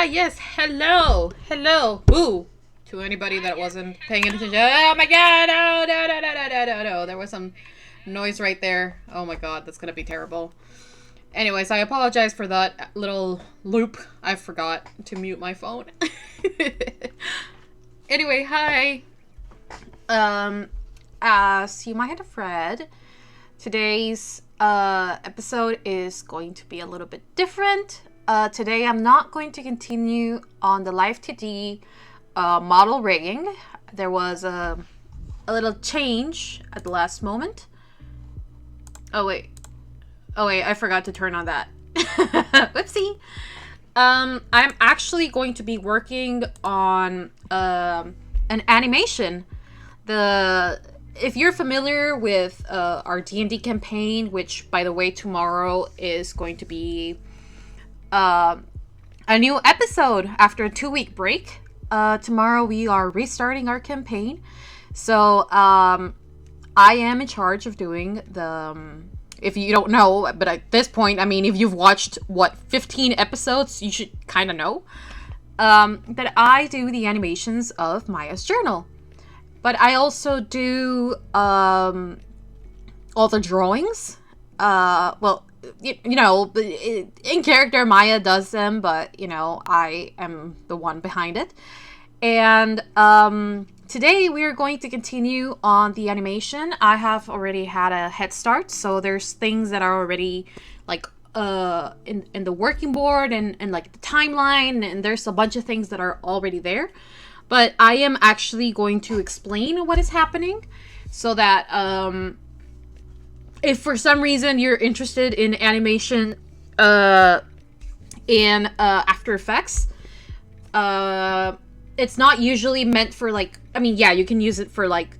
Yes, hello. Hello. Boo. To anybody that wasn't paying attention. Oh my god, no, no, no, no, no, no, no, no. There was some noise right there. Oh my god, that's gonna be terrible. Anyways, I apologize for that little loop. I forgot to mute my phone. Anyway, hi. Um, as you might have read, today's episode is going to be a little bit different. Today I'm not going to continue on the Live 2D model rigging. There was a little change at the last moment. Oh wait, I forgot to turn on that. Whoopsie. I'm actually going to be working on an animation. If you're familiar with our D&D campaign, which by the way tomorrow is going to be a new episode after a 2-week break. Tomorrow we are restarting our campaign. So I am in charge of doing the if you don't know, but at this point, I mean, if you've watched, 15 episodes, you should kind of know that I do the animations of Maya's journal. But I also do all the drawings. Well, you know, in character, Maya does them, but, you know, I am the one behind it. And today we are going to continue on the animation. I have already had a head start, so there's things that are already like in the working board and like the timeline, and there's a bunch of things that are already there. But I am actually going to explain what is happening so that if for some reason you're interested in animation in After Effects, it's not usually meant for like, I mean, yeah, you can use it for like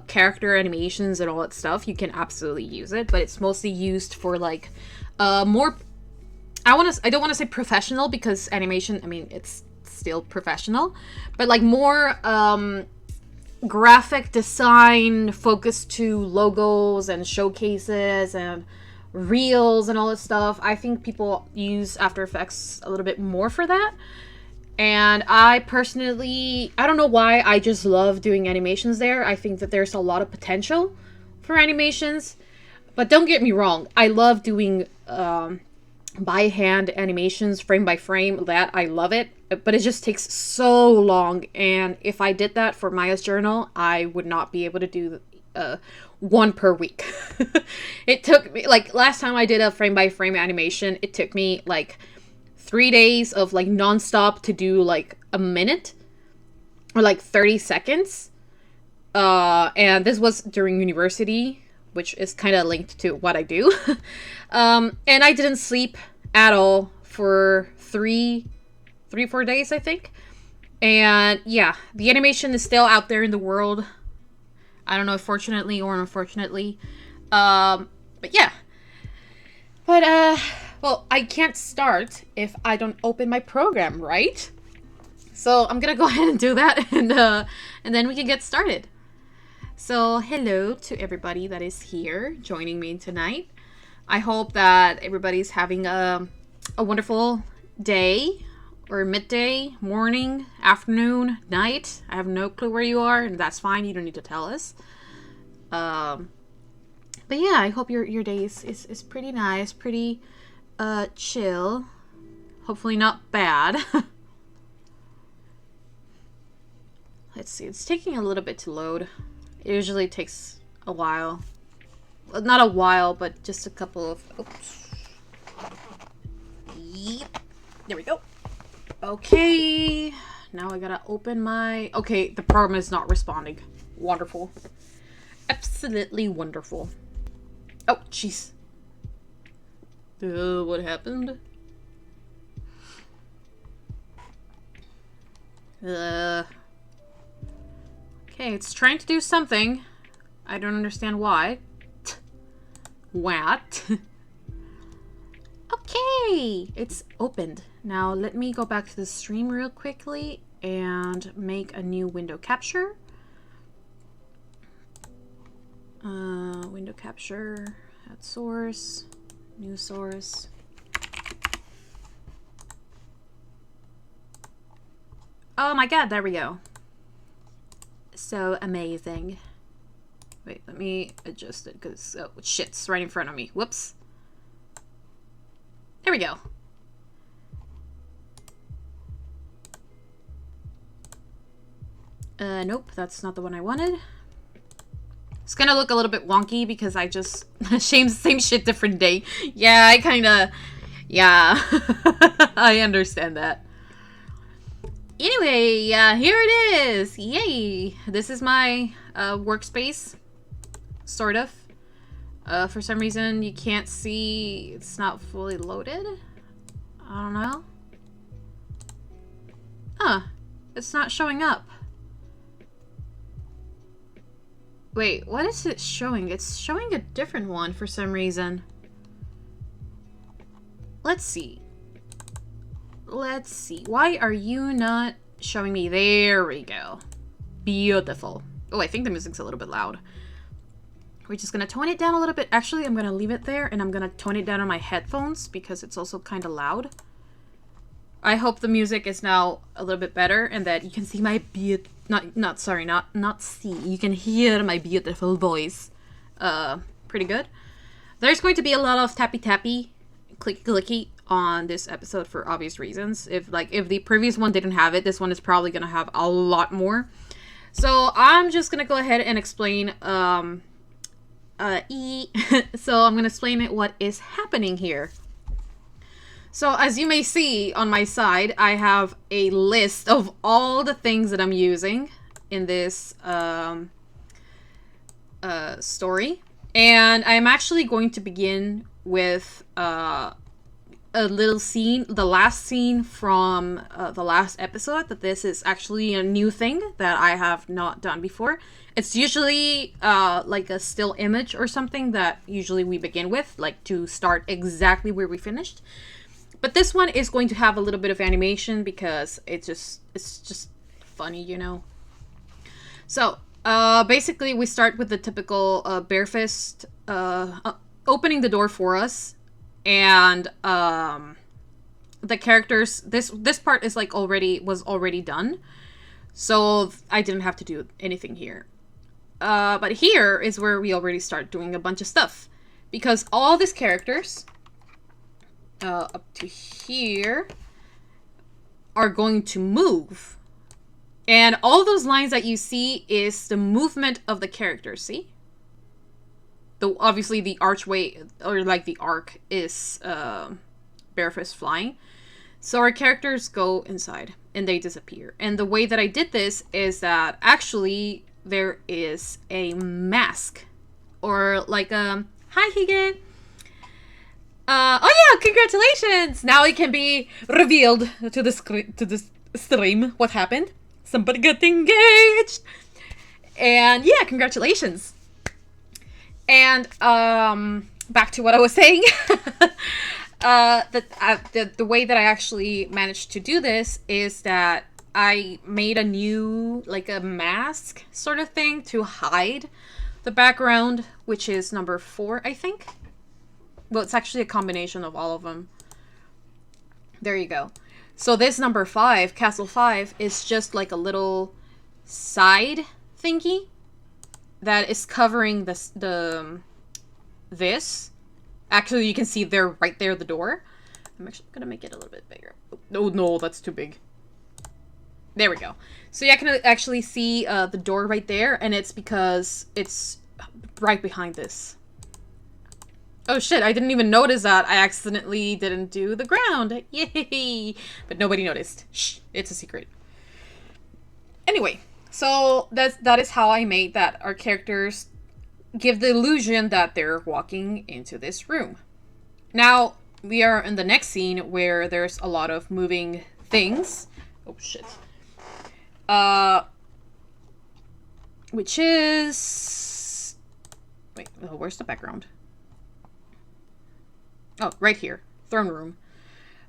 character animations and all that stuff. You can absolutely use it, but it's mostly used for like more, I don't want to say professional, because animation, I mean, it's still professional, but like more graphic design focused to logos and showcases and reels and all this stuff. I think people use After Effects a little bit more for that. And I personally, I don't know why, I just love doing animations there. I think that there's a lot of potential for animations. But don't get me wrong, I love doing by hand animations, frame by frame. That, I love it. But it just takes so long. And if I did that for Maya's journal, I would not be able to do one per week. It took me, like, last time I did a frame by frame animation, it took me like 3 days of like nonstop to do like a minute or like 30 seconds. And this was during university, which is kind of linked to what I do. And I didn't sleep at all for 4 days, I think. And yeah, the animation is still out there in the world. I don't know if fortunately or unfortunately. But yeah. But well, I can't start if I don't open my program, right? So I'm gonna go ahead and do that, and then we can get started. So hello to everybody that is here joining me tonight. I hope that everybody's having a wonderful day, or midday, morning, afternoon, night. I have no clue where you are, and that's fine. You don't need to tell us. But yeah, I hope your day is pretty nice, pretty chill. Hopefully not bad. Let's see, it's taking a little bit to load. It usually takes a while. Well, not a while, but just a couple of... Oops. Yep. There we go. Okay. Now I gotta open my... Okay, the program is not responding. Wonderful. Absolutely wonderful. Oh, jeez. What happened? Okay, it's trying to do something. I don't understand why. What? Okay, it's opened. Now let me go back to the stream real quickly and make a new window capture. Window capture, add source, new source. Oh my god, there we go. So amazing. Wait, let me adjust it because, oh, shit's right in front of me. Whoops. There we go. Nope, that's not the one I wanted. It's gonna look a little bit wonky because I just... same shit, different day. Yeah, I kinda... Yeah. I understand that. Anyway, here it is. Yay! This is my workspace. Sort of. For some reason, you can't see... It's not fully loaded. I don't know. Huh. It's not showing up. Wait, what is it showing? It's showing a different one for some reason. Let's see. Let's see. Why are you not showing me? There we go. Beautiful. Oh, I think the music's a little bit loud. We're just gonna tone it down a little bit. Actually, I'm gonna leave it there and I'm gonna tone it down on my headphones because it's also kind of loud. I hope the music is now a little bit better and that you can see my not see. You can hear my beautiful voice. Pretty good. There's going to be a lot of tappy tappy, clicky clicky on this episode for obvious reasons. If the previous one didn't have it, this one is probably gonna have a lot more. So I'm just gonna go ahead and explain so I'm gonna explain what is happening here. So as you may see on my side, I have a list of all the things that I'm using in this story. And I'm actually going to begin with a little scene, the last scene from the last episode, that this is actually a new thing that I have not done before. It's usually like a still image or something that usually we begin with, like to start exactly where we finished. But this one is going to have a little bit of animation because it's just funny, you know. So basically we start with the typical Barefist opening the door for us, and the characters, this part is like was already done, so I didn't have to do anything here. But here is where we already start doing a bunch of stuff, because all these characters up to here are going to move. And all those lines that you see is the movement of the characters, see? Obviously the archway, or like the arc, is Barefist flying. So our characters go inside and they disappear. And the way that I did this is that actually there is a mask. Or like hi Hige! Oh yeah, congratulations! Now it can be revealed to the stream what happened. Somebody got engaged! And yeah, congratulations! And back to what I was saying. The way that I actually managed to do this is that I made a new, like a mask sort of thing to hide the background, which is number 4, I think. Well, it's actually a combination of all of them. There you go. So this number 5, Castle 5, is just like a little side thingy that is covering this. Actually, you can see there, right there, the door. I'm actually gonna make it a little bit bigger. Oh no, that's too big. There we go. So yeah, I can actually see the door right there, and it's because it's right behind this. Oh shit, I didn't even notice that. I accidentally didn't do the ground. Yay! But nobody noticed. Shh, it's a secret. Anyway, so that is how I made that our characters give the illusion that they're walking into this room. Now, we are in the next scene where there's a lot of moving things. Oh shit. Which is... Wait, oh, where's the background? Oh, right here. Throne room.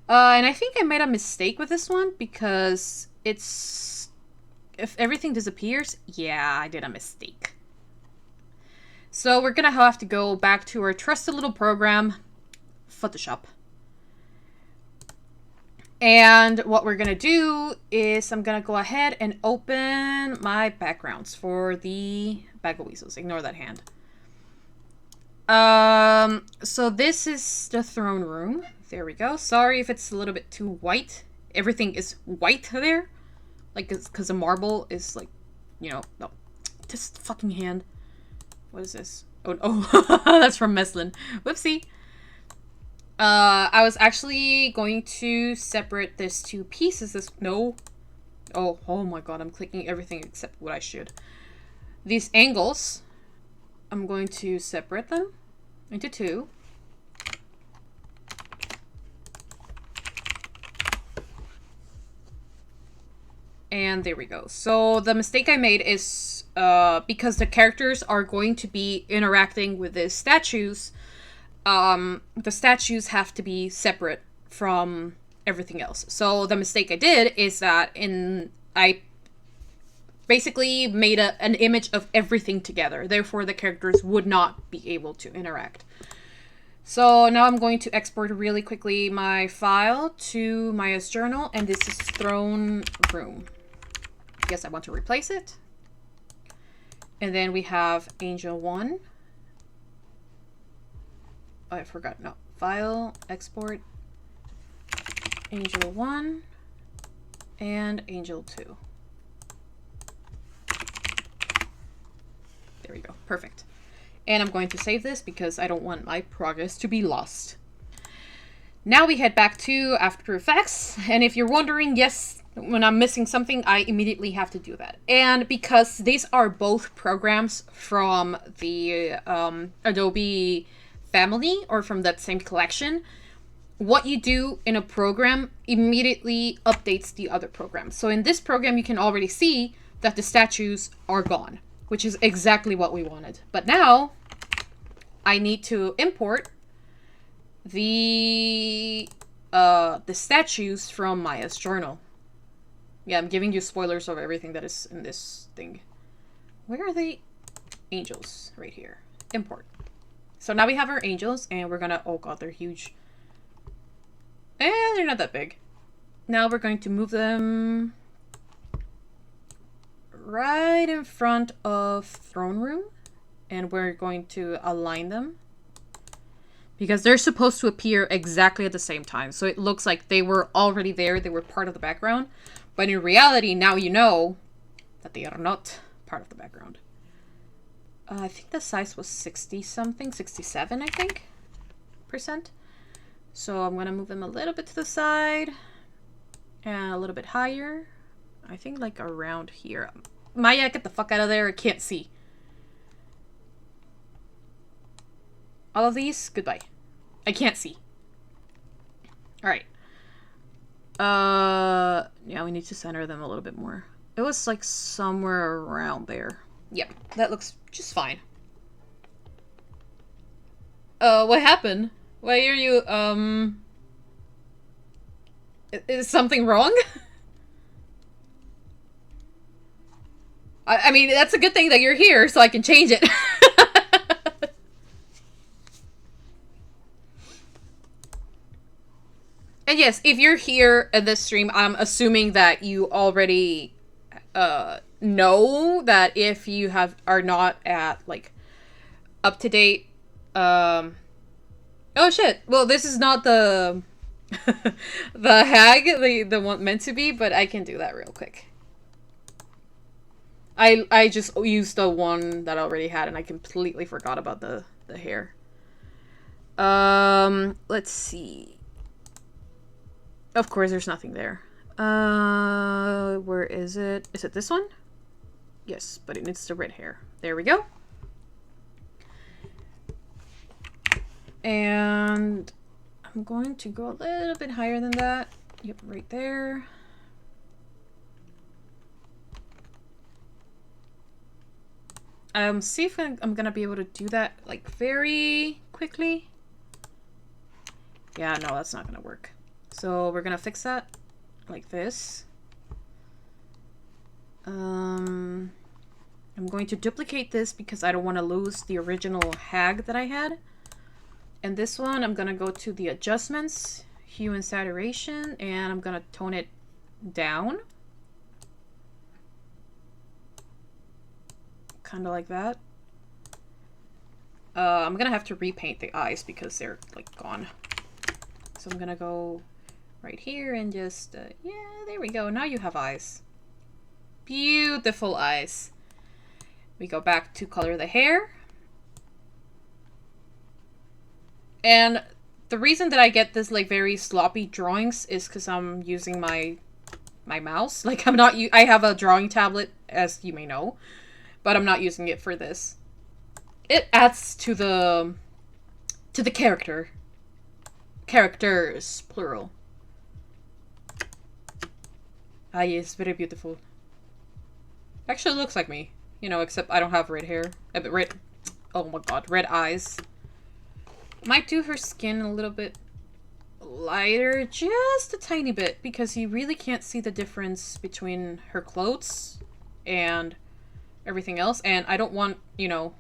And I think I made a mistake with this one because it's... If everything disappears, yeah, I did a mistake. So we're gonna have to go back to our trusted little program, Photoshop. And what we're going to do is I'm going to go ahead and open my backgrounds for the Bag O Weasels. Ignore that hand. So this is the throne room. There we go. Sorry if it's a little bit too white. Everything is white there. Like, because the marble is like, you know, no. This fucking hand. What is this? Oh, that's from Meslin. Whoopsie. I was actually going to separate this two pieces. No. Oh my god, I'm clicking everything except what I should. These angles, I'm going to separate them into two. And there we go. So the mistake I made is because the characters are going to be interacting with the statues, the statues have to be separate from everything else. So the mistake I did is that I basically made an image of everything together. Therefore, the characters would not be able to interact. So now I'm going to export really quickly my file to Maya's journal, and this is throne room. Yes, I want to replace it. And then we have Angel 1. Oh, I forgot. No. File, export, Angel 1, and Angel 2. There we go. Perfect. And I'm going to save this because I don't want my progress to be lost. Now we head back to After Effects. And if you're wondering, yes, when I'm missing something, I immediately have to do that. And because these are both programs from the Adobe family or from that same collection, what you do in a program immediately updates the other program. So in this program, you can already see that the statues are gone, which is exactly what we wanted. But now I need to import the statues from Maya's journal. Yeah, I'm giving you spoilers of everything that is in this thing. Where are the angels? Right here. Import. So now we have our angels, and we're gonna... Oh god, they're huge. They're not that big. Now we're going to move them right in front of throne room, and we're going to align them because they're supposed to appear exactly at the same time. So it looks like they were already there. They were part of the background. But in reality, now you know that they are not part of the background. I think the size was 60 something, 67, I think, %. So I'm going to move them a little bit to the side and a little bit higher. I think like around here. Maya, get the fuck out of there. I can't see. All of these, goodbye. I can't see. All right. Yeah, we need to center them a little bit more. It was like somewhere around there. Yep, that looks just fine. What happened? Why are you, is something wrong? I mean, that's a good thing that you're here so I can change it. And yes, if you're here at this stream, I'm assuming that you already know that if you are not at like up to date. Oh shit! Well, this is not the the hag, the one meant to be, but I can do that real quick. I just used the one that I already had, and I completely forgot about the hair. Let's see. Of course, there's nothing there. Where is it? Is it this one? Yes, but it needs the red hair. There we go. And I'm going to go a little bit higher than that. Yep, right there. See if I'm gonna be able to do that like very quickly. Yeah, no, that's not gonna work. So we're gonna fix that like this. I'm going to duplicate this because I don't want to lose the original hag that I had. And this one, I'm gonna go to the adjustments hue and saturation, and I'm gonna tone it down. Kind of like that. I'm gonna have to repaint the eyes because they're like gone. So I'm gonna go right here and just, yeah, there we go. Now you have eyes. Beautiful eyes. We go back to color the hair. And the reason that I get this like very sloppy drawings is because I'm using my mouse. Like I have a drawing tablet, as you may know, but I'm not using it for this. It adds to the character. Characters, plural. Ah, yes, very beautiful. Actually looks like me, you know, except I don't have red hair. Red, oh my god, red eyes. Might do her skin a little bit lighter, just a tiny bit, because you really can't see the difference between her clothes and everything else. And I don't want, you know,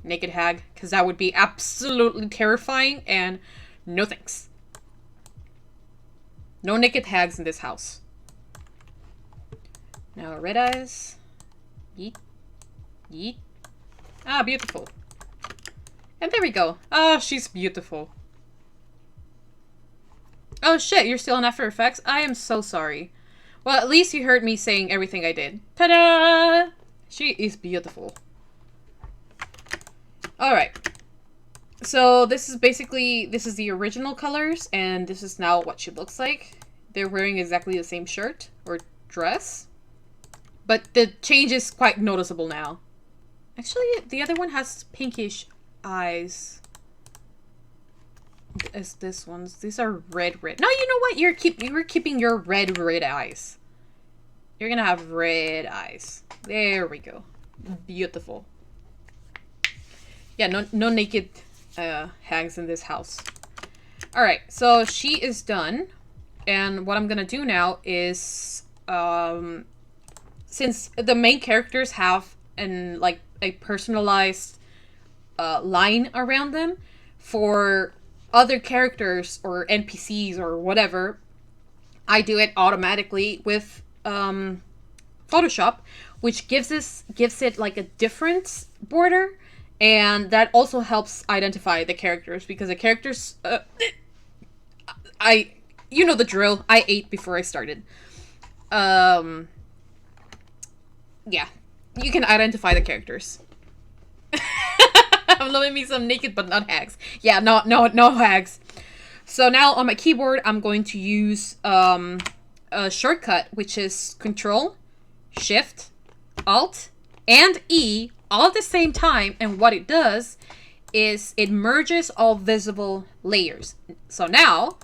naked hag, because that would be absolutely terrifying, and no thanks. No naked hags in this house. Now red eyes. Yeet. Yeet. Ah, beautiful. And there we go. Oh, she's beautiful. Oh shit, you're still on After Effects? I am so sorry. Well, at least you heard me saying everything I did. Ta-da! She is beautiful. Alright. So this is basically, this is the original colors, and this is now what she looks like. They're wearing exactly the same shirt or dress. But the change is quite noticeable now. Actually, the other one has pinkish eyes. As this one's. These are red. No, you know what? You're keeping your red eyes. You're gonna have red eyes. There we go. Beautiful. Yeah, no naked hags in this house. Alright, so she is done. And what I'm gonna do now is since the main characters have a personalized line around them, for other characters or NPCs or whatever, I do it automatically with Photoshop, which gives it like a different border, and that also helps identify the characters, because the characters you know the drill. I ate before I started. Yeah, you can identify the characters. I'm loving me some naked but not hags. Yeah, no hags. So now on my keyboard, I'm going to use a shortcut, which is Control, Shift, Alt, and E all at the same time. And what it does is it merges all visible layers. So now,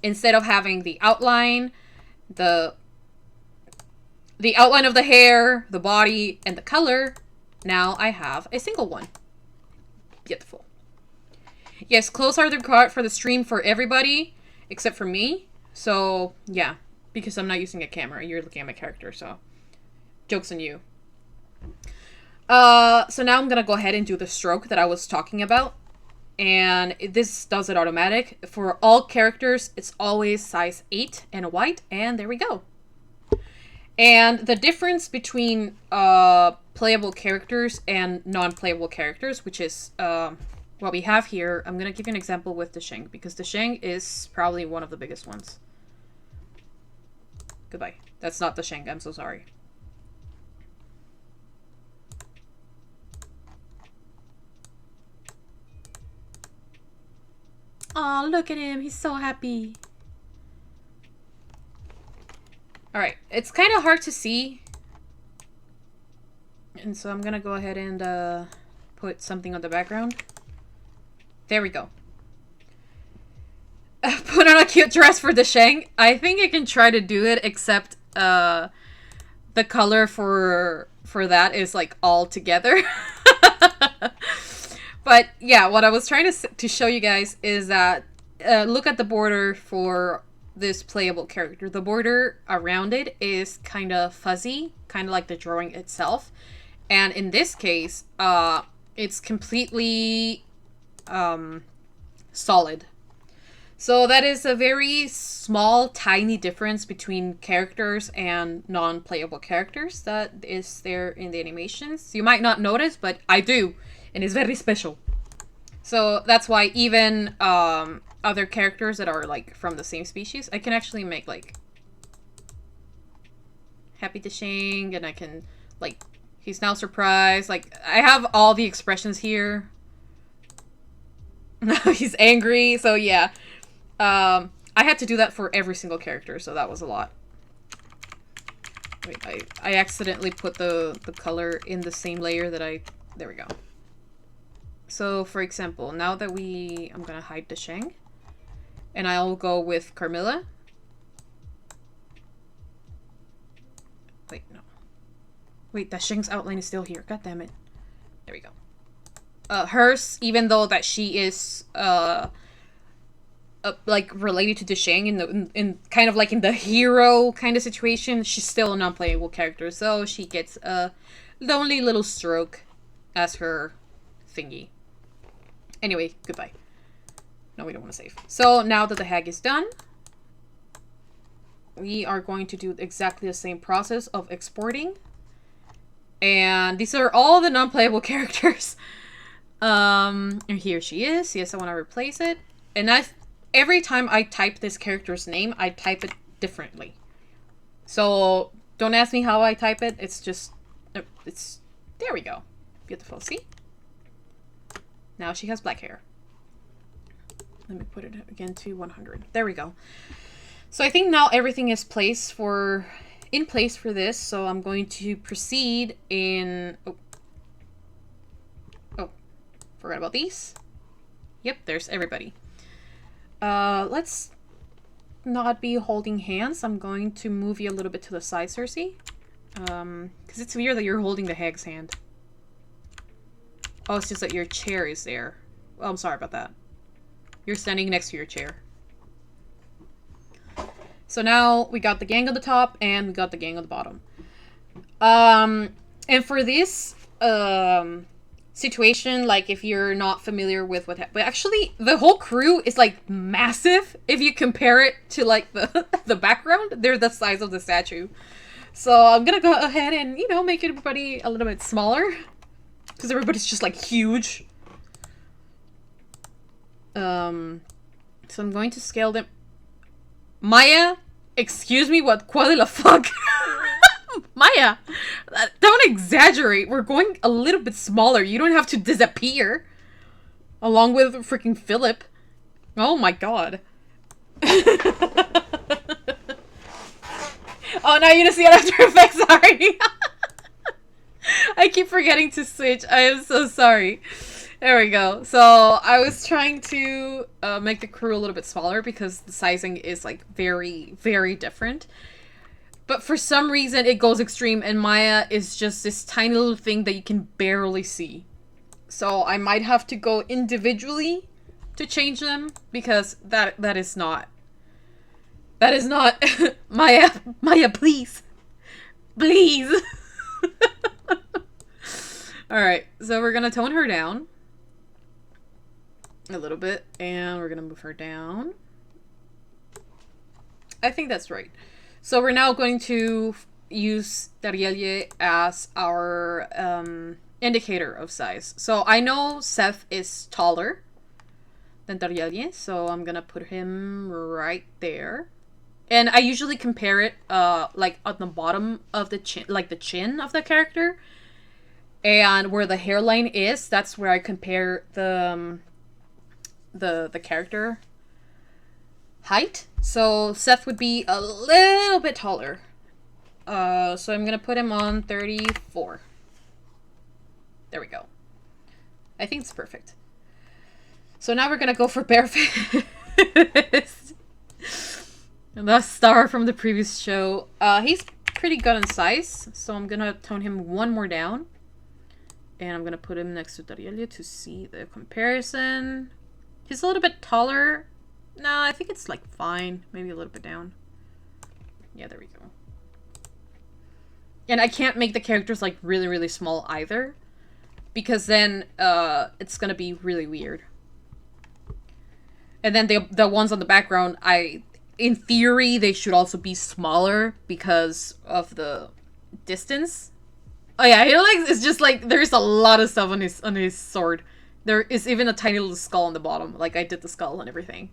instead of having the outline, the outline of the hair, the body, and the color, now I have a single one. Beautiful. Yes, clothes are required for the stream for everybody except for me. So, yeah, because I'm not using a camera. You're looking at my character, so joke's on you. So now I'm gonna go ahead and do the stroke that I was talking about. And this does it automatic. For all characters, it's always size 8 and a white, and there we go. And the difference between playable characters and non-playable characters, which is what we have here, I'm going to give you an example with the Sheng, because the Sheng is probably one of the biggest ones. Goodbye. That's not the Sheng, I'm so sorry. Aw, look at him, he's so happy. Alright, it's kind of hard to see. And so I'm gonna go ahead and put something on the background. There we go. Put on a cute dress for the Sheng. I think I can try to do it, except the color for that is like all together. But yeah, what I was trying to show you guys is that look at the border for this playable character. The border around it is kind of fuzzy, kind of like the drawing itself. And in this case, it's completely solid. So that is a very small, tiny difference between characters and non-playable characters that is there in the animations. You might not notice, but I do, and it's very special. So that's why even other characters that are like from the same species, I can actually make like happy to Shang, and I can like he's now surprised. Like I have all the expressions here. He's angry, so yeah. I had to do that for every single character, so that was a lot. Wait, I accidentally put the color in the same layer that I... There we go. So, for example, now that I'm gonna hide the Shang. And I'll go with Carmilla. Wait, no. Wait, that Shang's outline is still here. God damn it. There we go. Hers, even though that she is, like related to the Shang in kind of like in the hero kind of situation, she's still a non-playable character, so she gets a lonely little stroke as her thingy. Anyway, goodbye. No, we don't want to save. So now that the hag is done, we are going to do exactly the same process of exporting. And these are all the non-playable characters. And here she is. Yes, I want to replace it. And every time I type this character's name, I type it differently. So don't ask me how I type it. It's just, there we go. Beautiful. See? Now she has black hair. Let me put it again to 100. There we go. So I think now everything is in place for this. So I'm going to proceed in... Oh, forgot about these. Yep, there's everybody. Let's not be holding hands. I'm going to move you a little bit to the side, Cersei. Because it's weird that you're holding the hag's hand. Oh, it's just that your chair is there. Well, I'm sorry about that. You're standing next to your chair. So now we got the gang on the top and we got the gang on the bottom. And for this situation, like if you're not familiar with but actually the whole crew is like massive if you compare it to like the background. They're the size of the statue. So I'm gonna go ahead and, you know, make everybody a little bit smaller because everybody's just like huge. So I'm going to scale them. Maya, excuse me, what the fuck? Maya, don't exaggerate. We're going a little bit smaller. You don't have to disappear. Along with freaking Philip. Oh my god. Oh, now you just see it After Effects, sorry. I keep forgetting to switch. I am so sorry. There we go. So I was trying to make the crew a little bit smaller because the sizing is like very, very different. But for some reason it goes extreme and Maya is just this tiny little thing that you can barely see. So I might have to go individually to change them because that is not Maya, please. Please. Alright, so we're gonna tone her down a little bit, and we're gonna move her down. I think that's right. So we're now going to use Darielle as our indicator of size. So I know Seth is taller than Darielle, so I'm gonna put him right there. And I usually compare it like at the bottom of the chin, like the chin of the character. And where the hairline is, that's where I compare the character height. So Seth would be a little bit taller. So I'm gonna put him on 34. There we go. I think it's perfect. So now we're gonna go for Bareface. The star from the previous show. He's pretty good in size, so I'm gonna tone him one more down. And I'm gonna put him next to Darielle to see the comparison. He's a little bit taller. No, I think it's like fine. Maybe a little bit down. Yeah, there we go. And I can't make the characters like really, really small either. Because then it's gonna be really weird. And then the ones on the background, in theory, they should also be smaller because of the distance. Oh yeah, it's just like there's a lot of stuff on his sword. There is even a tiny little skull on the bottom. Like I did the skull and everything.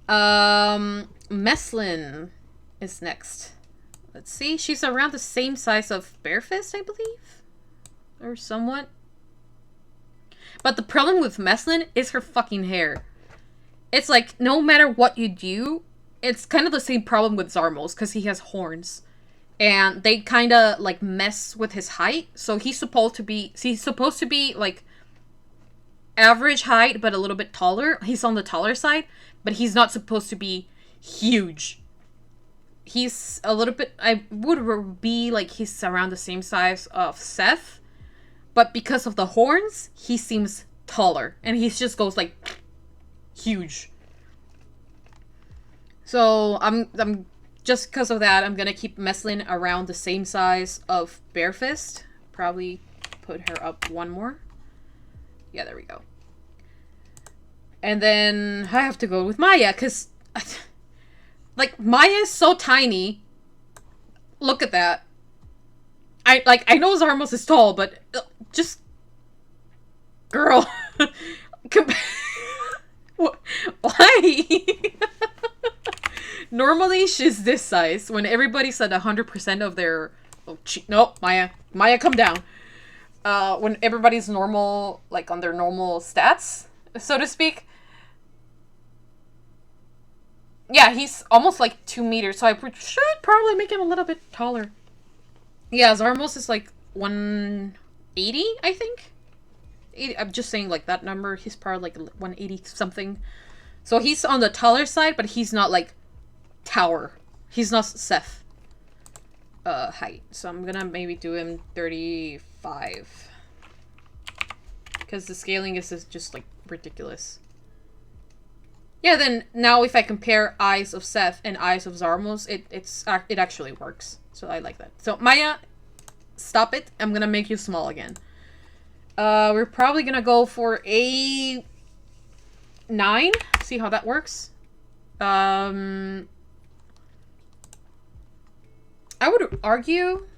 Meslin is next. Let's see. She's around the same size of Barefist, I believe, or somewhat. But the problem with Meslin is her fucking hair. It's like, no matter what you do, it's kind of the same problem with Zarmos, because he has horns. And they kind of, like, mess with his height. So he's supposed to be, like, average height, but a little bit taller. He's on the taller side, but he's not supposed to be huge. He's a little bit, I would be, like, he's around the same size of Seth. But because of the horns, he seems taller. And he just goes, like, huge. So, I'm just because of that, I'm gonna keep Meslin around the same size of Barefist. Probably put her up one more. Yeah, there we go. And then I have to go with Maya, because, like, Maya is so tiny. Look at that. I know Zarmos is tall, but just... Girl. Why? Normally, she's this size. When everybody's at 100% of their... Oh, no, Maya. Maya, come down. When everybody's normal, like, on their normal stats, so to speak. Yeah, he's almost, like, 2 meters, so I should probably make him a little bit taller. Yeah, Zarmos is, like, 180, I think? I'm just saying, like, that number. He's probably, like, 180 something. So he's on the taller side, but he's not, like, tower. He's not Seth height. So I'm gonna maybe do him 35. Because the scaling is just, like, ridiculous. Yeah, then, now if I compare eyes of Seth and eyes of Zarmos, it actually works. So I like that. So, Maya, stop it. I'm gonna make you small again. We're probably gonna go for a 9. See how that works. I would argue...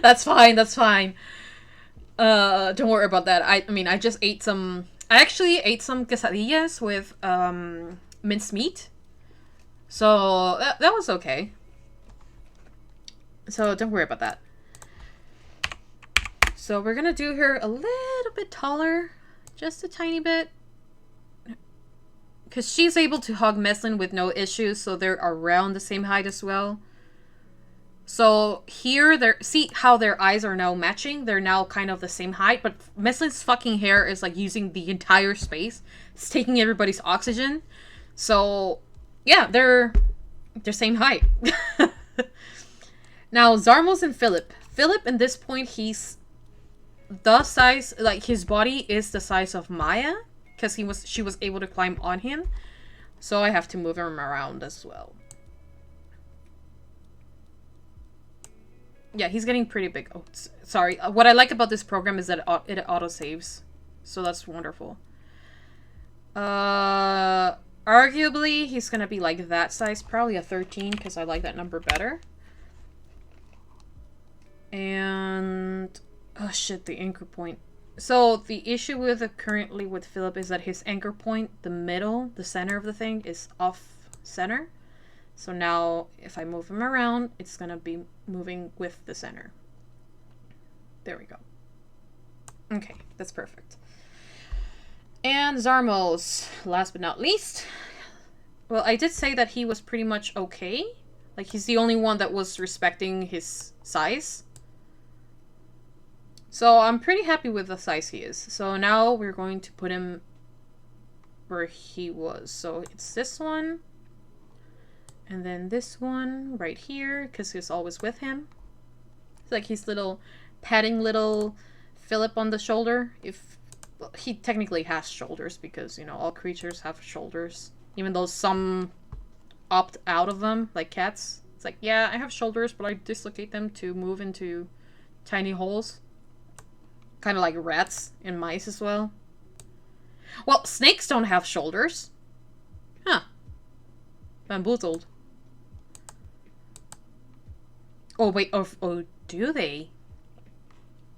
That's fine, that's fine. Don't worry about that. I mean, I just ate some... I actually ate some quesadillas with, minced meat. So, that was okay. So, don't worry about that. So, we're gonna do her a little bit taller. Just a tiny bit. Because she's able to hug Meslin with no issues, so they're around the same height as well. So, here, see how their eyes are now matching? They're now kind of the same height, but Meslin's fucking hair is, like, using the entire space. It's taking everybody's oxygen. So... yeah, they're same height. Now, Zarmos and Philip. Philip, at this point, he's the size, like, his body is the size of Maya, because she was able to climb on him. So I have to move him around as well. Yeah, he's getting pretty big. Oh, sorry. What I like about this program is that it auto-saves. So that's wonderful. Arguably, he's gonna be like that size. Probably a 13, because I like that number better. And... oh shit, the anchor point. So, the issue currently with Philip is that his anchor point, the middle, the center of the thing, is off-center. So now, if I move him around, it's gonna be moving with the center. There we go. Okay, that's perfect. And Zarmos, last but not least. Well, I did say that he was pretty much okay. Like, he's the only one that was respecting his size. So, I'm pretty happy with the size he is. So, now we're going to put him where he was. So, it's this one. And then this one right here, because he's always with him. It's like he's patting little Philip on the shoulder. Well, he technically has shoulders because, you know, all creatures have shoulders. Even though some opt out of them, like cats. It's like, yeah, I have shoulders, but I dislocate them to move into tiny holes. Kind of like rats and mice as well. Well, snakes don't have shoulders. Huh. Bamboozled. Oh, wait. Oh, do they?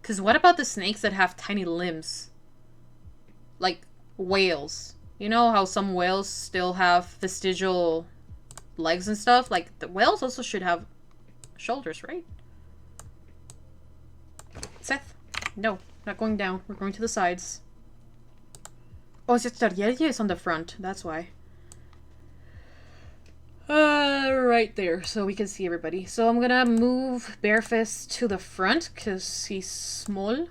Because what about the snakes that have tiny limbs? Like whales. You know how some whales still have vestigial legs and stuff? Like, the whales also should have shoulders, right? Seth? No, not going down. We're going to the sides. Oh, it's just Ariel is on the front. That's why. Right there, so we can see everybody. So I'm gonna move Barefist to the front, because he's small.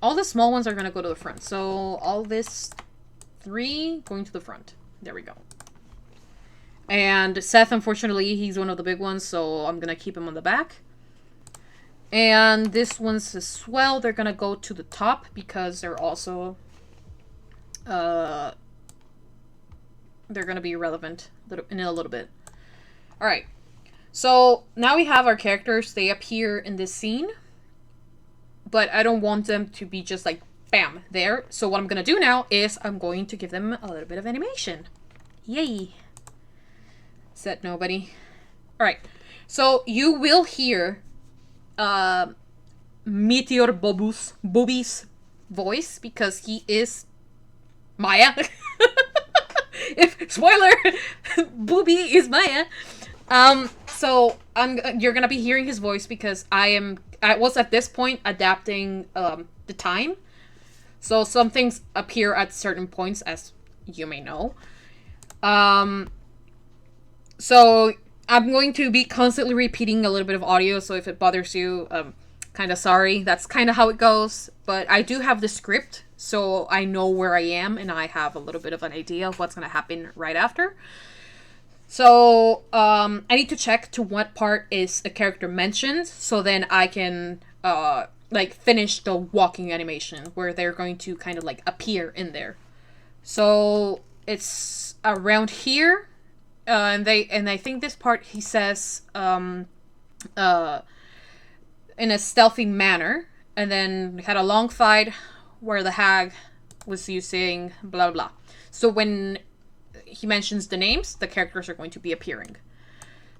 All the small ones are gonna go to the front. So all this 3 going to the front. There we go. And Seth, unfortunately, he's one of the big ones, so I'm gonna keep him on the back. And this one's as well, they're gonna go to the top, because they're also... they're gonna be relevant in a little bit. Alright. So, now we have our characters. They appear in this scene. But I don't want them to be just like, bam, there. So what I'm gonna do now is I'm going to give them a little bit of animation. Yay. Said nobody. Alright. So, you will hear... Meteor Bobby's voice, because he is Maya. Spoiler, Booby is Maya. So you're gonna be hearing his voice because I was at this point adapting the time. So some things appear at certain points, as you may know. So I'm going to be constantly repeating a little bit of audio, so if it bothers you, kind of sorry. That's kind of how it goes. But I do have the script, so I know where I am, and I have a little bit of an idea of what's going to happen right after. So, I need to check to what part is a character mentioned, so then I can, like, finish the walking animation, where they're going to kind of, like, appear in there. So, it's around here, and I think this part he says, in a stealthy manner, and then we had a long fight where the hag was using blah blah. So when he mentions the names, the characters are going to be appearing.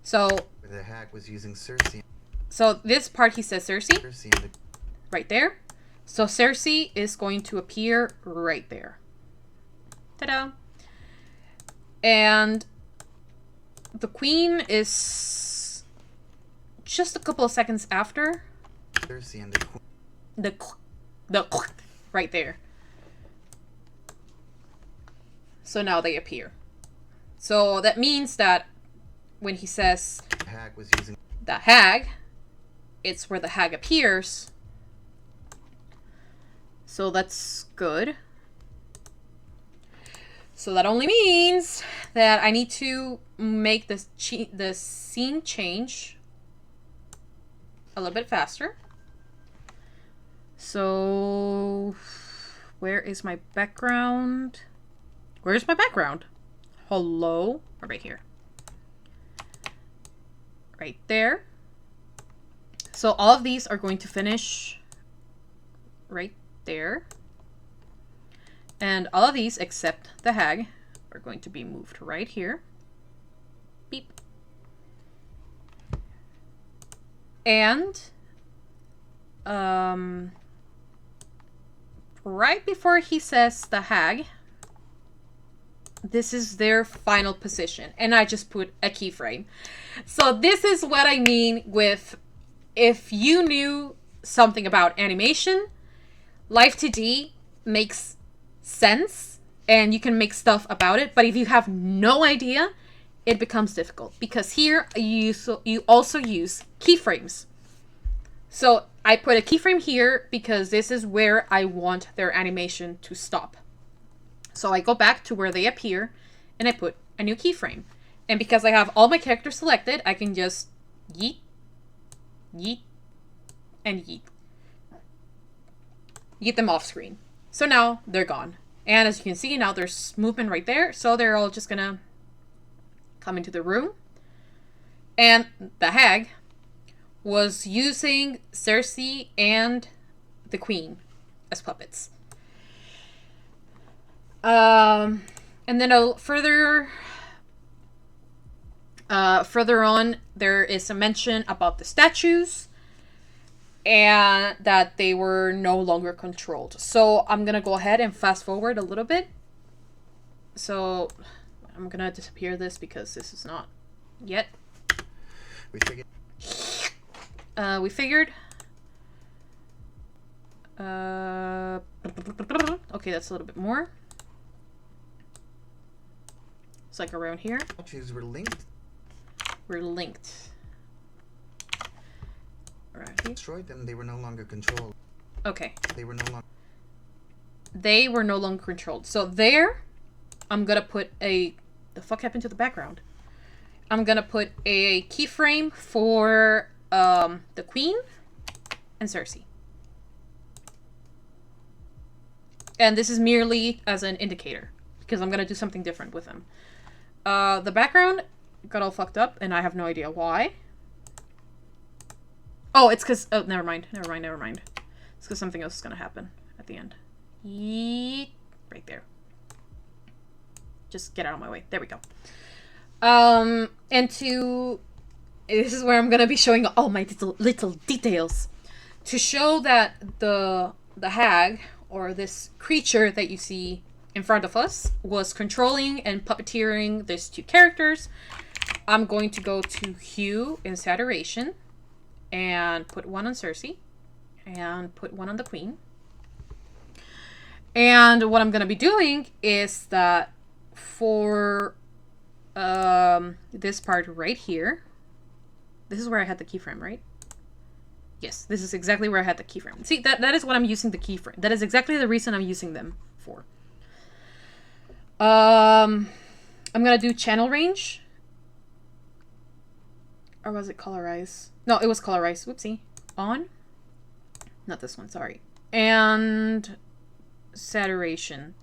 So the hag was using Cersei. So this part he says Cersei right there. So Cersei is going to appear right there. Ta-da! And the queen is just a couple of seconds after. Cersei and the right there. So now they appear. So that means that when he says the hag was using the hag, it's where the hag appears. So that's good. So that only means that I need to make the scene change a little bit faster. So, where is my background? Where's my background? Hello? Right here. Right there. So all of these are going to finish right there. And all of these, except the hag, are going to be moved right here. Beep. And, right before he says the hag, this is their final position. And I just put a keyframe. So this is what I mean with, if you knew something about animation, Live 2D makes sense and you can make stuff about it. But if you have no idea, it becomes difficult. Because here you also use keyframes. So I put a keyframe here because this is where I want their animation to stop. So I go back to where they appear and I put a new keyframe. And because I have all my characters selected, I can just yeet, yeet, and yeet. Yeet them off screen. So now they're gone. And as you can see, now there's movement right there. So they're all just gonna come into the room. And the hag was using Cersei and the queen. as puppets. And then further on, there is a mention about the statues and that they were no longer controlled. So I'm gonna go ahead and fast forward a little bit. So I'm gonna disappear this because this is not yet. We figured. Okay, that's a little bit more. It's like around here. Statues were linked. We're linked. Around here. Destroyed them. They were no longer controlled. Okay. They were no longer. They were no longer controlled. So there, I'm gonna put a... The fuck happened to the background? I'm gonna put a keyframe for the Queen and Cersei. And this is merely as an indicator, because I'm gonna do something different with them. The background got all fucked up, and I have no idea why. Oh, it's because... Oh, never mind. It's because something else is gonna happen at the end. Yeet. Right there. Just get out of my way. There we go. And to... This is where I'm gonna be showing all my little details. To show that the hag, or this creature that you see in front of us, was controlling and puppeteering these two characters, I'm going to go to Hue and Saturation and put one on Cersei and put one on the Queen. And what I'm going to be doing is that for this part right here, this is where I had the keyframe, right? Yes, this is exactly where I had the keyframe. See, that is what I'm using the keyframe. That is exactly the reason I'm using them for. I'm gonna do channel range. Or was it colorize? No, it was colorize. Whoopsie. On. Not this one, sorry. And saturation.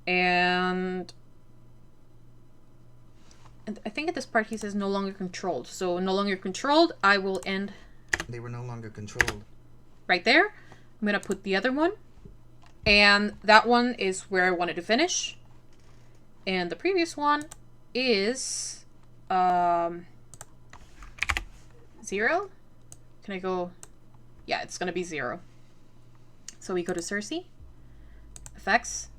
And I think at this part he says no longer controlled. So no longer controlled, I will end... They were no longer controlled. Right there. I'm gonna put the other one. And that one is where I wanted to finish. And the previous one is 0. Can I go? Yeah, it's gonna be 0. So we go to Cersei, effects,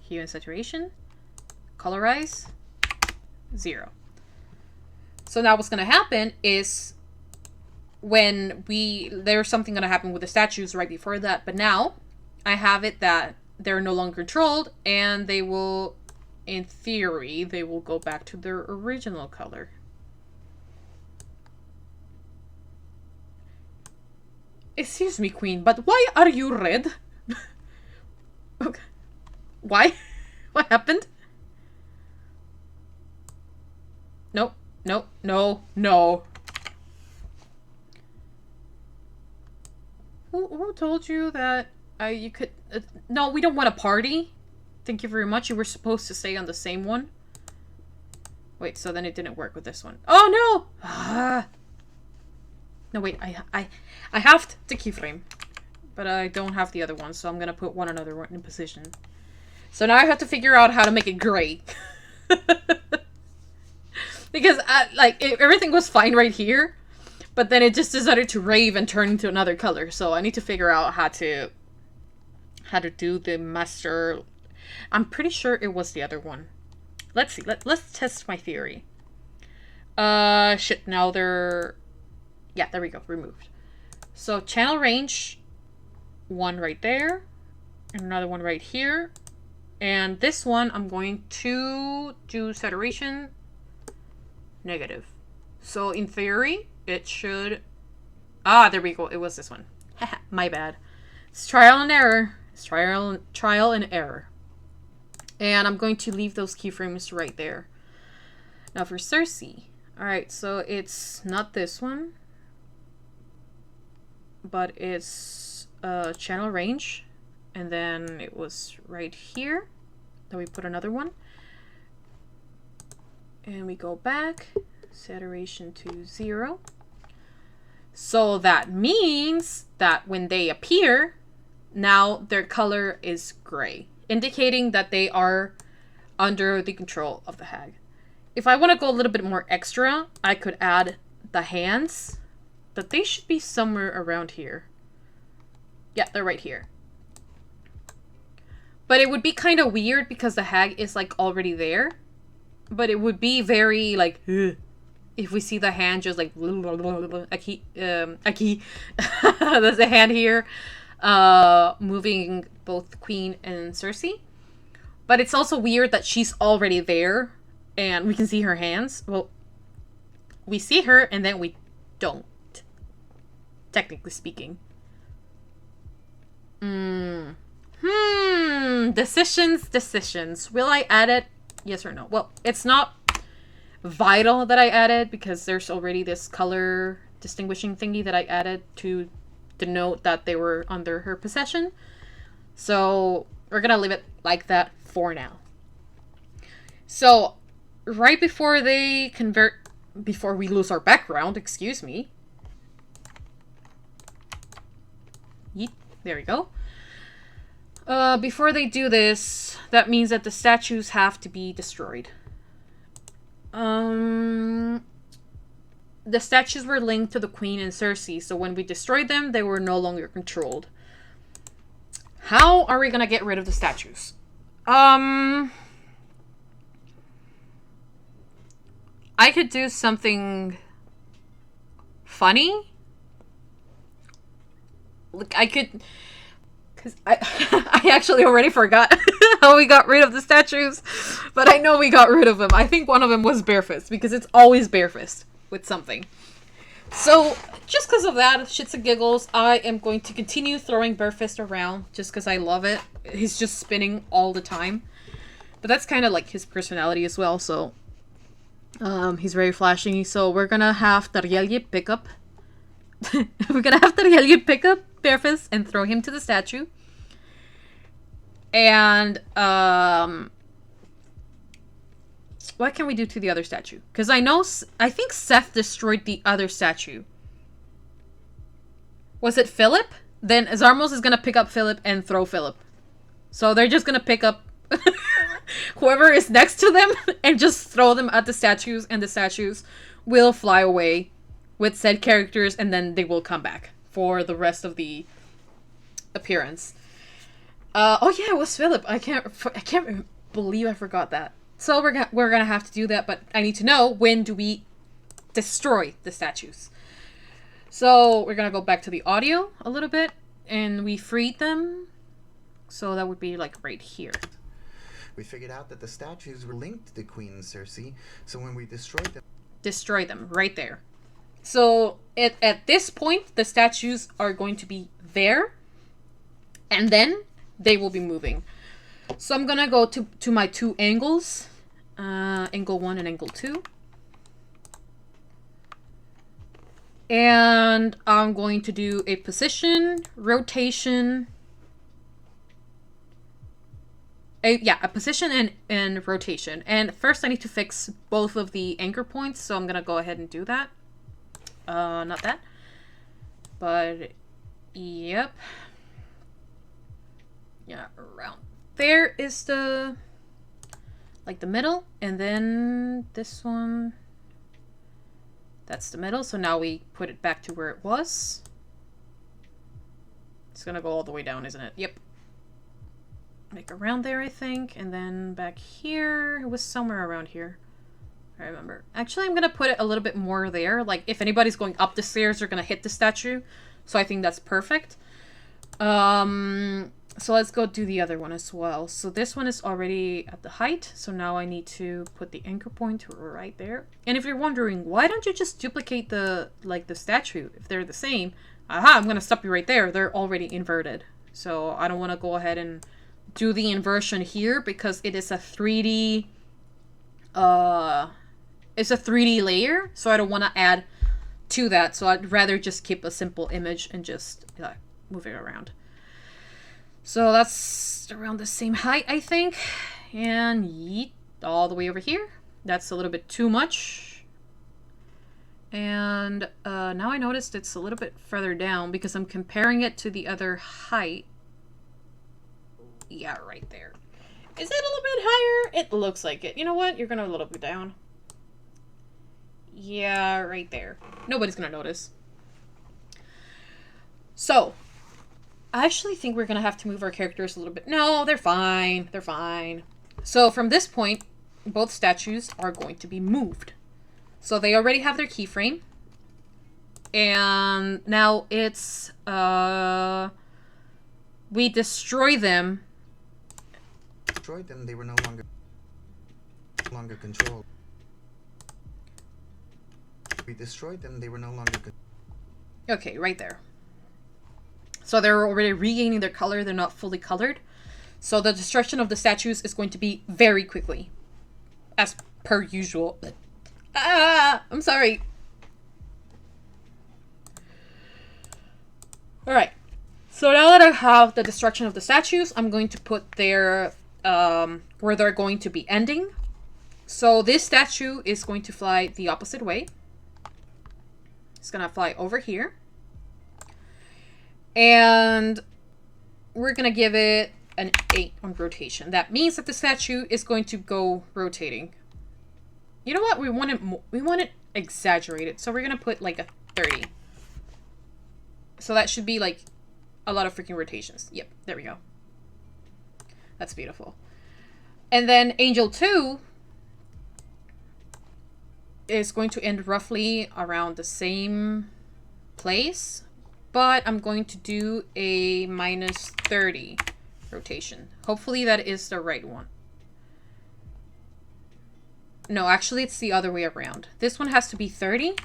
hue and saturation, colorize, 0. So now what's gonna happen is when there's something gonna happen with the statues right before that, but now I have it that they're no longer controlled, and they will, in theory, they will go back to their original color. Excuse me, Queen, but why are you red? Okay. Why? What happened? Nope. Nope. No. No. Who told you that you could... no, we don't want a party. Thank you very much. You were supposed to stay on the same one. Wait, so then it didn't work with this one. Oh, no! Ah. No, wait. I have the keyframe. But I don't have the other one, so I'm going to put one another one in position. So now I have to figure out how to make it gray. Because, everything was fine right here. But then it just decided to rave and turn into another color. So I need to figure out how to do the master. I'm pretty sure it was the other one. Let's see. Let's test my theory. Shit. Now they're... Yeah, there we go. Removed. So channel range. One right there. And another one right here. And this one I'm going to do saturation. Negative. So in theory... It should... Ah, there we go. It was this one. My bad. It's trial and error. It's trial and error. And I'm going to leave those keyframes right there. Now for Cersei. Alright, so it's not this one. But it's channel range. And then it was right here. Then we put another one. And we go back. Saturation to 0. So that means that when they appear, Now their color is gray, indicating that they are under the control of the hag. If I want to go a little bit more extra, I could add the hands, but they should be somewhere around here. Yeah, they're right here. But it would be kind of weird because the hag is like already there. But it would be very like, ugh, if we see the hand just like, Aki, there's a hand here, moving both Queen and Cersei. But it's also weird that she's already there and we can see her hands. Well, we see her and then we don't, technically speaking. Decisions. Will I add it? Yes or no? Well, it's not vital that I added because there's already this color distinguishing thingy that I added to denote that they were under her possession. So we're gonna leave it like that for now. So right before they convert, before we lose our background, excuse me. Yeet, there we go. Before they do this, that means that the statues have to be destroyed. The statues were linked to the Queen and Cersei, so when we destroyed them, they were no longer controlled. How are we gonna get rid of the statues? I could do something funny. Look, I could... Because I actually already forgot how we got rid of the statues. But I know we got rid of them. I think one of them was Barefist. Because it's always Barefist with something. So, just because of that, shits and giggles, I am going to continue throwing Barefist around. Just because I love it. He's just spinning all the time. But that's kind of like his personality as well. So, he's very flashy. So, we're going to have Tarielye pick up. We're going to have Tarielye pick up Barefist and throw him to the statue. And what can we do to the other statue? Because I think Seth destroyed the other statue. Was it Philip? Then Zarmos is gonna pick up Philip and throw Philip. So they're just gonna pick up whoever is next to them and just throw them at the statues, and the statues will fly away with said characters, and then they will come back for the rest of the appearance. Oh yeah, it was Philip. I can't believe I forgot that. So we're gonna have to do that, but I need to know, when do we destroy the statues? So we're gonna go back to the audio a little bit, and we freed them. So that would be like right here. We figured out that the statues were linked to Queen and Cersei, so when we destroy them right there. So at this point, the statues are going to be there, and then they will be moving. So I'm gonna go to my two angles, angle 1 and angle 2. And I'm going to do a position, rotation, a position and rotation. And first I need to fix both of the anchor points, so I'm gonna go ahead and do that. Not that, but yep. Yeah, around there is the, like, the middle, and then this one, that's the middle. So now we put it back to where it was. It's gonna go all the way down, isn't it? Yep. Like around there, I think, and then back here. It was somewhere around here, I remember. Actually, I'm gonna put it a little bit more there. Like, if anybody's going up the stairs, they're gonna hit the statue. So I think that's perfect. So let's go do the other one as well. So this one is already at the height. So now I need to put the anchor point right there. And if you're wondering, why don't you just duplicate the statue if they're the same? Aha, I'm gonna stop you right there. They're already inverted. So I don't want to go ahead and do the inversion here because it is a 3D, it's a 3D layer. So I don't want to add to that. So I'd rather just keep a simple image and just move it around. So that's around the same height, I think. And yeet, all the way over here. That's a little bit too much. And now I noticed it's a little bit further down because I'm comparing it to the other height. Yeah, right there. Is it a little bit higher? It looks like it. You know what? You're gonna a little bit down. Yeah, right there. Nobody's gonna notice. So, I actually think we're gonna have to move our characters a little bit. No, they're fine. They're fine. So from this point, both statues are going to be moved. So they already have their keyframe. And now it's, we destroy them. Destroyed them, they were no longer controlled. We destroyed them, they were no longer Okay, right there. So they're already regaining their color. They're not fully colored. So the destruction of the statues is going to be very quickly. As per usual. I'm sorry. Alright. So now that I have the destruction of the statues, I'm going to put their, where they're going to be ending. So this statue is going to fly the opposite way. It's going to fly over here. And we're going to give it an 8 on rotation. That means that the statue is going to go rotating. You know what? We want it exaggerated. So we're going to put like a 30. So that should be like a lot of freaking rotations. Yep, there we go. That's beautiful. And then Angel 2 is going to end roughly around the same place. But I'm going to do a minus 30 rotation. Hopefully that is the right one. No, actually it's the other way around. This one has to be 30.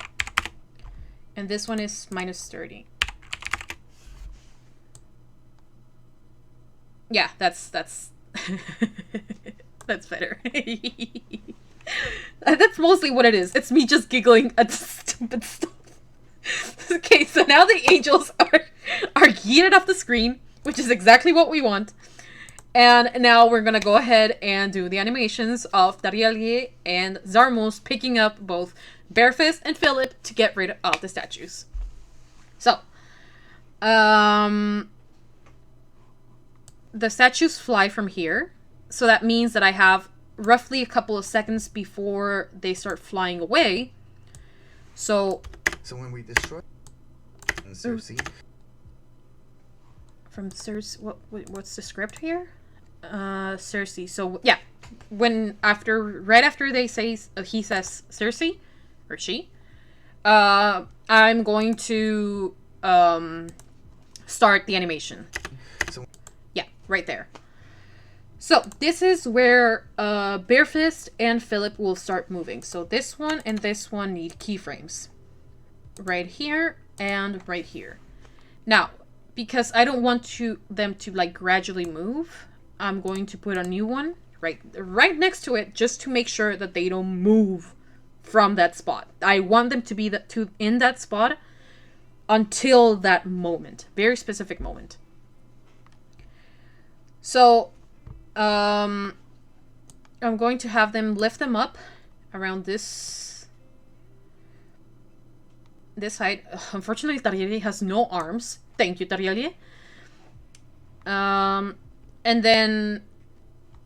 And this one is minus 30. Yeah, that's that's better. That's mostly what it is. It's me just giggling at stupid stuff. Okay, so now the angels are yeeted off the screen, which is exactly what we want. And now we're gonna go ahead and do the animations of Darielle and Zarmos picking up both Bearfist and Philip to get rid of the statues. So, the statues fly from here. So that means that I have roughly a couple of seconds before they start flying away. So when we destroy Cersei. From Cersei, what's the script here? Cersei. So yeah, right after they say he says Cersei or she, I'm going to start the animation. Yeah, right there. So this is where Bearfist and Philip will start moving. So this one and this one need keyframes. Right here and right here. Now, because I don't want them to like gradually move, I'm going to put a new one right next to it just to make sure that they don't move from that spot. I want them to be in that spot until that moment. Very specific moment. So, I'm going to have them lift them up around this height. Unfortunately, Darielle has no arms. Thank you, Darielle. And then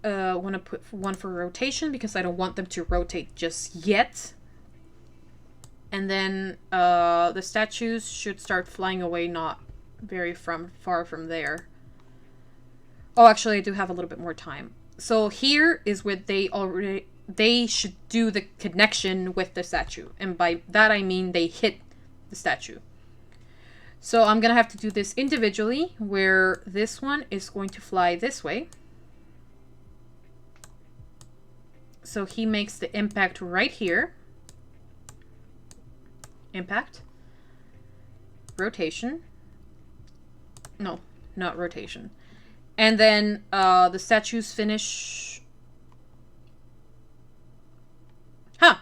I want to put one for rotation because I don't want them to rotate just yet. And then the statues should start flying away, not very far from there. Oh, actually, I do have a little bit more time. So here is where they should do the connection with the statue. And by that, I mean they hit the statue. So I'm going to have to do this individually, where this one is going to fly this way. So he makes the impact right here. Impact. Rotation. No, not rotation. And then the statues finish. Huh.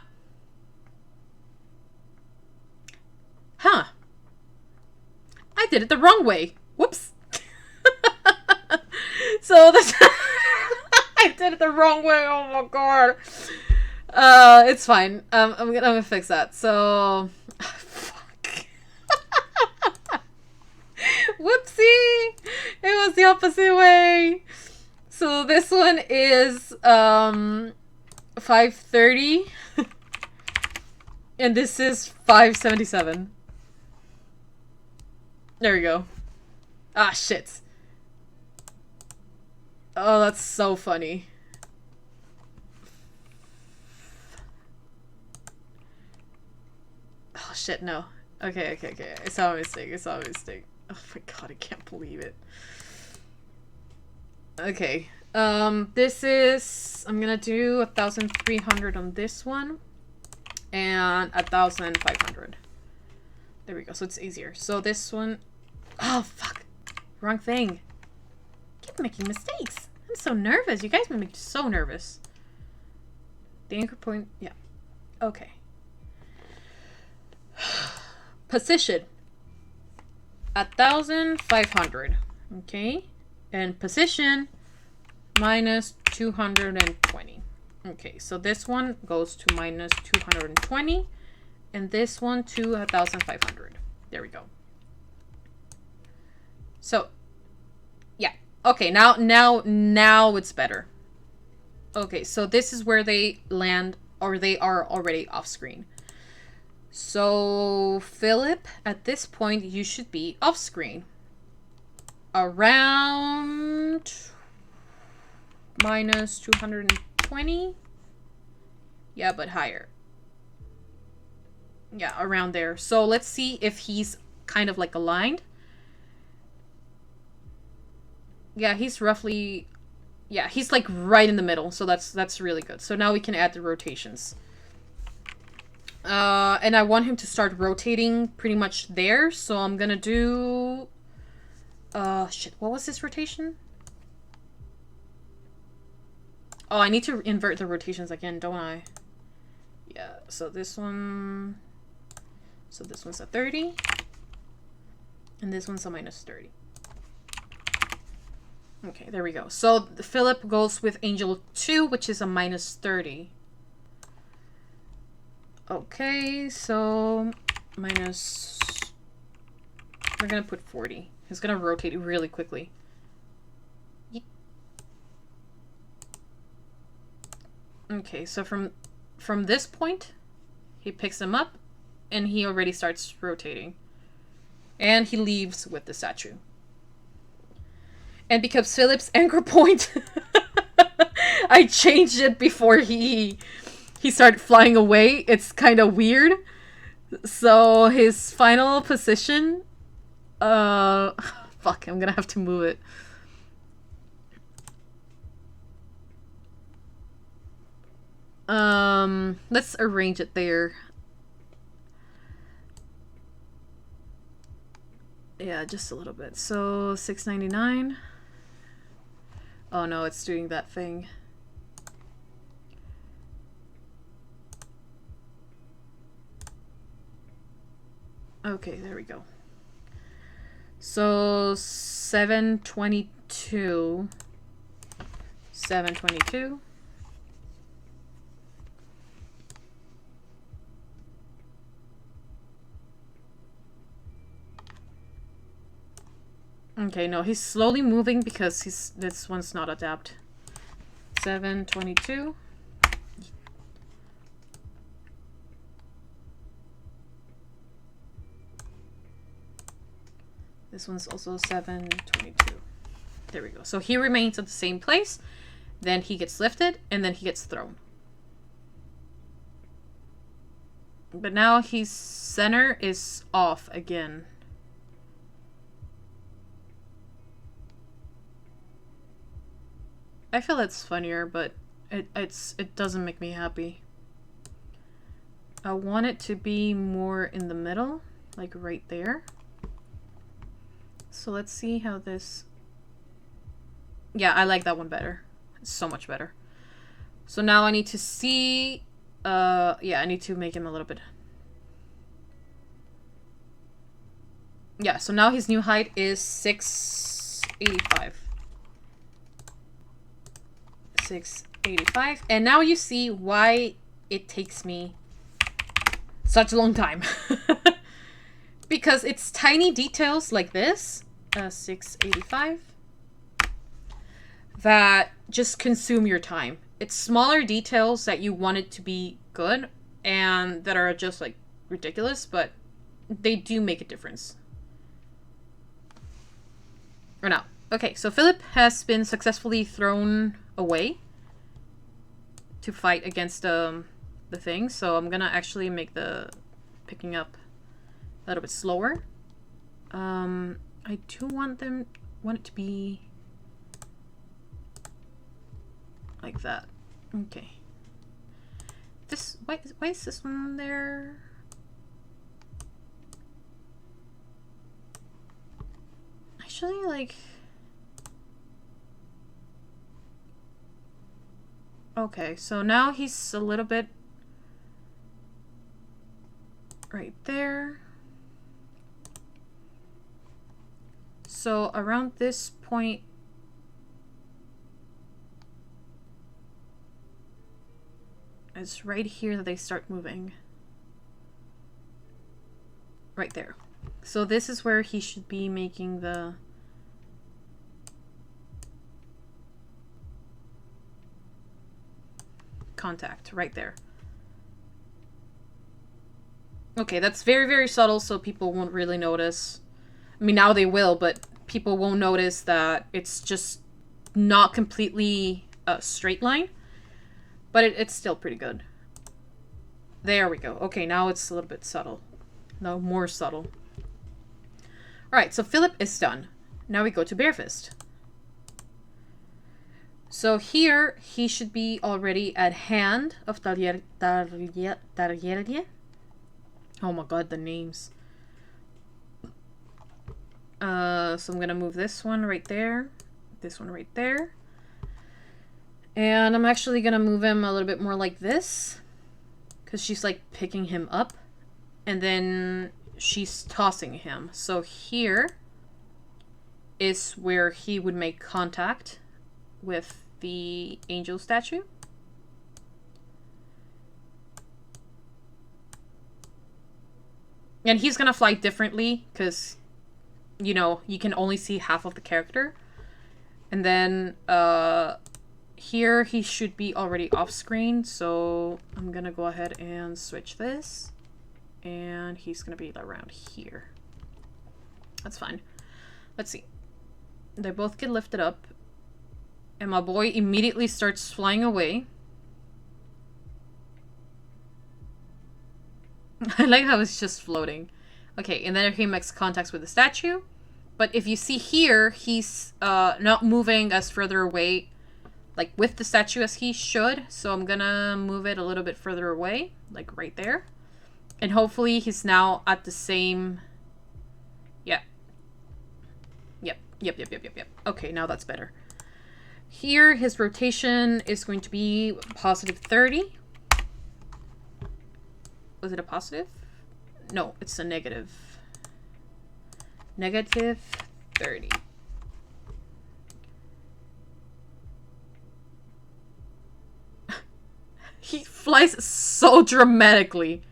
I did it the wrong way. Whoops. So this I did it the wrong way. Oh my god. It's fine. I'm gonna fix that. So fuck. Whoopsie. It was the opposite way. So this one is 530 and this is 577. There we go. Ah, shit. Oh, that's so funny. Oh, shit, no. Okay. I saw a mistake. Oh my god, I can't believe it. Okay. This is... I'm gonna do 1,300 on this one. And 1,500. There we go, so it's easier. So this one... Oh, fuck. Wrong thing. Keep making mistakes. I'm so nervous. You guys make me so nervous. The anchor point... Yeah. Okay. Position. 1,500. Okay. And position minus 220. Okay, so this one goes to minus 220. And this one to 1,500. There we go. So, yeah. Okay, now it's better. Okay, so this is where they land, or they are already off screen. So, Philip, at this point, you should be off screen. Around minus 220. Yeah, but higher. Yeah, around there. So let's see if he's kind of like aligned. Yeah, he's roughly... Yeah, he's like right in the middle. So that's really good. So now we can add the rotations. And I want him to start rotating pretty much there. So I'm gonna do... shit, what was this rotation? Oh, I need to invert the rotations again, don't I? Yeah, so this one... So this one's a 30. And this one's a minus 30. Okay, there we go. So Philip goes with Angel 2, which is a minus 30. Okay, so minus... We're gonna put 40. He's gonna rotate really quickly. Okay, so from this point, he picks him up, and he already starts rotating. And he leaves with the statue. And because Philip's anchor point, I changed it before he started flying away. It's kind of weird. So his final position, fuck, I'm gonna have to move it. Let's arrange it there. Yeah, just a little bit. So 699. Oh no, it's doing that thing. Okay, there we go. So 722. 722. Okay, no, he's slowly moving because this one's not adapt. 722. This one's also 722. There we go. So he remains at the same place, then he gets lifted, and then he gets thrown. But now his center is off again. I feel it's funnier, but it doesn't make me happy. I want it to be more in the middle, like right there. So let's see how this... Yeah, I like that one better. It's so much better. So now I need to see... yeah, I need to make him a little bit... Yeah, so now his new height is 685. 685. And now you see why it takes me such a long time. Because it's tiny details like this. 685. that just consume your time. It's smaller details that you want it to be good and that are just like ridiculous, but they do make a difference. Or not. Okay, so Philip has been successfully thrown away to fight against the thing. So I'm gonna actually make the picking up a little bit slower. I do want it to be like that. Okay. Why is this one there? Actually, like, okay, so now he's a little bit right there. So around this point, it's right here that they start moving. Right there. So this is where he should be making the contact, right there. Okay, that's very, very subtle, so people won't really notice. I mean, now they will, but people won't notice that it's just not completely a straight line. But it's still pretty good. There we go. Okay, now it's a little bit subtle. No, more subtle. Alright, so Philip is done. Now we go to Barefist. So here, he should be already at hand of Tarjeirie. Oh my god, the names. So I'm gonna move this one right there. This one right there. And I'm actually gonna move him a little bit more like this. Because she's like picking him up. And then she's tossing him. So here is where he would make contact with the angel statue. And he's gonna fly differently because, you know, you can only see half of the character. And then here he should be already off screen, so I'm gonna go ahead and switch this. And he's gonna be around here. That's fine. Let's see. They both get lifted up. And my boy immediately starts flying away. I like how it's just floating. Okay, and then he makes contacts with the statue. But if you see here, he's not moving as further away, like with the statue as he should. So I'm gonna move it a little bit further away, like right there. And hopefully he's now at the same... Yeah. Yep. Okay, now that's better. Here, his rotation is going to be positive 30. Was it a positive? No, it's a negative. Negative 30. He flies so dramatically.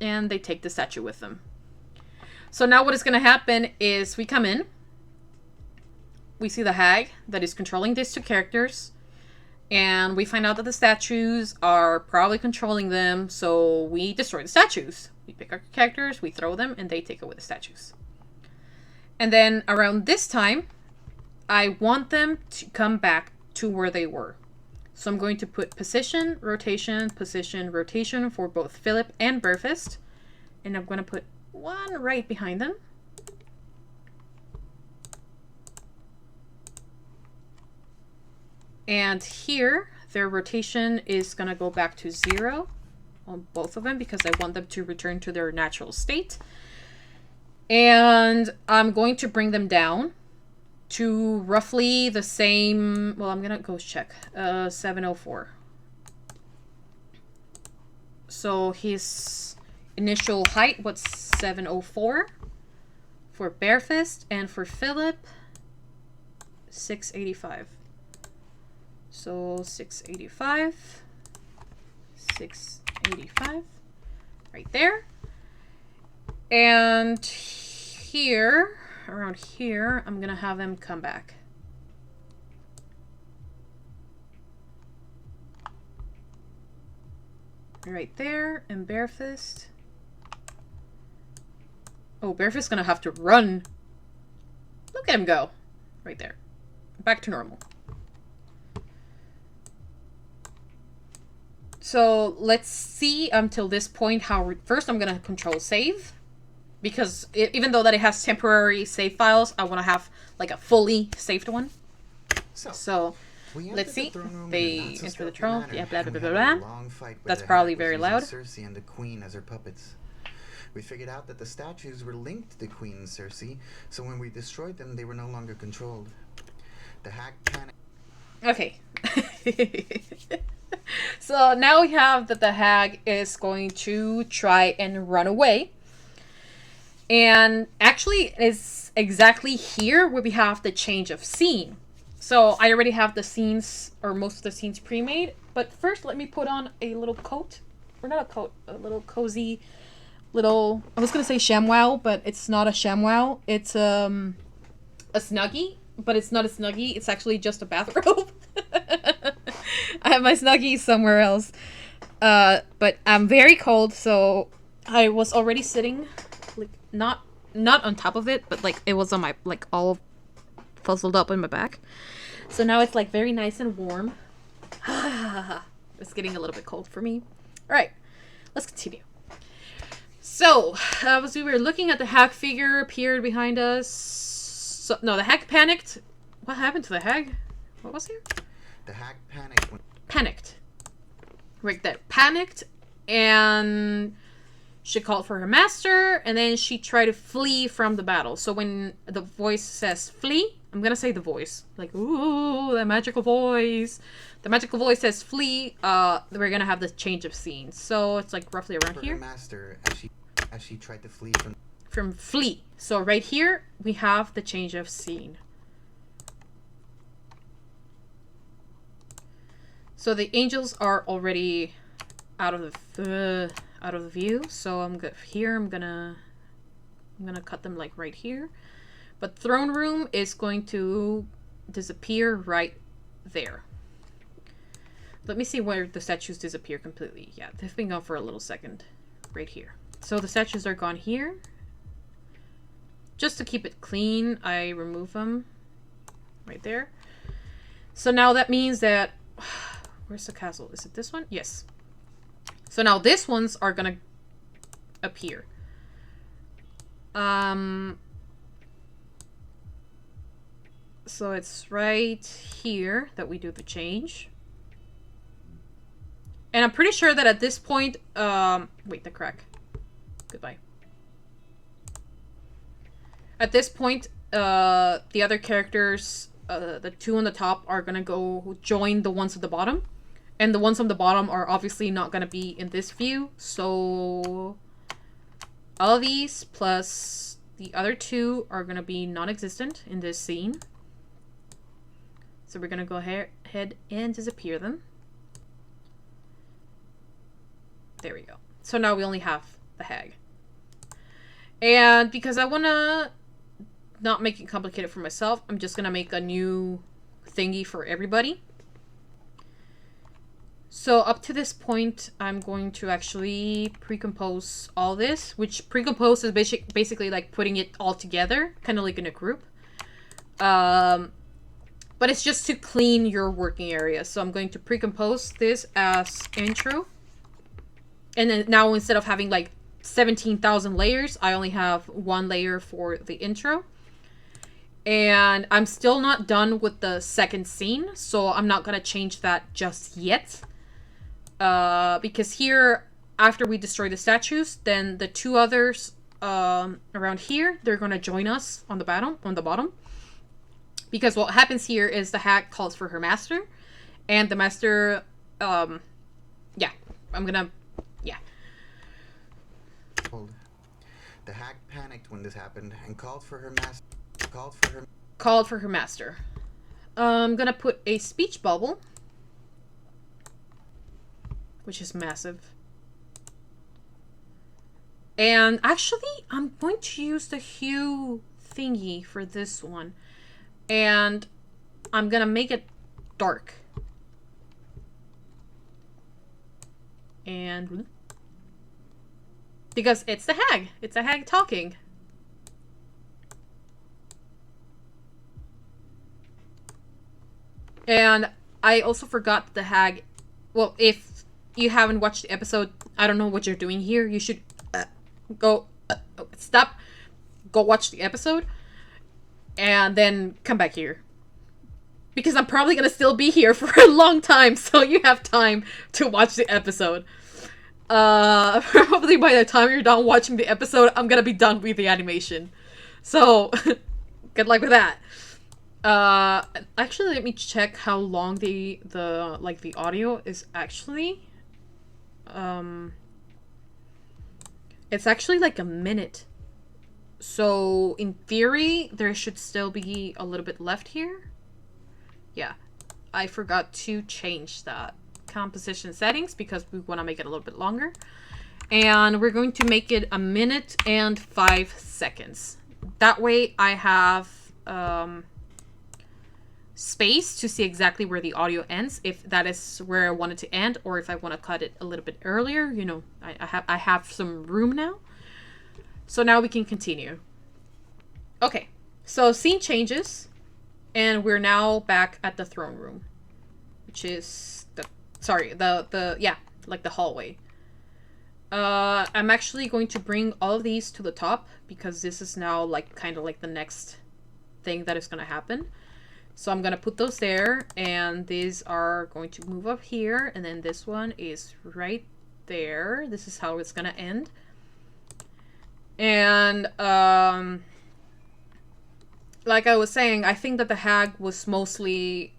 And they take the statue with them. So now what is going to happen is we come in. We see the hag that is controlling these two characters. And we find out that the statues are probably controlling them. So we destroy the statues. We pick our characters, we throw them, and they take away the statues. And then around this time, I want them to come back to where they were. So I'm going to put position, rotation for both Philip and Barefist. And I'm going to put one right behind them. And here, their rotation is going to go back to 0 on both of them because I want them to return to their natural state. And I'm going to bring them down to roughly the same... Well, I'm going to go check. 704. So his initial height was 704 for Barefist, and for Philip, 685. So 685, 685, right there. And here, around here, I'm gonna have them come back. Right there, and Barefist. Oh, Barefist's gonna have to run. Look at him go. Right there. Back to normal. So let's see until this point how... First, I'm gonna control save. Because even though that it has temporary save files, I want to have like a fully saved one. So let's see. They enter the throne. Yeah, blah, blah, blah, blah, blah. That's probably very loud. Cersei and the Queen as her puppets. We figured out that the statues were linked to Queen Cersei, so when we destroyed them, they were no longer controlled. The hack panicked. Okay. So now we have that the hag is going to try and run away. And actually, it's exactly here where we have the change of scene. So I already have the scenes, or most of the scenes pre-made. But first, let me put on a little coat. Or not a coat, a little cozy little... I was going to say ShamWow, but it's not a ShamWow. It's a Snuggie, but it's not a Snuggie. It's actually just a bathrobe. I have my Snuggie somewhere else. But I'm very cold, so I was already sitting... like not on top of it, but like it was on my, like, all fuzzled up in my back. So now it's like very nice and warm. It's getting a little bit cold for me. All right, let's continue. So as we were looking at the hag figure appeared behind us. So, no, the hag panicked. What happened to the hag? What was here? The hag panicked. Panicked. Right there. Panicked, and she called for her master, and then she tried to flee from the battle. So when the voice says flee, I'm gonna say the voice. Like, ooh, that magical voice. The magical voice says flee, we're gonna have this change of scene. So it's like roughly around here. Her master, as she tried to flee from flee. So right here, we have the change of scene. So the angels are already out of the view, so I'm good here. I'm gonna cut them like right here, but throne room is going to disappear right there. Let me see where the statues disappear completely. Yeah, they've been gone for a little second. Right here. So the statues are gone here. Just to keep it clean, I remove them right there. So now that means that where's the castle? Is it this one? Yes. So now these ones are gonna appear. So it's right here that we do the change. And I'm pretty sure that at this point, wait, the crack. Goodbye. At this point, the other characters, the two on the top are gonna go join the ones at the bottom. And the ones on the bottom are obviously not going to be in this view. So all of these plus the other two are going to be non-existent in this scene. So we're going to go ahead and disappear them. There we go. So now we only have the hag. And because I want to not make it complicated for myself, I'm just going to make a new thingy for everybody. So up to this point, I'm going to actually pre-compose all this, which pre-compose is basically like putting it all together, kind of like in a group. But it's just to clean your working area. So I'm going to pre-compose this as intro. And then now instead of having like 17,000 layers, I only have one layer for the intro. And I'm still not done with the second scene, so I'm not going to change that just yet. Because here, after we destroy the statues, then the two others around here, they're going to join us on the bottom. Because what happens here is the hag calls for her master, and the master, yeah, yeah. The hag panicked when this happened and called for her master. I'm gonna put a speech bubble, which is massive. And actually, I'm going to use the hue thingy for this one. And I'm gonna make it dark. And because it's the hag. It's a hag talking. And I also forgot the hag. Well, if you haven't watched the episode, I don't know what you're doing here. You should go stop, go watch the episode, and then come back here. Because I'm probably gonna still be here for a long time, so you have time to watch the episode. Probably by the time you're done watching the episode, I'm gonna be done with the animation. So, good luck with that. Actually, let me check how long the audio is actually. It's actually like a minute. So, in theory, there should still be a little bit left here. Yeah, I forgot to change that composition settings because we want to make it a little bit longer. And we're going to make it 1 minute and 5 seconds. That way I have space to see exactly where the audio ends, if that is where I want it to end, or if I want to cut it a little bit earlier. You know, I have some room now. So now we can continue. Okay, so scene changes. And we're now back at the throne room, which is like the hallway. I'm actually going to bring all of these to the top because this is now like kind of like the next thing that is going to happen. So I'm going to put those there, and these are going to move up here, and then this one is right there. This is how it's going to end. And like I was saying, I think that the hag was mostly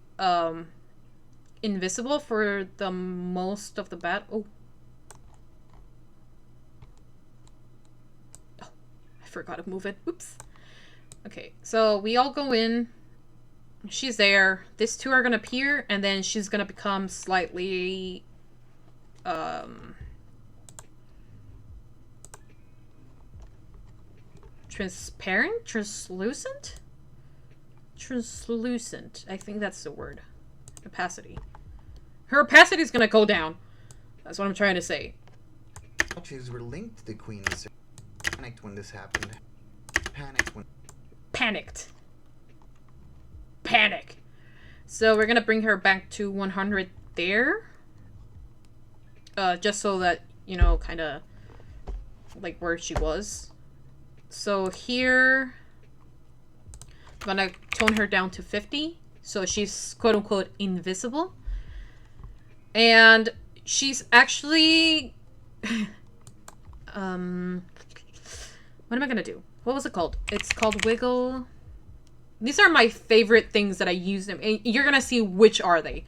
invisible for the most of the battle. Oh, I forgot to move it. Oops. Okay, so we all go in. She's there. These two are gonna appear, and then she's gonna become slightly transparent? Translucent? Translucent. I think that's the word. Opacity. Her opacity is gonna go down. That's what I'm trying to say. Statues were linked to the Queen's. Panicked when this happened. Panicked. Panic. So we're gonna bring her back to 100 there. Just so that, you know, kind of like where she was. So here, I'm gonna tone her down to 50. So she's quote unquote invisible. And she's actually what am I gonna do? What was it called? It's called Wiggle. These are my favorite things that I use them. And you're gonna see which are they.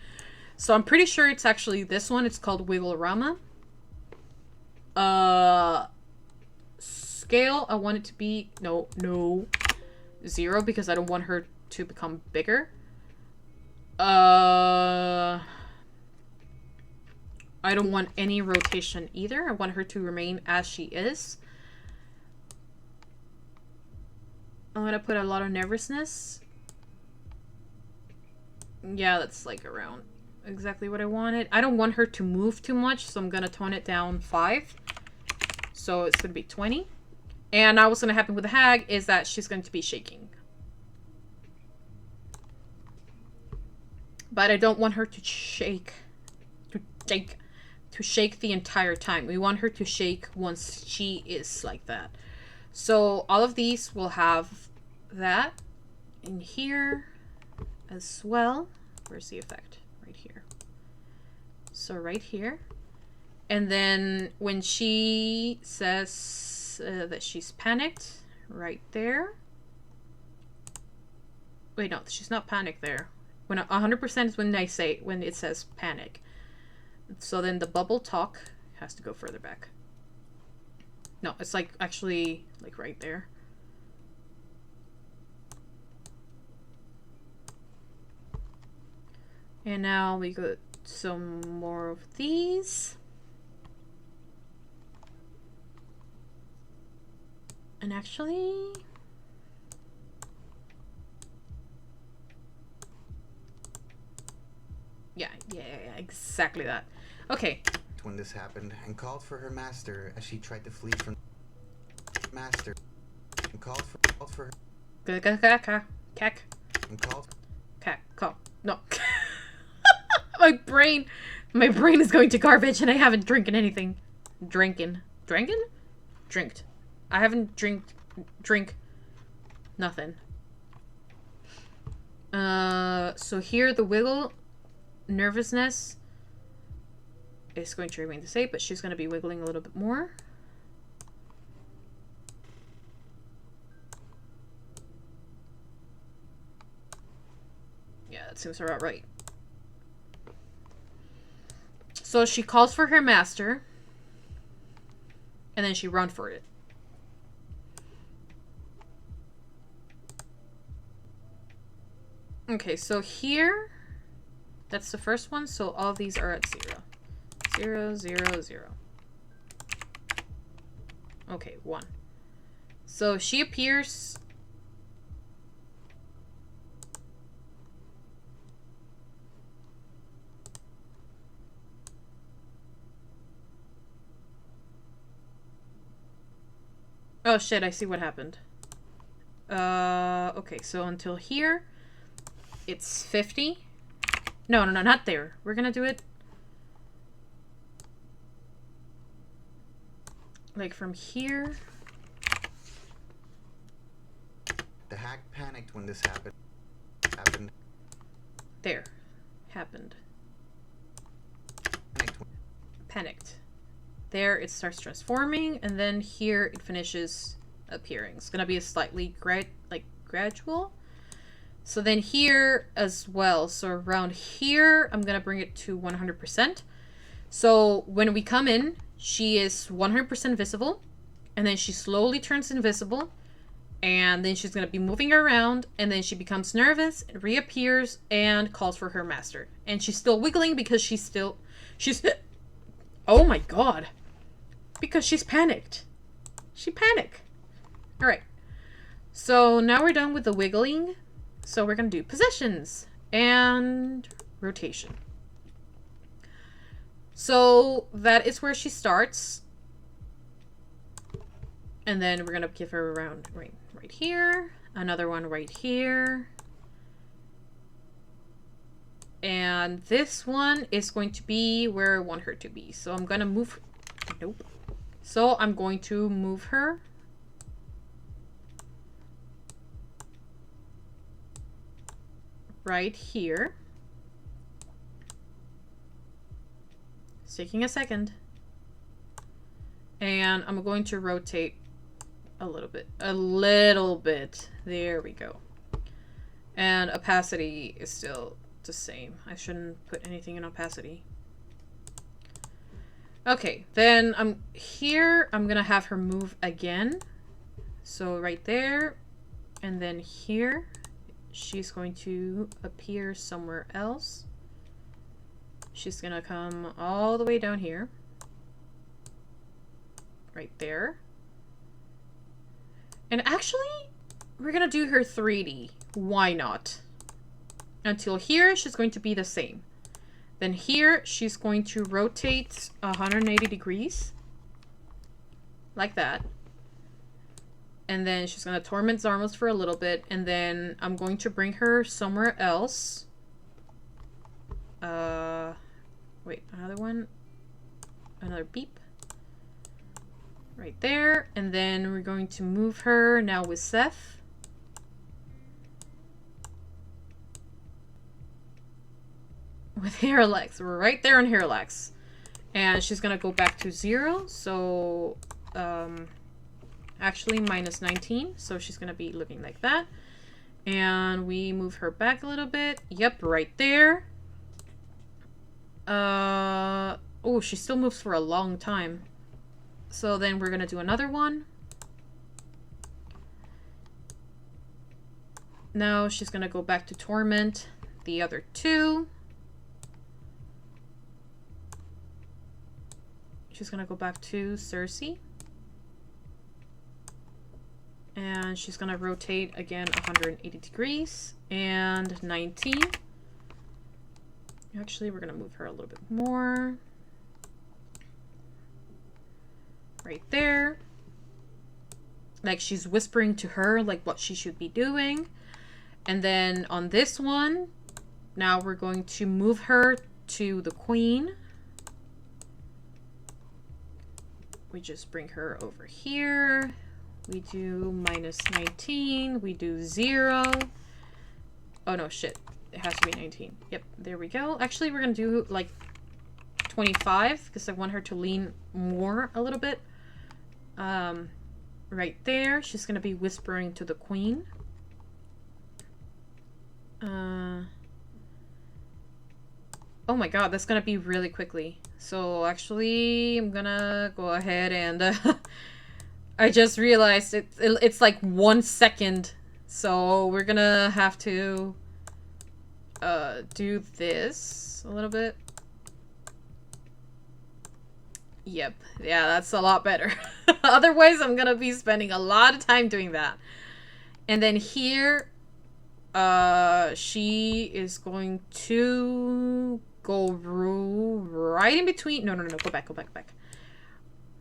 So I'm pretty sure it's actually this one. It's called Wiggle-Rama. Scale, I want it to be no 0 because I don't want her to become bigger. I don't want any rotation either. I want her to remain as she is. I'm gonna put a lot of nervousness. Yeah, that's like around exactly what I wanted. I don't want her to move too much, so I'm gonna tone it down 5. So it's gonna be 20. And now what's gonna happen with the hag is that she's going to be shaking. But I don't want her to shake the entire time. We want her to shake once she is like that. So all of these will have that in here as well. Where's the effect? Right here. So right here. And then when she says that she's panicked, right there. Wait, no, she's not panicked there. When 100% is when when it says panic. So then the bubble talk has to go further back. No, it's like actually like right there. And now we got some more of these. And actually... Yeah, exactly that. Okay. When this happened, and called for her master as she tried to flee from master. And called for her. Cack. And called. Cack. Call. No. My brain is going to garbage, and I haven't drinking anything. Drinked. I haven't drink nothing. So here the wiggle nervousness is going to remain the same, but she's going to be wiggling a little bit more. Yeah, that seems about right. So she calls for her master, and then she runs for it. Okay, so here, that's the first one, so all these are at 0. 0, 0, 0. Okay, 1. So she appears... Oh shit, I see what happened. Okay, so until here, it's 50. No, not there. We're gonna do it... like from here. The hag panicked when this happened. There. Happened. Panicked. There it starts transforming, and then here it finishes appearing. It's gonna be a slightly gradual. So then here as well. So around here, I'm gonna bring it to 100%. So when we come in, she is 100% visible, and then she slowly turns invisible, and then she's gonna be moving around, and then she becomes nervous, and reappears, and calls for her master. And she's still wiggling because she's oh my god. Because she's panicked. She panicked. Alright. So now we're done with the wiggling. So we're gonna do possessions and rotation. So that is where she starts. And then we're gonna give her around right here. Another one right here. And this one is going to be where I want her to be. So I'm gonna move... Nope. So I'm going to move her. Right here. It's taking a second. And I'm going to rotate a little bit. There we go. And opacity is still the same. I shouldn't put anything in opacity. Okay, then I'm gonna have her move again. So right there, and then here, she's going to appear somewhere else. She's gonna come all the way down here. Right there. And actually, we're gonna do her 3D. Why not? Until here, she's going to be the same. Then here, she's going to rotate 180 degrees. Like that. And then she's going to torment Zarmos for a little bit. And then I'm going to bring her somewhere else. Wait, another one. Another beep. Right there. And then we're going to move her now with Seth. With Heralax. We're right there on Heralax. And she's gonna go back to 0. So, actually minus 19. So she's gonna be looking like that. And we move her back a little bit. Yep, right there. Oh, she still moves for a long time. So then we're gonna do another one. Now she's gonna go back to torment the other 2. She's gonna go back to Cersei. And she's gonna rotate again 180 degrees and 19. Actually, we're gonna move her a little bit more. Right there. Like she's whispering to her like what she should be doing. And then on this one, now we're going to move her to the queen. We just bring her over here. We do minus 19. We do 0. Oh no, shit. It has to be 19. Yep, there we go. Actually, we're gonna do like 25 because I want her to lean more a little bit. Right there. She's gonna be whispering to the queen. Oh my god, that's gonna be really quickly. So actually, I'm gonna go ahead and I just realized it's like 1 second. So we're gonna have to do this a little bit. Yep. Yeah, that's a lot better. Otherwise, I'm gonna be spending a lot of time doing that. And then here, she is going to go right in between. No. Go back.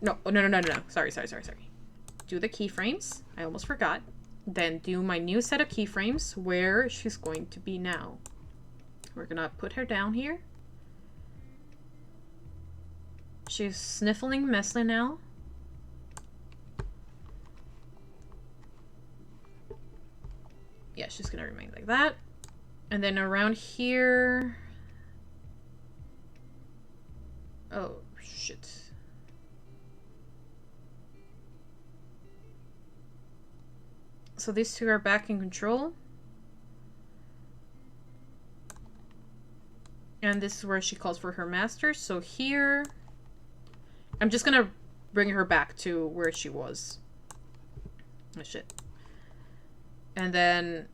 No. Sorry. Do the keyframes. I almost forgot. Then do my new set of keyframes where she's going to be now. We're gonna put her down here. She's sniffling Mesla now. Yeah, she's gonna remain like that. And then around here... Oh, shit. So these two are back in control. And this is where she calls for her master. So here... I'm just gonna bring her back to where she was. Oh, shit. And then...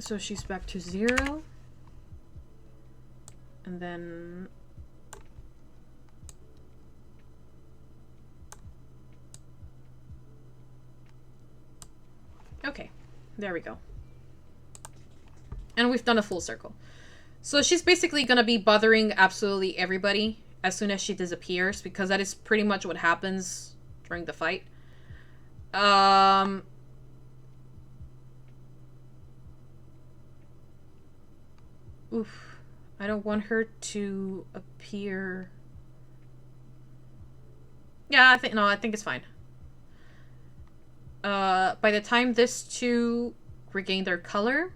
So she's back to 0. And then... Okay. There we go. And we've done a full circle. So she's basically gonna be bothering absolutely everybody as soon as she disappears, because that is pretty much what happens during the fight. Oof. I don't want her to appear... Yeah, I think it's fine. By the time these two regain their color,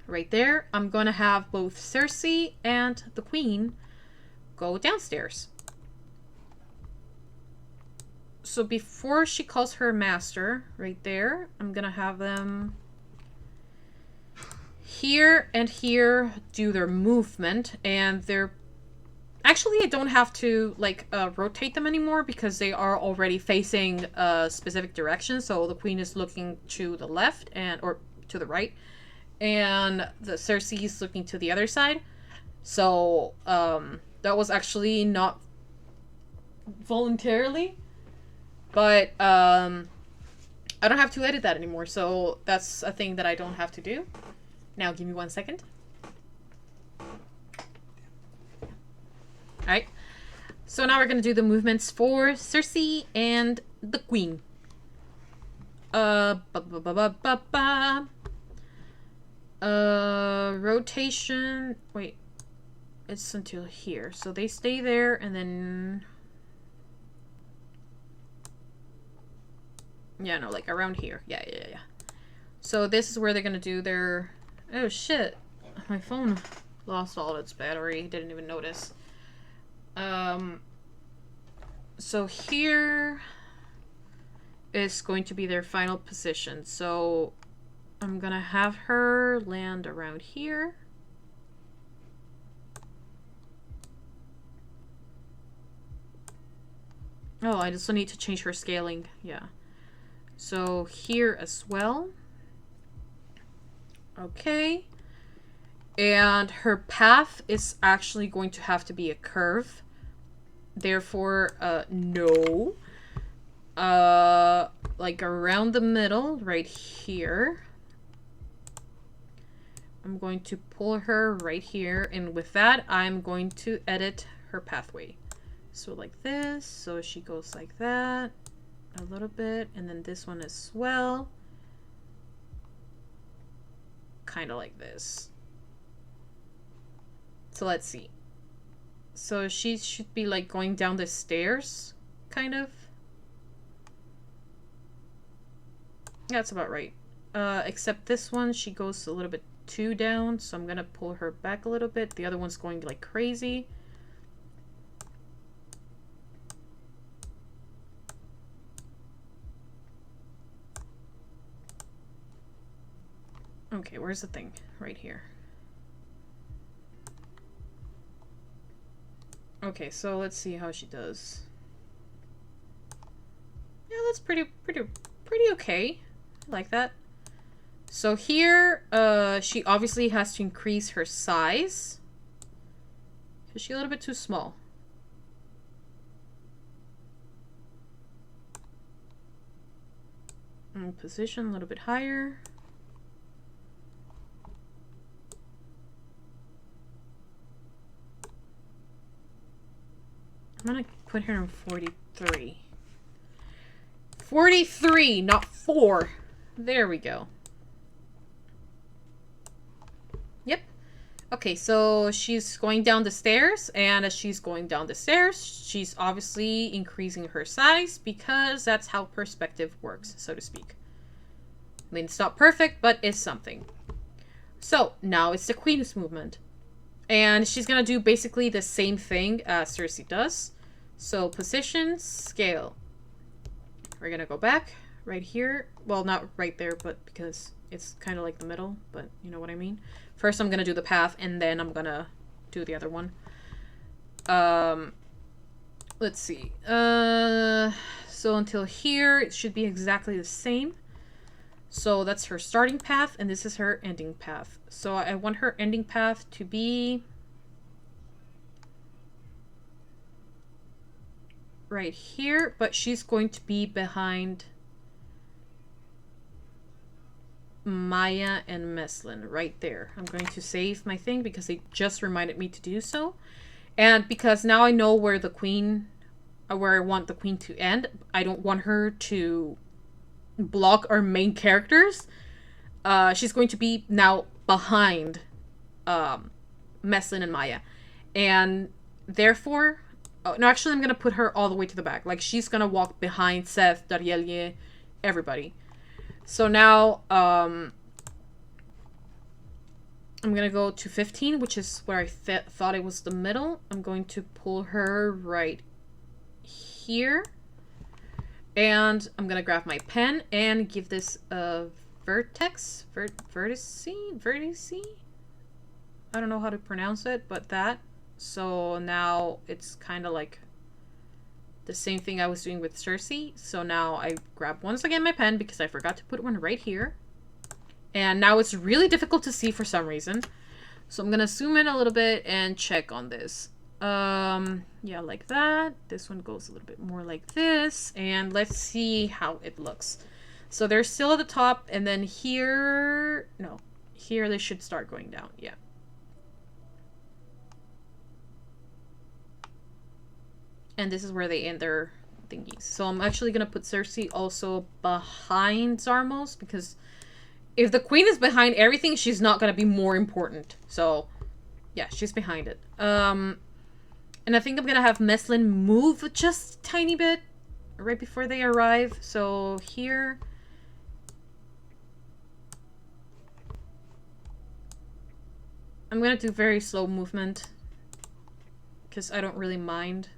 right there, I'm gonna have both Cersei and the queen go downstairs. So before she calls her master, right there, I'm gonna have them here and here do their movement, and they're... Actually, I don't have to, like, rotate them anymore because they are already facing a specific direction. So the queen is looking to the left or to the right, and the Cersei is looking to the other side. So that was actually not voluntarily, but I don't have to edit that anymore. So that's a thing that I don't have to do. Now give me 1 second. Alright. So now we're gonna do the movements for Cersei and the queen. Rotation. Wait. It's until here. So they stay there and then... Yeah, no, like around here. Yeah. So this is where they're gonna do their... Oh shit. My phone lost all its battery. Didn't even notice. So here is going to be their final position. So I'm gonna have her land around here. Oh, I also need to change her scaling. Yeah. So here as well. Okay. And her path is actually going to have to be a curve. Therefore, no. like around the middle, right here. I'm going to pull her right here, and with that, I'm going to edit her pathway. So like this, so she goes like that, a little bit, and then this one as well. Kind of like this. So let's see. So she should be like going down the stairs, kind of. Yeah, that's about right. Except this one, she goes a little bit too down, so I'm gonna pull her back a little bit. The other one's going like crazy. Okay, where's the thing? Right here. Okay, so let's see how she does. Yeah, that's pretty okay. I like that. So here, she obviously has to increase her size. Because she's a little bit too small. And position a little bit higher. I'm gonna put her in 43. 43, not 4. There we go. Yep. Okay, so she's going down the stairs, and as she's going down the stairs, she's obviously increasing her size because that's how perspective works, so to speak. I mean, it's not perfect, but it's something. So, now it's the Queen's movement. And she's gonna do basically the same thing as Cersei does. So, position, scale. We're gonna go back right here. Well, not right there, but because it's kind of like the middle, but you know what I mean. First, I'm gonna do the path, and then I'm gonna do the other one. Let's see. So until here, it should be exactly the same. So that's her starting path, and this is her ending path. So I want her ending path to be right here, but she's going to be behind Maya and Meslin right there. I'm going to save my thing because they just reminded me to do so. And because now I know where the queen, where I want the queen to end, I don't want her to block our main characters. She's going to be now behind Meslin and Maya. And therefore, no, actually I'm going to put her all the way to the back. Like, she's going to walk behind Seth, Darielle, everybody. So now, I'm going to go to 15, which is where I thought it was the middle. I'm going to pull her right here. And I'm going to grab my pen and give this a vertex. Vertice? I don't know how to pronounce it, but that. So now it's kind of like the same thing I was doing with Cersei. So now I grab once again my pen because I forgot to put one right here. And now it's really difficult to see for some reason. So I'm going to zoom in a little bit and check on this. Yeah, like that. This one goes a little bit more like this. And let's see how it looks. So they're still at the top. And then here... No. Here they should start going down. Yeah. And this is where they end their thingies. So I'm actually going to put Cersei also behind Zarmos, because if the queen is behind everything, she's not going to be more important. So, yeah, she's behind it. And I think I'm going to have Meslin move just a tiny bit right before they arrive. So here... I'm going to do very slow movement because I don't really mind.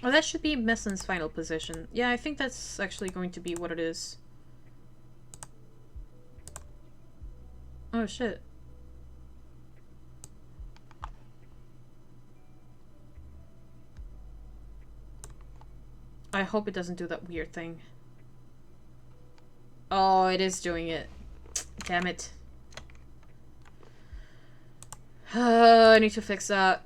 Oh, that should be Meslin's final position. Yeah, I think that's actually going to be what it is. Oh, shit. I hope it doesn't do that weird thing. Oh, it is doing it. Damn it. I need to fix that.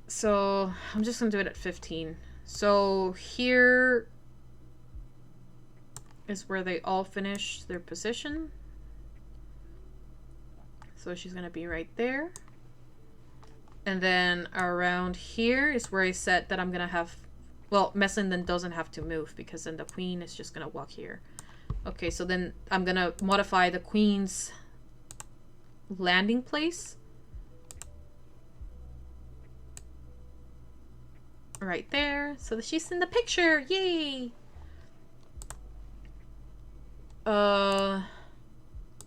So I'm just gonna do it at 15. So here is where they all finish their position. So she's gonna be right there. And then around here is where I said that I'm gonna have, well, Messlin doesn't have to move because then the queen is just gonna walk here. Okay, so then I'm gonna modify the queen's landing place. Right there, so that she's in the picture. Yay!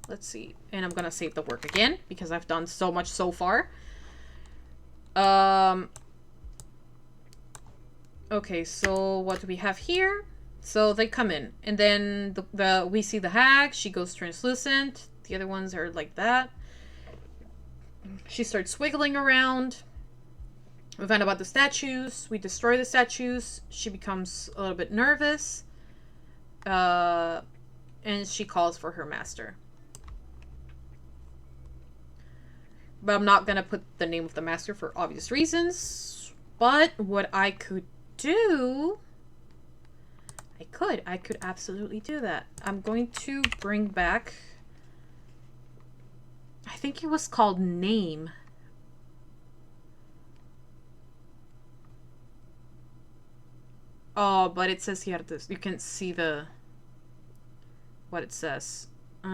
Let's see. And I'm gonna save the work again because I've done so much so far. Okay, so what do we have here? So they come in, and then we see the hag. She goes translucent. The other ones are like that. She starts wiggling around. We find out about the statues. We destroy the statues. She becomes a little bit nervous. And she calls for her master. But I'm not gonna put the name of the master for obvious reasons. But what I could do... I could absolutely do that. I'm going to bring back... I think it was called Name. Oh, but it says here this. You can see what it says. Do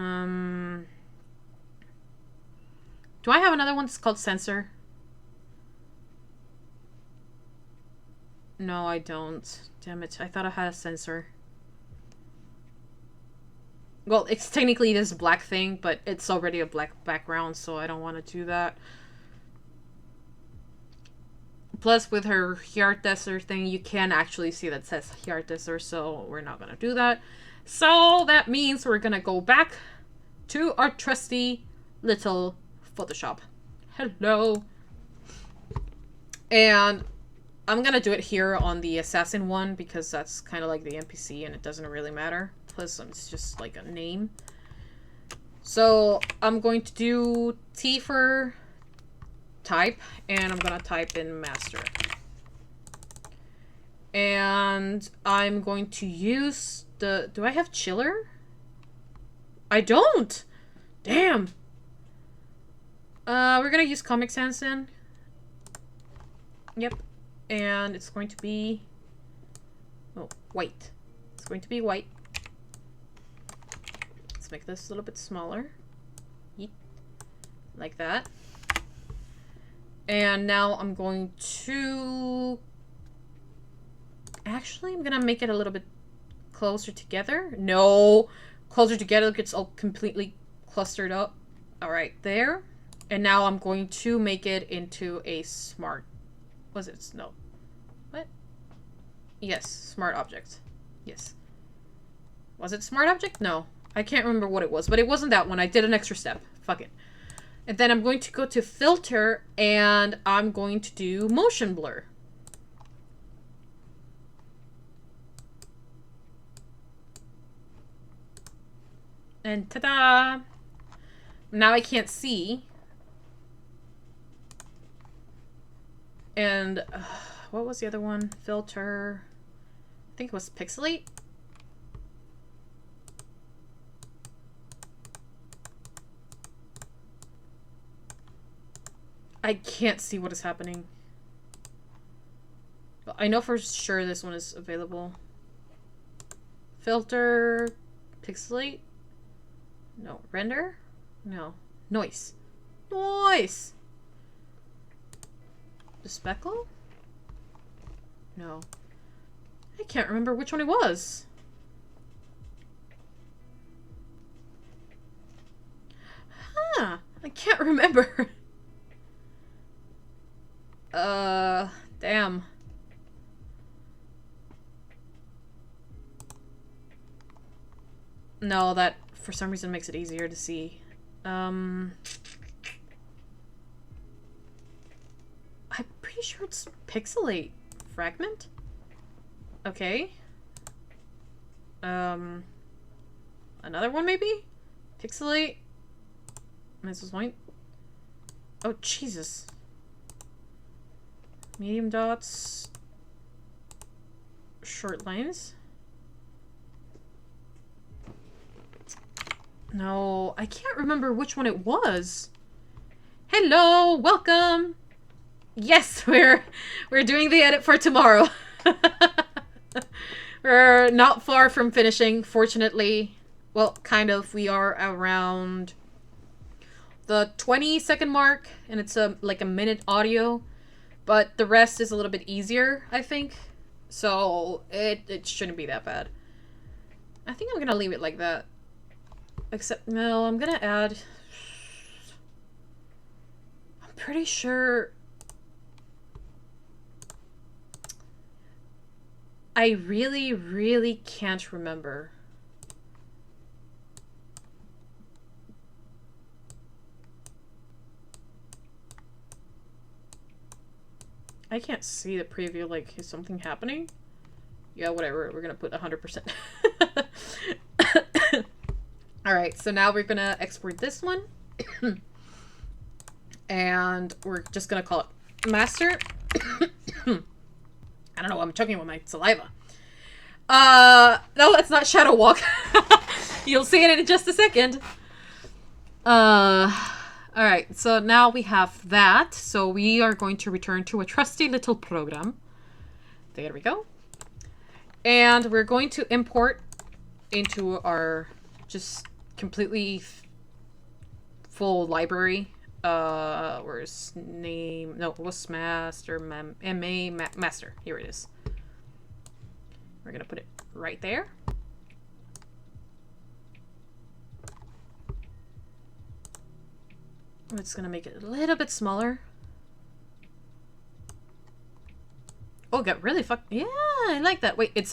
I have another one that's called Censor? No, I don't. Damn it. I thought I had a Censor. Well, it's technically this black thing, but it's already a black background, so I don't want to do that. Plus, with her Heart Desert thing, you can actually see that says Heart Desert, so we're not going to do that. So that means we're going to go back to our trusty little Photoshop. Hello. And I'm going to do it here on the assassin one because that's kind of like the NPC and it doesn't really matter. Plus, it's just like a name. So I'm going to do T for type, and I'm gonna type in master. And I'm going to use the... Do I have chiller? I don't! Damn! We're gonna use Comic Sans then. Yep. And it's going to be... Oh, white. It's going to be white. Let's make this a little bit smaller. Yeet. Like that. And now I'm going to... Actually, I'm gonna make it a little bit closer together. No! Closer together gets all completely clustered up. Alright, there. And now I'm going to make it into a smart... Was it? No. What? Yes, smart object. Yes. Was it smart object? No. I can't remember what it was, but it wasn't that one. I did an extra step. Fuck it. And then I'm going to go to filter and I'm going to do motion blur. And ta-da! Now I can't see. And what was the other one? Filter. I think it was pixelate. I can't see what is happening. But I know for sure this one is available. Filter. Pixelate. No. Render? No. Noise. Noise! The speckle? No. I can't remember which one it was. Huh. I can't remember. Damn. No, that for some reason makes it easier to see. I'm pretty sure it's pixelate fragment. Okay. I Another one, maybe? Pixelate. Mrs. White. Oh, Jesus. Medium dots. Short lines. No, I can't remember which one it was. Hello, welcome. Yes, we're doing the edit for tomorrow. We're not far from finishing, fortunately. Well, kind of. We are around the 20-second mark, and it's like a minute audio, but the rest is a little bit easier, I think. So it shouldn't be that bad. I think I'm gonna leave it like that. Except, no, I'm gonna add... I'm pretty sure... I really, really can't remember. I can't see the preview, like, is something happening? Yeah, whatever, we're gonna put 100%. Alright, so now we're gonna export this one. And we're just gonna call it master. I don't know, I'm choking with my saliva. No, that's not Shadow Walk. You'll see it in just a second. Alright, so now we have that. So we are going to return to a trusty little program. There we go. And we're going to import into our just completely full library. Where's name? No, what's master? Master. Here it is. We're gonna put it right there. I'm just gonna make it a little bit smaller. Oh, it got really fucked. Yeah, I like that. Wait, is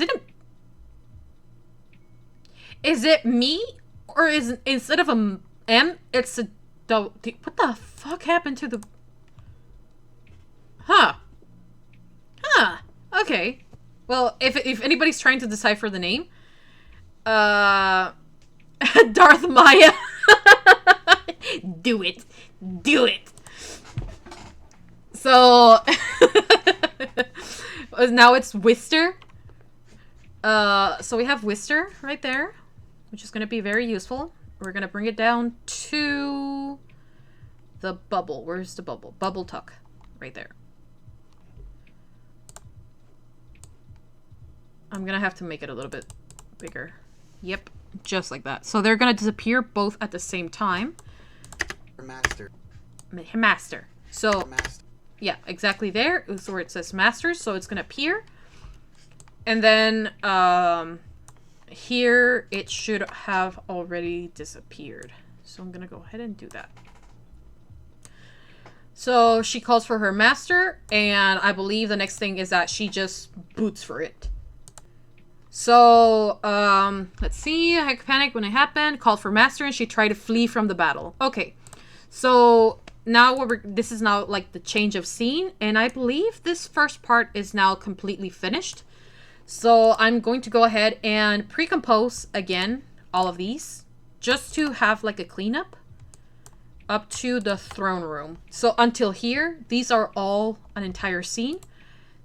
it me? Or is instead of a M, it's a double? What the fuck happened to the... Huh. Okay. Well, if anybody's trying to decipher the name, Darth Maya. Do it. So now it's Wister. So we have Wister right there, which is going to be very useful. We're going to bring it down to the bubble. Where's the bubble? Bubble tuck. Right there. I'm going to have to make it a little bit bigger. Yep. Just like that. So they're going to disappear both at the same time. Master. Master. So, Master. Yeah, exactly there. It's where it says master. So it's going to appear. And then here it should have already disappeared. So I'm going to go ahead and do that. So she calls for her master, and I believe the next thing is that she just boots for it. So, let's see. I panicked when it happened. Called for master, and she tried to flee from the battle. Okay. So now this is now like the change of scene, and I believe this first part is now completely finished. So I'm going to go ahead and pre-compose again all of these just to have like a cleanup up to the throne room. So until here, these are all an entire scene.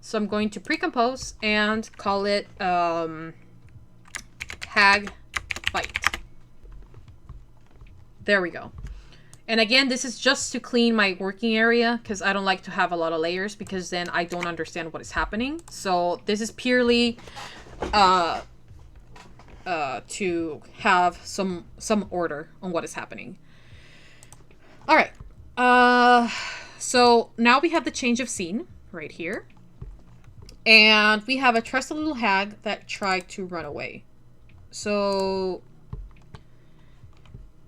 So I'm going to pre-compose and call it Hag Fight. There we go. And again, this is just to clean my working area because I don't like to have a lot of layers because then I don't understand what is happening. So this is purely to have some order on what is happening. All right. So now we have the change of scene right here. And we have a trusted little hag that tried to run away. So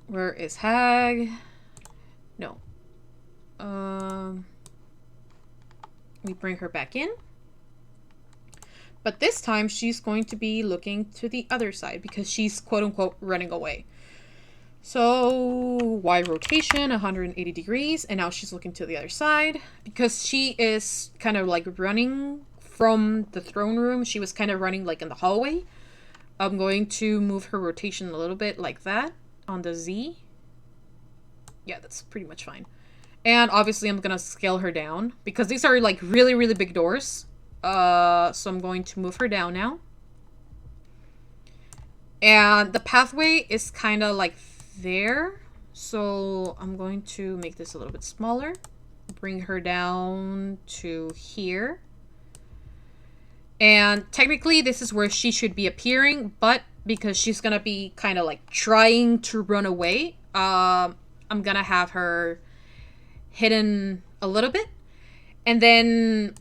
where is hag? No. We bring her back in. But this time she's going to be looking to the other side because she's quote unquote running away. So Y rotation 180 degrees, and now she's looking to the other side because she is kind of like running from the throne room. She was kind of running like in the hallway I'm going to move her rotation a little bit like that on the Z. Yeah, that's pretty much fine. And obviously I'm gonna scale her down because these are like really, really big doors. So I'm going to move her down now. And the pathway is kind of like there. So I'm going to make this a little bit smaller. Bring her down to here. And technically this is where she should be appearing, but because she's gonna be kind of like trying to run away, I'm gonna have her hidden a little bit. And then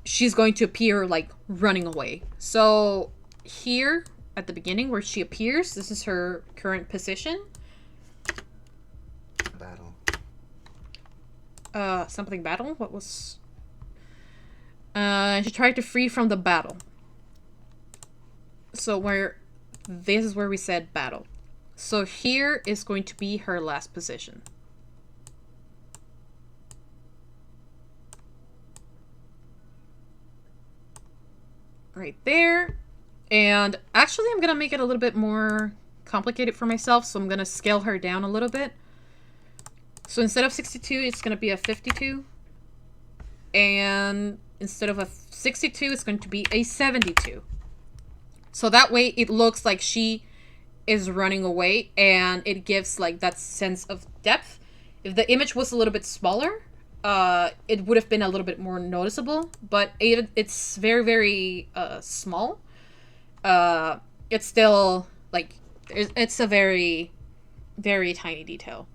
she's going to appear like running away. So here at the beginning where she appears, this is her current position. Battle. Something battle? What was... she tried to flee from the battle. So where... This is where we said battle. So here is going to be her last position. Right there. And actually I'm gonna make it a little bit more complicated for myself, so I'm gonna scale her down a little bit. So instead of 62, it's gonna be a 52. And instead of a 62, it's going to be a 72. So that way it looks like she is running away, and it gives like that sense of depth. If the image was a little bit smaller, it would have been a little bit more noticeable, but it's very, very small. It's still like it's a very, very tiny detail.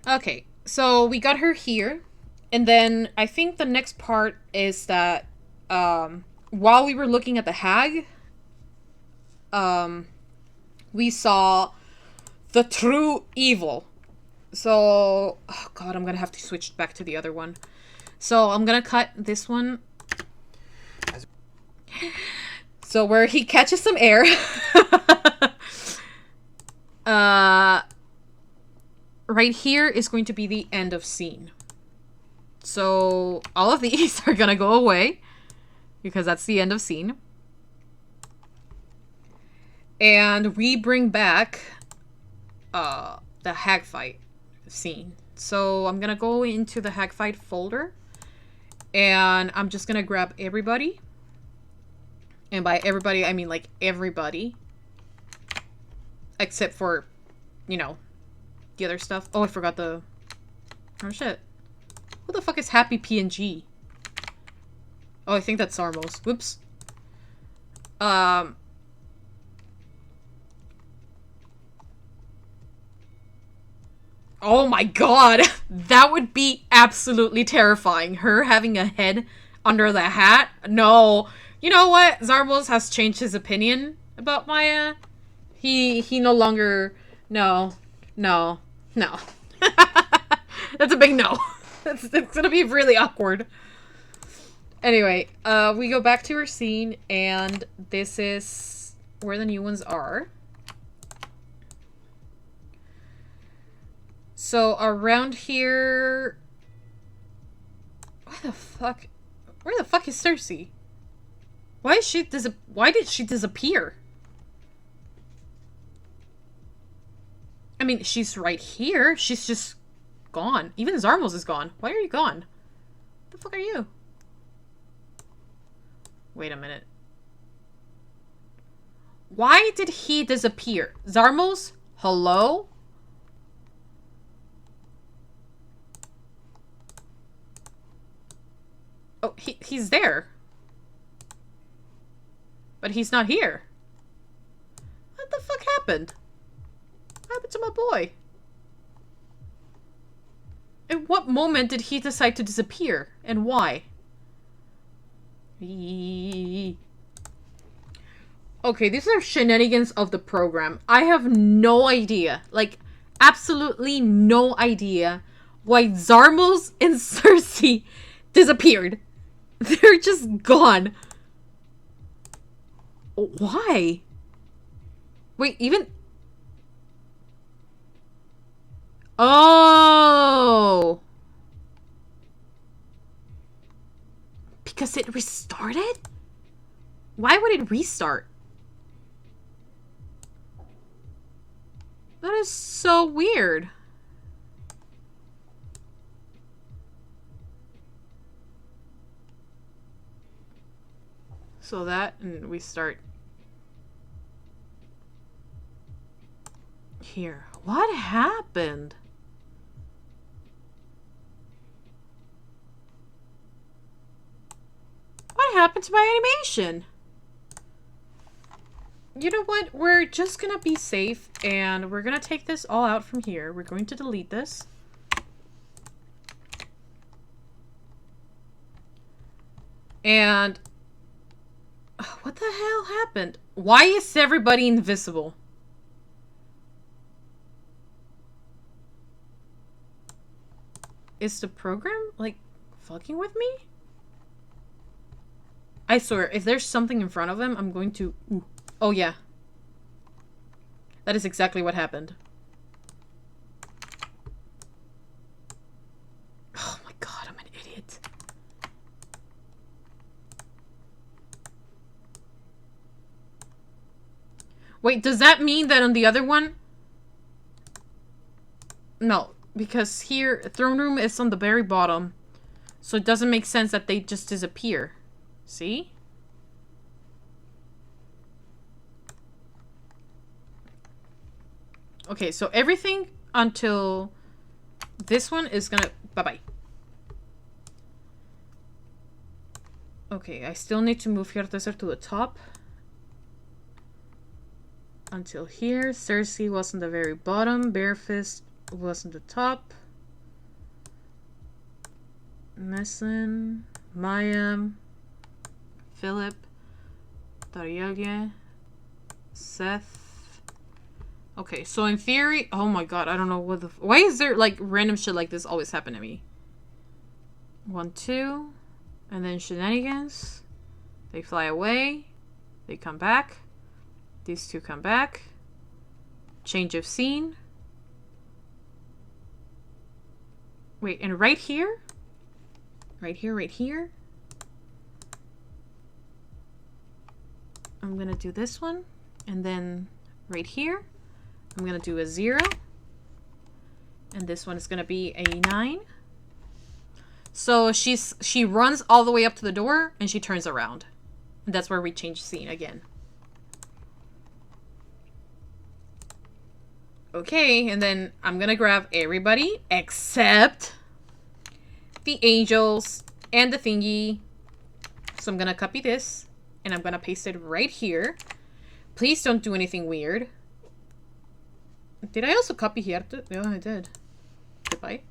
Okay, so we got her here, and then I think the next part is that while we were looking at the hag, we saw the true evil. So, oh god, I'm gonna have to switch back to the other one. So I'm gonna cut this one. So where he catches some air. Right here is going to be the end of scene. So all of these are gonna go away because that's the end of scene. And we bring back the hag fight scene. So I'm gonna go into the hag fight folder, and I'm just gonna grab everybody. And by everybody, I mean like everybody. Except for, you know, the other stuff. Oh, I forgot the... Oh, shit. Who the fuck is Happy PNG? Oh, I think that's Sarmos. Whoops. Oh my god! That would be absolutely terrifying. Her having a head under the hat? No. You know what? Zarmos has changed his opinion about Maya. He no longer... No. No. No. That's a big no. It's gonna be really awkward. Anyway, we go back to our scene, and this is where the new ones are. So around here... Where the fuck is Cersei? Why did she disappear? I mean, she's right here. She's just gone. Even Zarmos is gone. Why are you gone? The fuck are you? Wait a minute. Why did he disappear? Zarmos? Hello? Oh, he's there. But he's not here. What the fuck happened? What happened to my boy? At what moment did he decide to disappear? And why? Okay, these are shenanigans of the program. I have no idea. Like, absolutely no idea why Zarmos and Cersei disappeared. They're just gone. Why? Wait, even... Oh! Because it restarted? Why would it restart? That is so weird. So that, and we start here. What happened? What happened to my animation? You know what? We're just gonna be safe and we're gonna take this all out from here. We're going to delete this. And what the hell happened? Why is everybody invisible? Is the program like fucking with me? I swear, if there's something in front of him, I'm going to... Ooh. Oh, yeah. That is exactly what happened. Oh my god, I'm an idiot. Wait, does that mean that on the other one... No, because here, throne room is on the very bottom. So it doesn't make sense that they just disappear. See? Okay, so everything until this one is gonna... Bye-bye. Okay, I still need to move Hierteser to the top. Until here. Cersei was on the very bottom. Barefist was on the top. Messin, Mayam, Philip, Daryoge, Seth. Okay, so in theory... Oh my god, I don't know what the... Why is there, like, random shit like this always happen to me? 1, 2. And then shenanigans. They fly away. They come back. These two come back. Change of scene. Wait, and right here? Right here, right here. I'm gonna do this one. And then right here, I'm gonna do a 0. And this one is gonna be a 9. So she runs all the way up to the door and she turns around. And that's where we change scene again. Okay, and then I'm gonna grab everybody except the angels and the thingy. So I'm gonna copy this and I'm gonna paste it right here. Please don't do anything weird. Did I also copy here? Yeah, I did. Goodbye.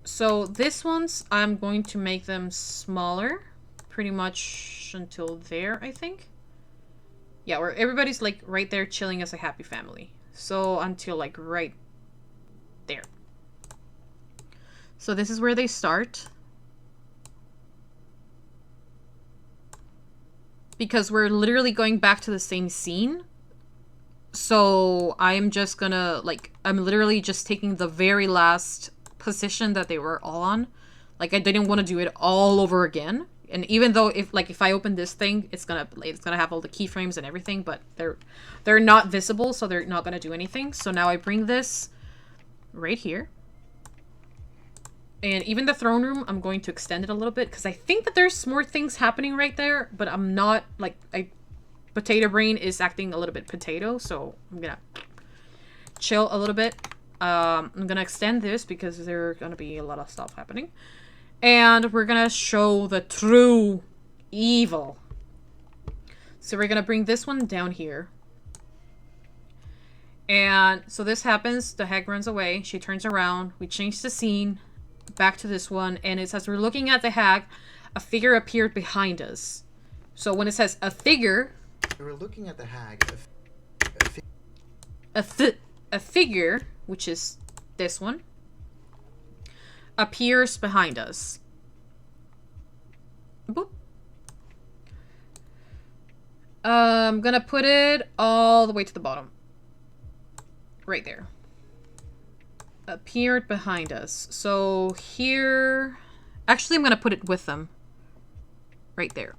So this ones, I'm going to make them smaller. Pretty much until there, I think. Yeah, where everybody's like right there chilling as a happy family. So until like right there. So this is where they start. Because we're literally going back to the same scene. So I'm just gonna, like, I'm literally just taking the very last position that they were all on. Like, I didn't want to do it all over again. And even though if I open this thing, it's gonna have all the keyframes and everything, but they're not visible, so they're not gonna do anything. So now I bring this right here. And even the throne room, I'm going to extend it a little bit because I think that there's more things happening right there, but I'm not, like, Potato Brain is acting a little bit potato, so I'm gonna chill a little bit. I'm gonna extend this because there's gonna be a lot of stuff happening. And we're gonna show the true evil. So we're gonna bring this one down here. And so this happens, the hag runs away, she turns around, we change the scene back to this one, and it says we're looking at the hag, a figure appeared behind us. So when it says a figure... We were looking at the hag, a figure, which is this one, appears behind us. Boop. I'm gonna put it all the way to the bottom. Right there. Appeared behind us. So here... Actually, I'm gonna put it with them. Right there.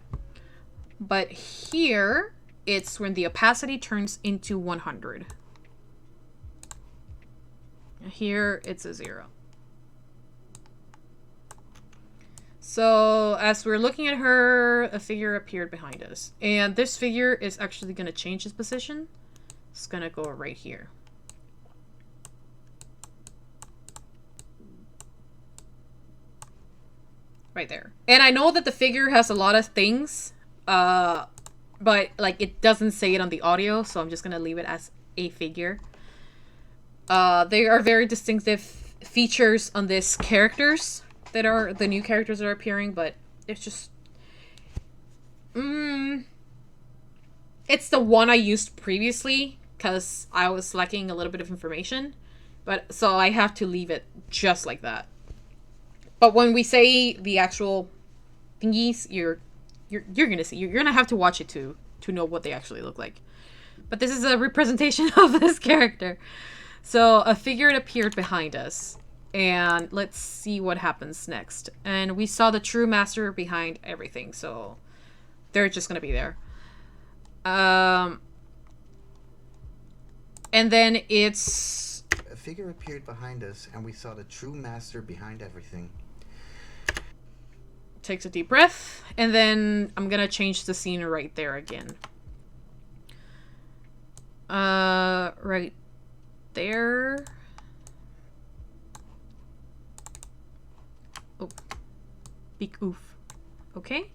But here, it's when the opacity turns into 100. Here, it's a 0. So, as we're looking at her, a figure appeared behind us. And this figure is actually going to change its position. It's going to go right here. Right there. And I know that the figure has a lot of things, but like it doesn't say it on the audio, so I'm just going to leave it as a figure. There are very distinctive features on these characters that are the new characters that are appearing, but it's just it's the one I used previously because I was lacking a little bit of information, but so I have to leave it just like that. But when we say the actual thingies, you're gonna see, you're gonna have to watch it to know what they actually look like. But this is a representation of this character. So a figure appeared behind us. And let's see what happens next. And we saw the true master behind everything. So they're just going to be there. And then it's... A figure appeared behind us and we saw the true master behind everything. Takes a deep breath. And then I'm going to change the scene right there again. Right there... Oh, big oof. Okay.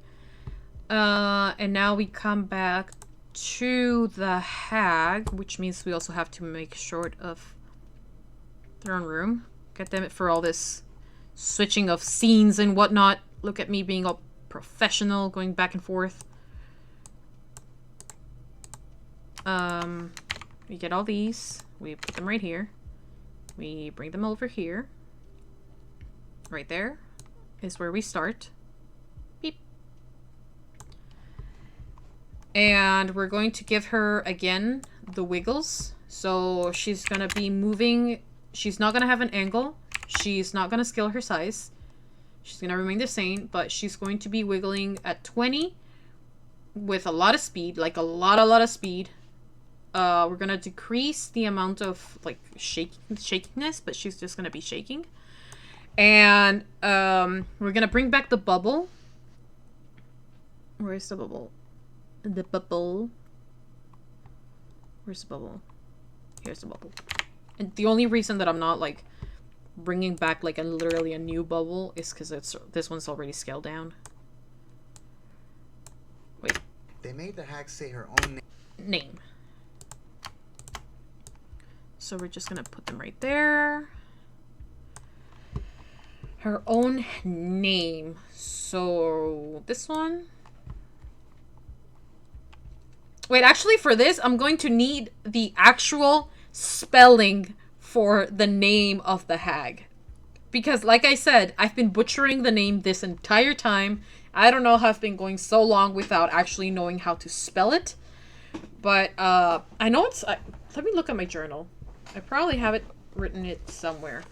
And now we come back to the hag, which means we also have to make short of throne room. God damn it for all this switching of scenes and whatnot. Look at me being all professional, going back and forth. We get all these. We put them right here. We bring them over here. Right there is where we start. Beep. And we're going to give her, again, the wiggles. So she's going to be moving. She's not going to have an angle. She's not going to scale her size. She's going to remain the same, but she's going to be wiggling at 20 with a lot of speed, like a lot of speed. We're going to decrease the amount of, like, shakiness, but she's just going to be shaking. And we're gonna bring back the bubble. Where's the bubble? The bubble. Where's the bubble? Here's the bubble. And the only reason that I'm not like bringing back like literally a new bubble is because this one's already scaled down. Wait. They made the hag say her own name. So we're just gonna put them right there. Her own name. So this one. Wait, actually for this, I'm going to need the actual spelling for the name of the hag. Because like I said, I've been butchering the name this entire time. I don't know how I've been going so long without actually knowing how to spell it. But I know it's... let me look at my journal. I probably have it written it somewhere.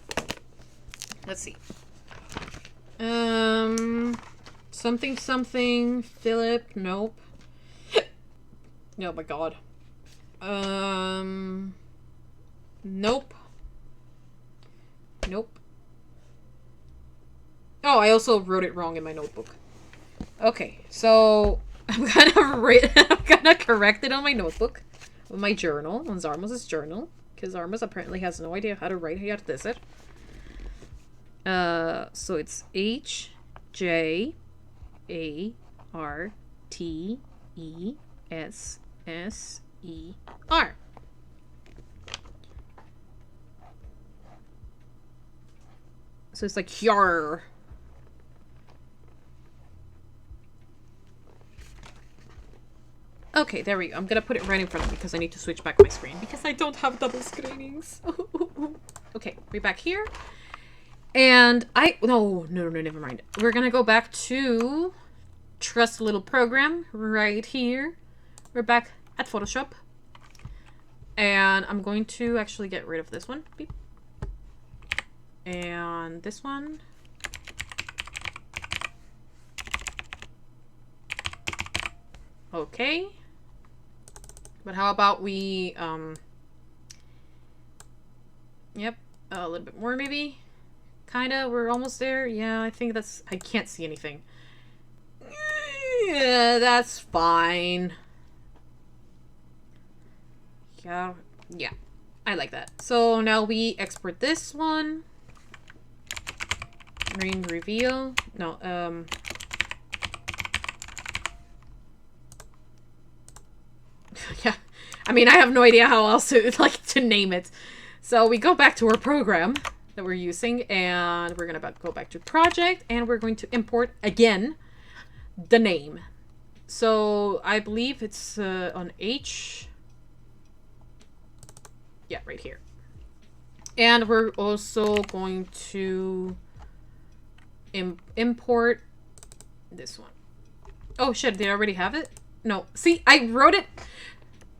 Let's see. Something, Philip, nope. Oh my god. Nope. Nope. Oh, I also wrote it wrong in my notebook. Okay, so I'm gonna correct it on my notebook. On my journal, on Zarmos' journal. Because Zarmos apparently has no idea how to write this. So it's HJARTESSER. So it's like yar. Okay, there we go. I'm gonna put it right in front of me because I need to switch back my screen because I don't have double screenings. Okay, we're back here. And no, never mind. We're gonna go back to Trust a Little Program right here. We're back at Photoshop. And I'm going to actually get rid of this one. Beep. And this one. Okay. But how about we, yep, a little bit more maybe? Kinda, we're almost there. Yeah, I think that's, I can't see anything. Yeah, that's fine. Yeah, yeah, I like that. So now we export this one. Ring reveal. No, yeah. I mean, I have no idea how else to, like, to name it. So we go back to our program that we're using, and we're gonna go back to project, and we're going to import again the name. So I believe it's on H. Yeah, right here. And we're also going to import this one. Oh shit, did I already have it? No. See, I wrote it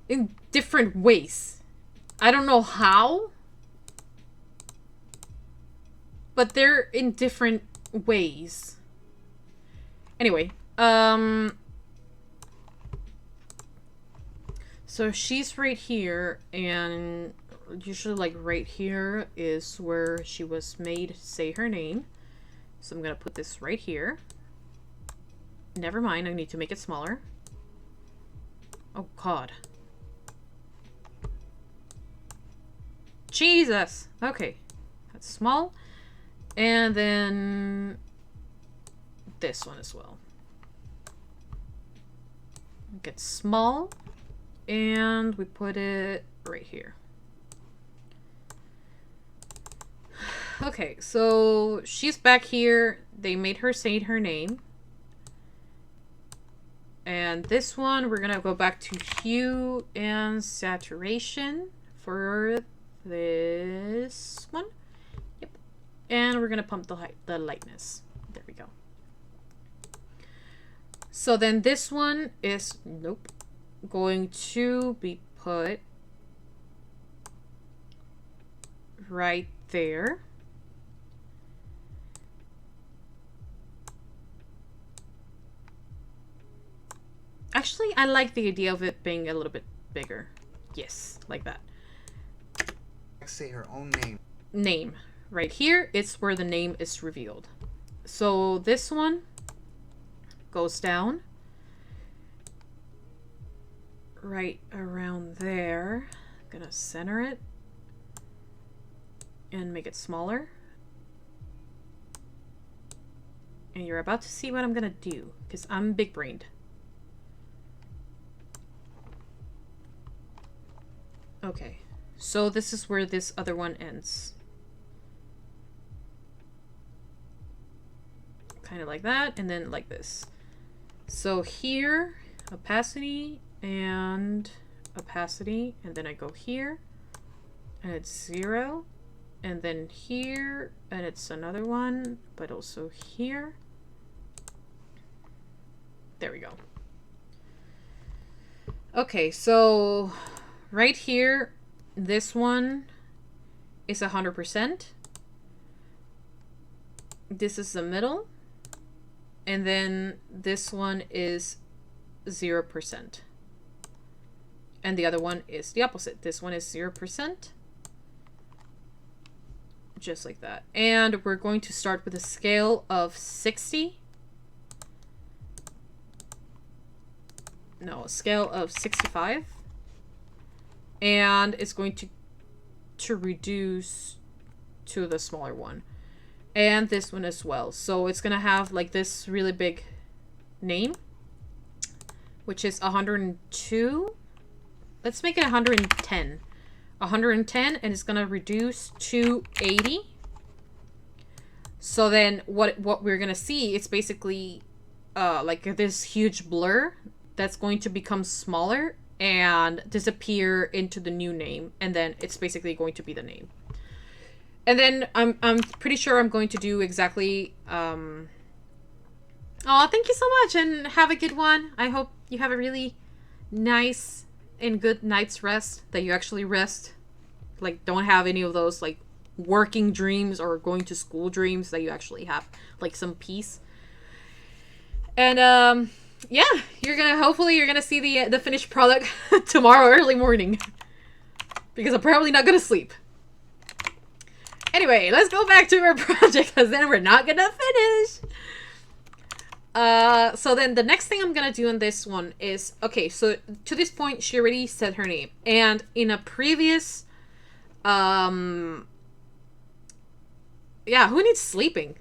in different ways. I don't know how, but they're in different ways. Anyway, so she's right here, and usually like right here is where she was made say her name. So I'm gonna put this right here. Never mind, I need to make it smaller. Oh god. Jesus! Okay. That's small. And then this one as well. Get small. And we put it right here. Okay, so she's back here. They made her say her name. And this one, we're gonna go back to hue and saturation for this one. Yep. And we're gonna pump the lightness. There we go. So then this one is, nope, going to be put right there. Actually, I like the idea of it being a little bit bigger. Yes, like that. Say her own name. Name. Right here, it's where the name is revealed. So this one goes down. Right around there. I'm gonna center it. And make it smaller. And you're about to see what I'm gonna do, because I'm big-brained. Okay, so this is where this other one ends. Kind of like that, and then like this. So here, opacity, and then I go here, and it's 0, and then here, and it's another one, but also here. There we go. Okay, so right here, this one is 100%. This is the middle. And then this one is 0%. And the other one is the opposite. This one is 0%. Just like that. And we're going to start with a scale of 60. No, a scale of 65. And it's going to reduce to the smaller one. And this one as well. So it's going to have like this really big name, which is 102. Let's make it 110. 110, and it's going to reduce to 80. So then what we're going to see, it's basically like this huge blur that's going to become smaller and disappear into the new name, and then it's basically going to be the name. And then I'm pretty sure I'm going to do exactly oh, thank you so much, and have a good one. I hope you have a really nice and good night's rest, that you actually rest, like don't have any of those like working dreams or going to school dreams, that you actually have like some peace. And yeah, hopefully you're gonna see the finished product tomorrow early morning. Because I'm probably not gonna sleep. Anyway, let's go back to our project, because then we're not gonna finish. So then the next thing I'm gonna do on this one is, okay, so to this point, she already said her name. And in a previous, yeah, who needs sleeping?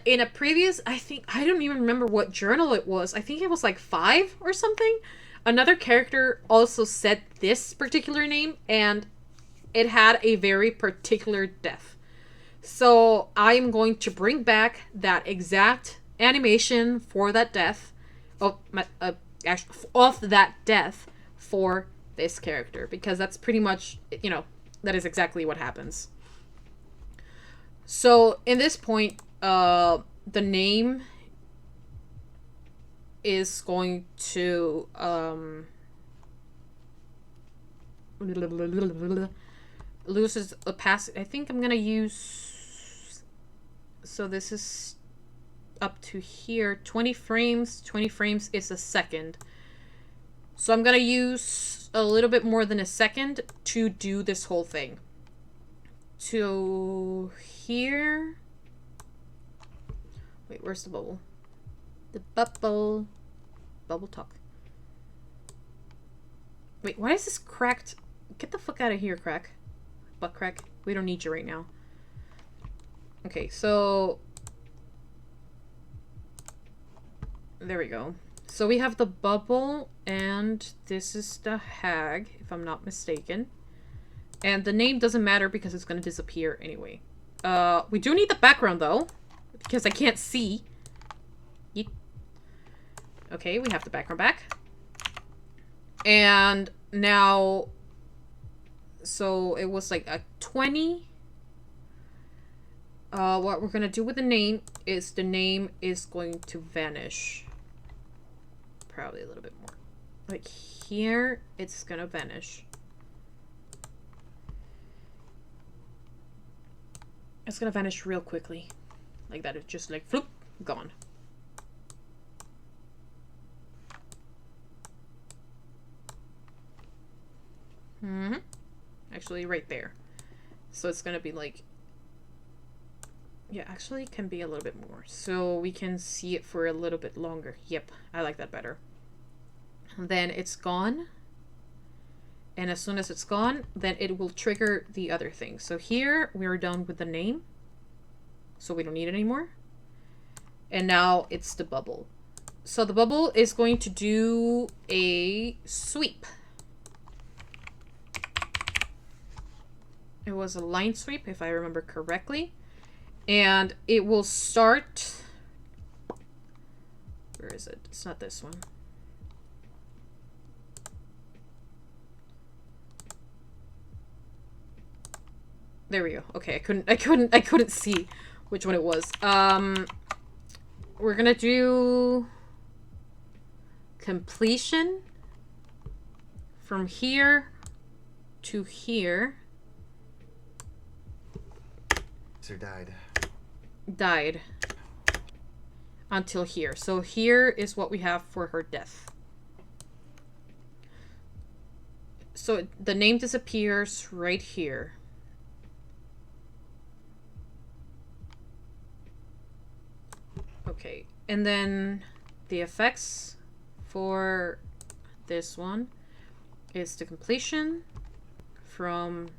In a previous, I don't even remember what journal it was. I think it was like 5 or something. Another character also said this particular name, and it had a very particular death. So I'm going to bring back that exact animation for that death, of that death for this character, because that's pretty much, that is exactly what happens. So in this point, the name is going to loses opacity. I think I'm gonna use, so this is up to here, 20 frames. 20 frames is a second. So I'm gonna use a little bit more than a second to do this whole thing. To here. Wait, where's the bubble? The bubble. Bubble talk. Wait, why is this cracked? Get the fuck out of here, crack. Butt crack. We don't need you right now. Okay, so... there we go. So we have the bubble, and this is the hag, if I'm not mistaken. And the name doesn't matter because it's going to disappear anyway. We do need the background, though, because I can't see. Yeet. Okay, we have the background back. And now... so it was like a 20. What we're going to do with the name is the name is going to vanish. Probably a little bit more. Like here, it's going to vanish. It's going to vanish real quickly. Like that. It's just like, floop, gone. Mm-hmm. Actually, right there. So it's going to be like... yeah, actually it can be a little bit more. So we can see it for a little bit longer. Yep, I like that better. And then it's gone. And as soon as it's gone, then it will trigger the other thing. So here, we're done with the name. So we don't need it anymore. And now it's the bubble. So the bubble is going to do a sweep. It was a line sweep, if I remember correctly. And it will start... where is it? It's not this one. There we go. Okay, I couldn't see which one it was. We're gonna do completion from here to here. Sir Died until here. So here is what we have for her death. So the name disappears right here. Okay, and then the effects for this one is the completion from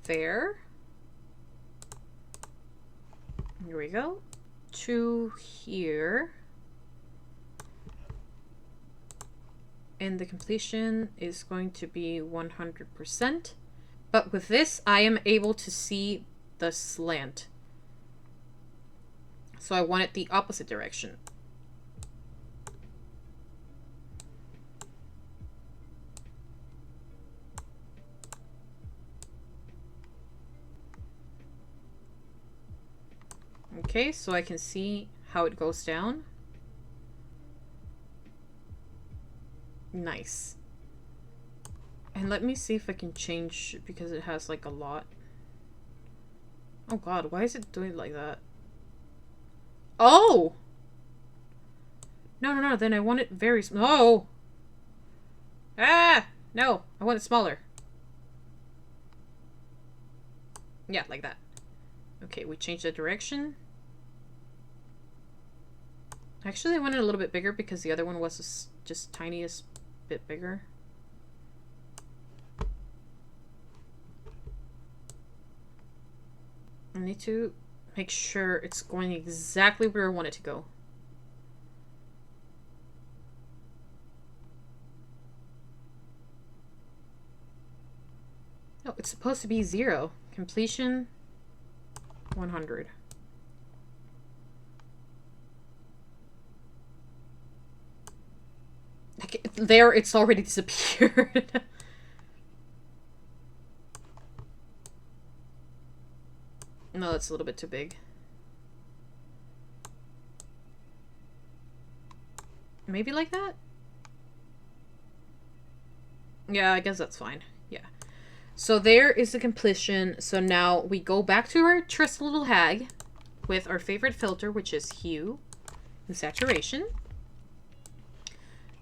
there. Here we go. To here. And the completion is going to be 100%. But with this, I am able to see the slant. So I want it the opposite direction. Okay, so I can see how it goes down. Nice. And let me see if I can change, because it has like a lot. Oh god, why is it doing like that? Oh! No. Then I want it very small. Oh! Ah! No, I want it smaller. Yeah, like that. Okay, we change the direction. Actually, I want it a little bit bigger because the other one was just tiniest bit bigger. I need to make sure it's going exactly where I want it to go. No, it's supposed to be 0. Completion 100. Like, there, it's already disappeared. No, that's a little bit too big. Maybe like that? Yeah, I guess that's fine. Yeah. So there is the completion. So now we go back to our trusty little hag with our favorite filter, which is hue and saturation.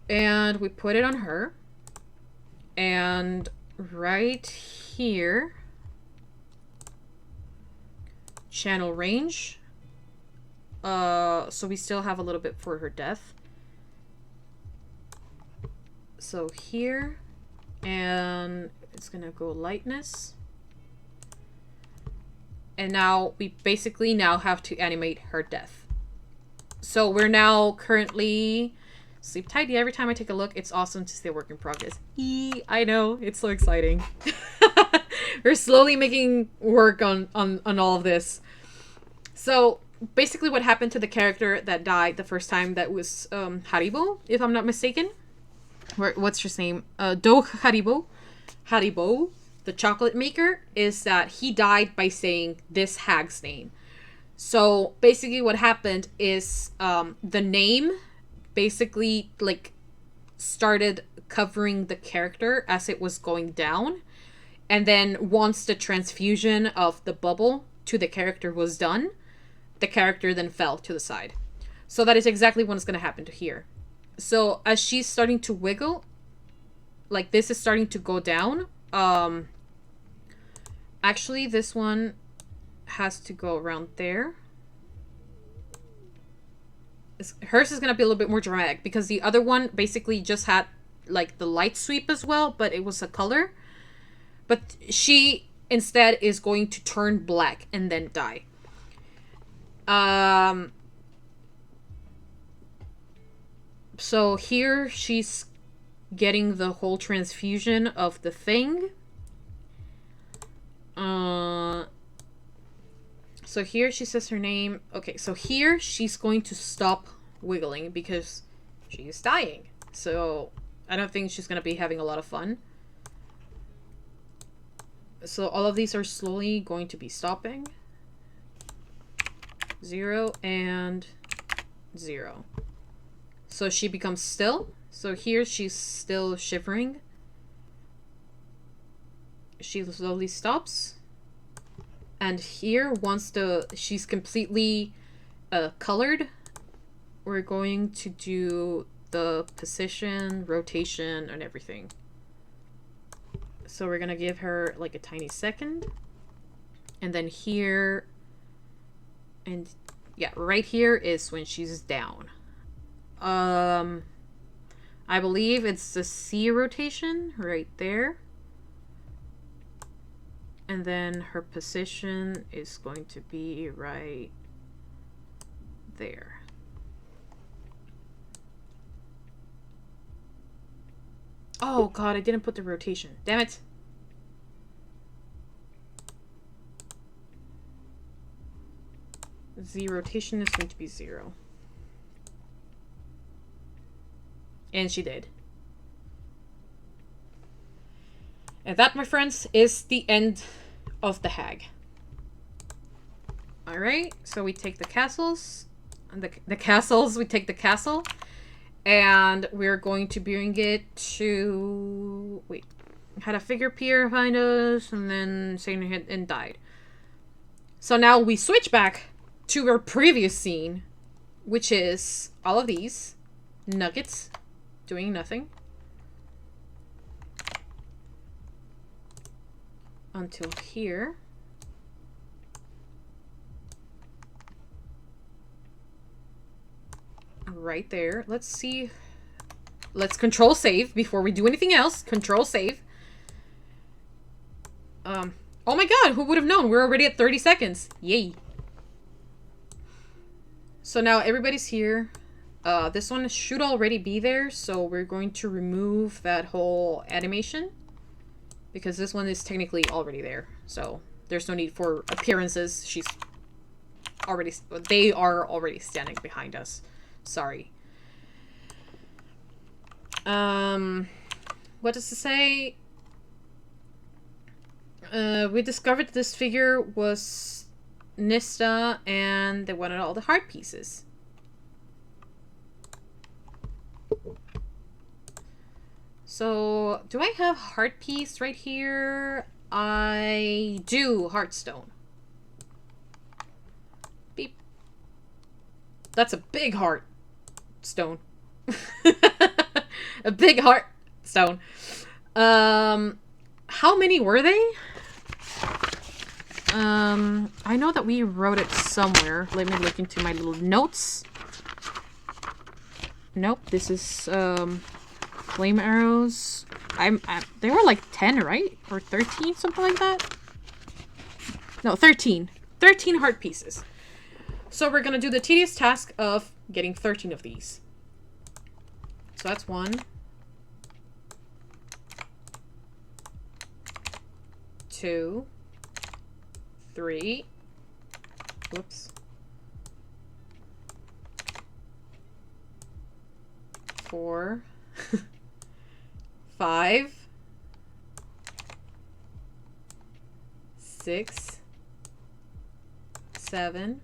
And we put it on her. And right here, channel range. So we still have a little bit for her death. So here, and it's gonna go lightness. And now we basically now have to animate her death. So we're now currently sleep tidy. Every time I take a look, it's awesome to see a work in progress. I know, it's so exciting. We're slowly making work on all of this. So basically what happened to the character that died the first time, that was Haribo, if I'm not mistaken. What's her name? Do Haribo, the chocolate maker, is that he died by saying this hag's name. So basically what happened is the name basically like started covering the character as it was going down. And then once the transfusion of the bubble to the character was done, the character then fell to the side. So that is exactly what's going to happen to here. So as she's starting to wiggle, like this is starting to go down. Actually, this one has to go around there. Hers is going to be a little bit more dramatic because the other one basically just had like the light sweep as well, but it was a color. But she instead is going to turn black and then die. So here she's getting the whole transfusion of the thing. So here she says her name. Okay, so here she's going to stop wiggling because she's dying. So I don't think she's going to be having a lot of fun. So all of these are slowly going to be stopping. 0 and 0. So she becomes still. So here she's still shivering. She slowly stops. And here, once she's completely colored, we're going to do the position, rotation, and everything. So we're gonna give her like a tiny second. And then here, and yeah, right here is when she's down. I believe it's the C rotation right there. And then her position is going to be right there. Oh god, I didn't put the rotation. Damn it. The rotation is going to be 0. And she did. And that, my friends, is the end of the hag. Alright, so we take the castles. The castles, we take the castle. And we're going to bring it to... Wait. Had a figure appear behind us, and then Satan hit and died. So now we switch back to our previous scene, which is all of these. nuggets. Doing nothing. Until here. Right there. Let's see. Let's control save before we do anything else. Control save. Oh my god, who would have known? We're already at 30 seconds. Yay. So now everybody's here. This one should already be there, so we're going to remove that whole animation. Because this one is technically already there. So there's no need for appearances. They are already standing behind us. Sorry. What does it say? We discovered this figure was Nista and they wanted all the heart pieces. So, do I have heart piece right here? I do. Heartstone. Beep. That's a big heart stone. A big heart stone. How many were they? I know that we wrote it somewhere. Let me look into my little notes. Nope, this is, flame arrows. They were like 10, right? Or 13, something like that? No, 13. 13 heart pieces. So we're gonna do the tedious task of getting 13 of these. So that's 1. 2. 3. Whoops. 4. 5. 6. 7.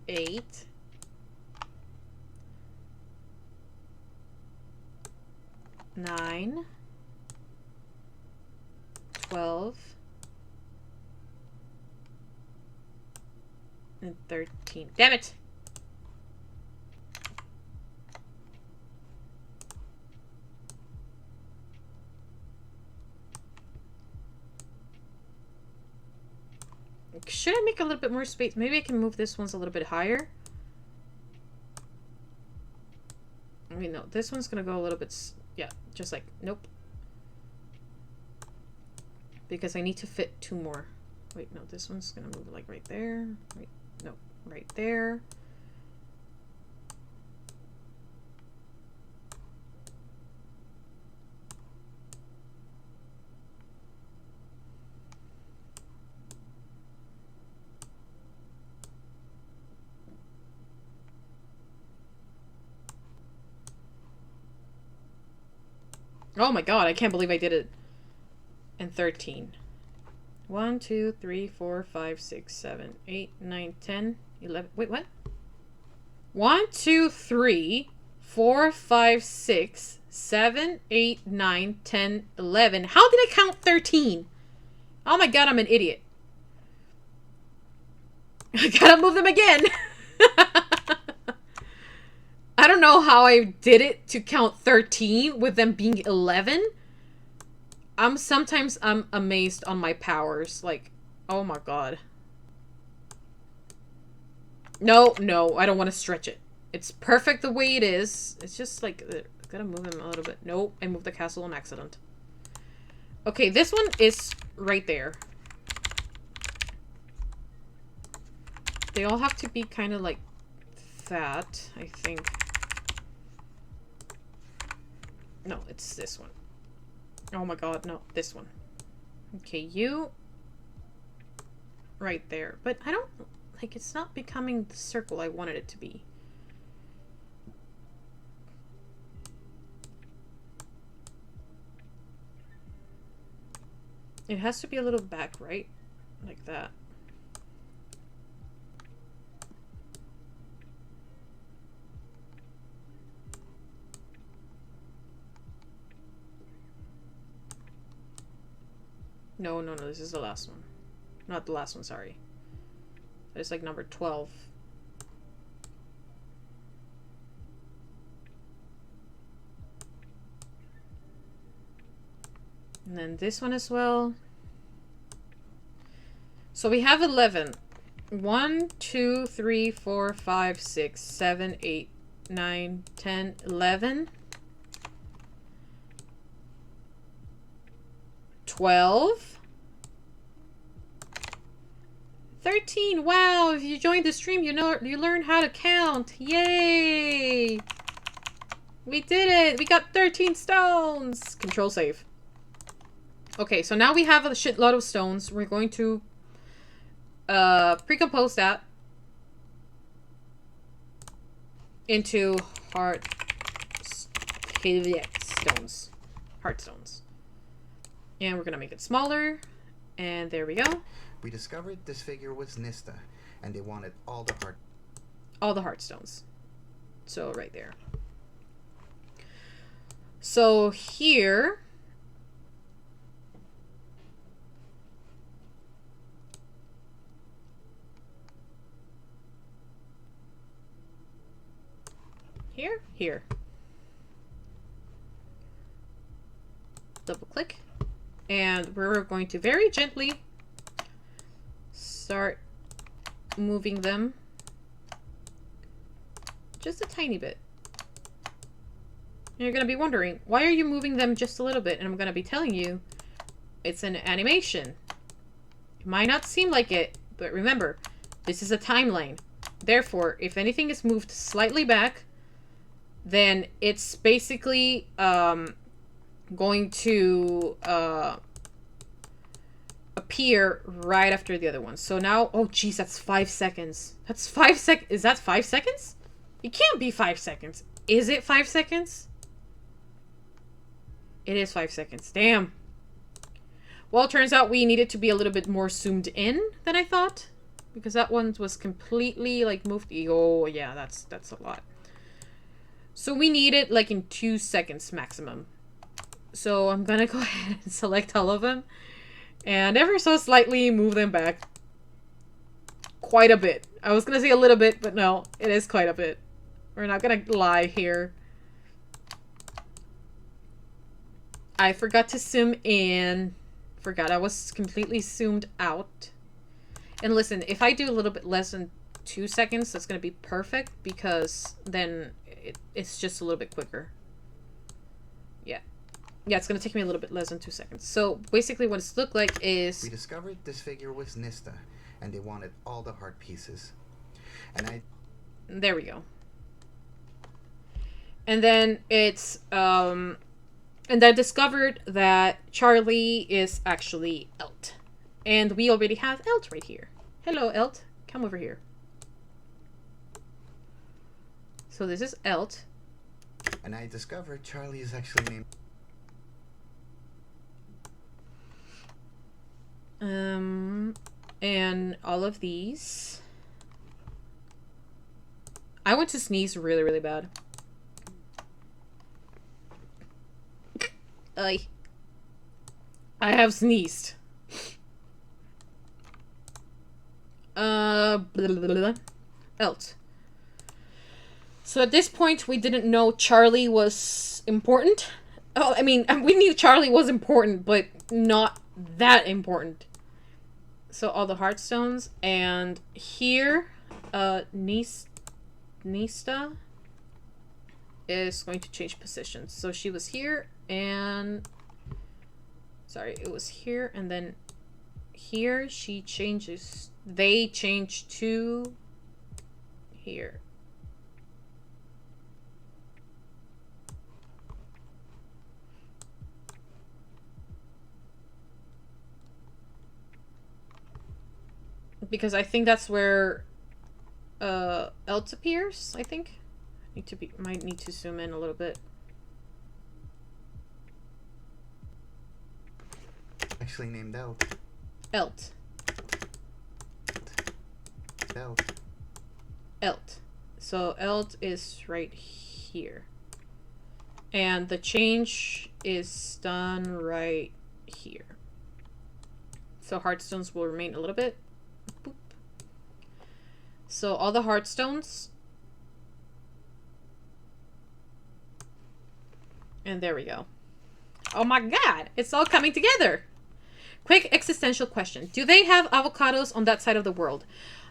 8. 9. 12. And 13. Damn it! Should I make a little bit more space? Maybe I can move this one's a little bit higher. I mean, no, this one's gonna go a little bit, yeah, just like, nope. Because I need to fit 2 more. Wait, no, this one's gonna move like right there. Wait, no, right there. Oh my god, I can't believe I did it. And 13. 1, 2, 3, 4, 5, 6, 7, 8, 9, 10, 11. Wait, what? 1, 2, 3, 4, 5, 6, 7, 8, 9, 10, 11. How did I count 13? Oh my god, I'm an idiot. I gotta move them again. I don't know how I did it to count 13 with them being 11. Sometimes I'm amazed on my powers. Like, oh my god. No, I don't want to stretch it. It's perfect the way it is. It's just like, gotta move him a little bit. Nope, I moved the castle on accident. Okay, this one is right there. They all have to be kind of like that, I think. No, it's this one. Oh my god, no, this one. Okay, you. Right there. But I don't, like, it's not becoming the circle I wanted it to be. It has to be a little back, right? Like that. No, this is the last one. Not the last one, sorry. It's like number 12. And then this one as well. So we have 11. 1, 2, 3, 4, 5, 6, 7, 8, 9, 10, 11. 12. 13. Wow, if you joined the stream, you learn how to count. Yay! We did it! We got 13 stones! Control save. Okay, so now we have a shitload of stones. We're going to pre-compose that into heart stones. Heart stones. And we're gonna make it smaller. And there we go. We discovered this figure was Nista, and they wanted all the heart stones. So right there. So here, here. Double click. And we're going to very gently start moving them just a tiny bit. You're going to be wondering, why are you moving them just a little bit? And I'm going to be telling you, it's an animation. It might not seem like it, but remember, this is a timeline. Therefore, if anything is moved slightly back, then it's basically going to appear right after the other one. So now, oh geez, that's 5 seconds. That's 5 seconds. Is that 5 seconds? It can't be 5 seconds. Is it 5 seconds? It is 5 seconds. Damn. Well, it turns out we needed to be a little bit more zoomed in than I thought. Because that one was completely, like, moved. Oh, yeah, that's a lot. So we need it, like, in 2 seconds maximum. So I'm gonna go ahead and select all of them. And ever so slightly move them back. Quite a bit. I was gonna say a little bit, but no. It is quite a bit. We're not gonna lie here. I forgot to zoom in. Forgot I was completely zoomed out. And listen, if I do a little bit less than 2 seconds, that's gonna be perfect. Because then it's just a little bit quicker. Yeah. Yeah, it's gonna take me a little bit less than 2 seconds. So basically what it's looked like is... We discovered this figure was Nista, and they wanted all the heart pieces. And there we go. And then it's, and I discovered that Charlie is actually Elt. And we already have Elt right here. Hello, Elt. Come over here. So this is Elt. And I discovered Charlie is actually named... And all of these. I want to sneeze really, really bad. I have sneezed. Blah, blah, blah. Elt. So at this point, we didn't know Charlie was important. Oh, I mean, we knew Charlie was important, but not that important. So all the heartstones, and here, Nista is going to change positions. So she was here, and sorry, it was here, and then here she changes. They change to here. Because I think that's where Elt appears, I think. Might need to zoom in a little bit. Actually named Elt. Elt. Elt. Elt. So Elt is right here. And the change is done right here. So heartstones will remain a little bit. Boop. So all the heartstones. And there we go. Oh my god, it's all coming together. Quick existential question. Do they have avocados on that side of the world?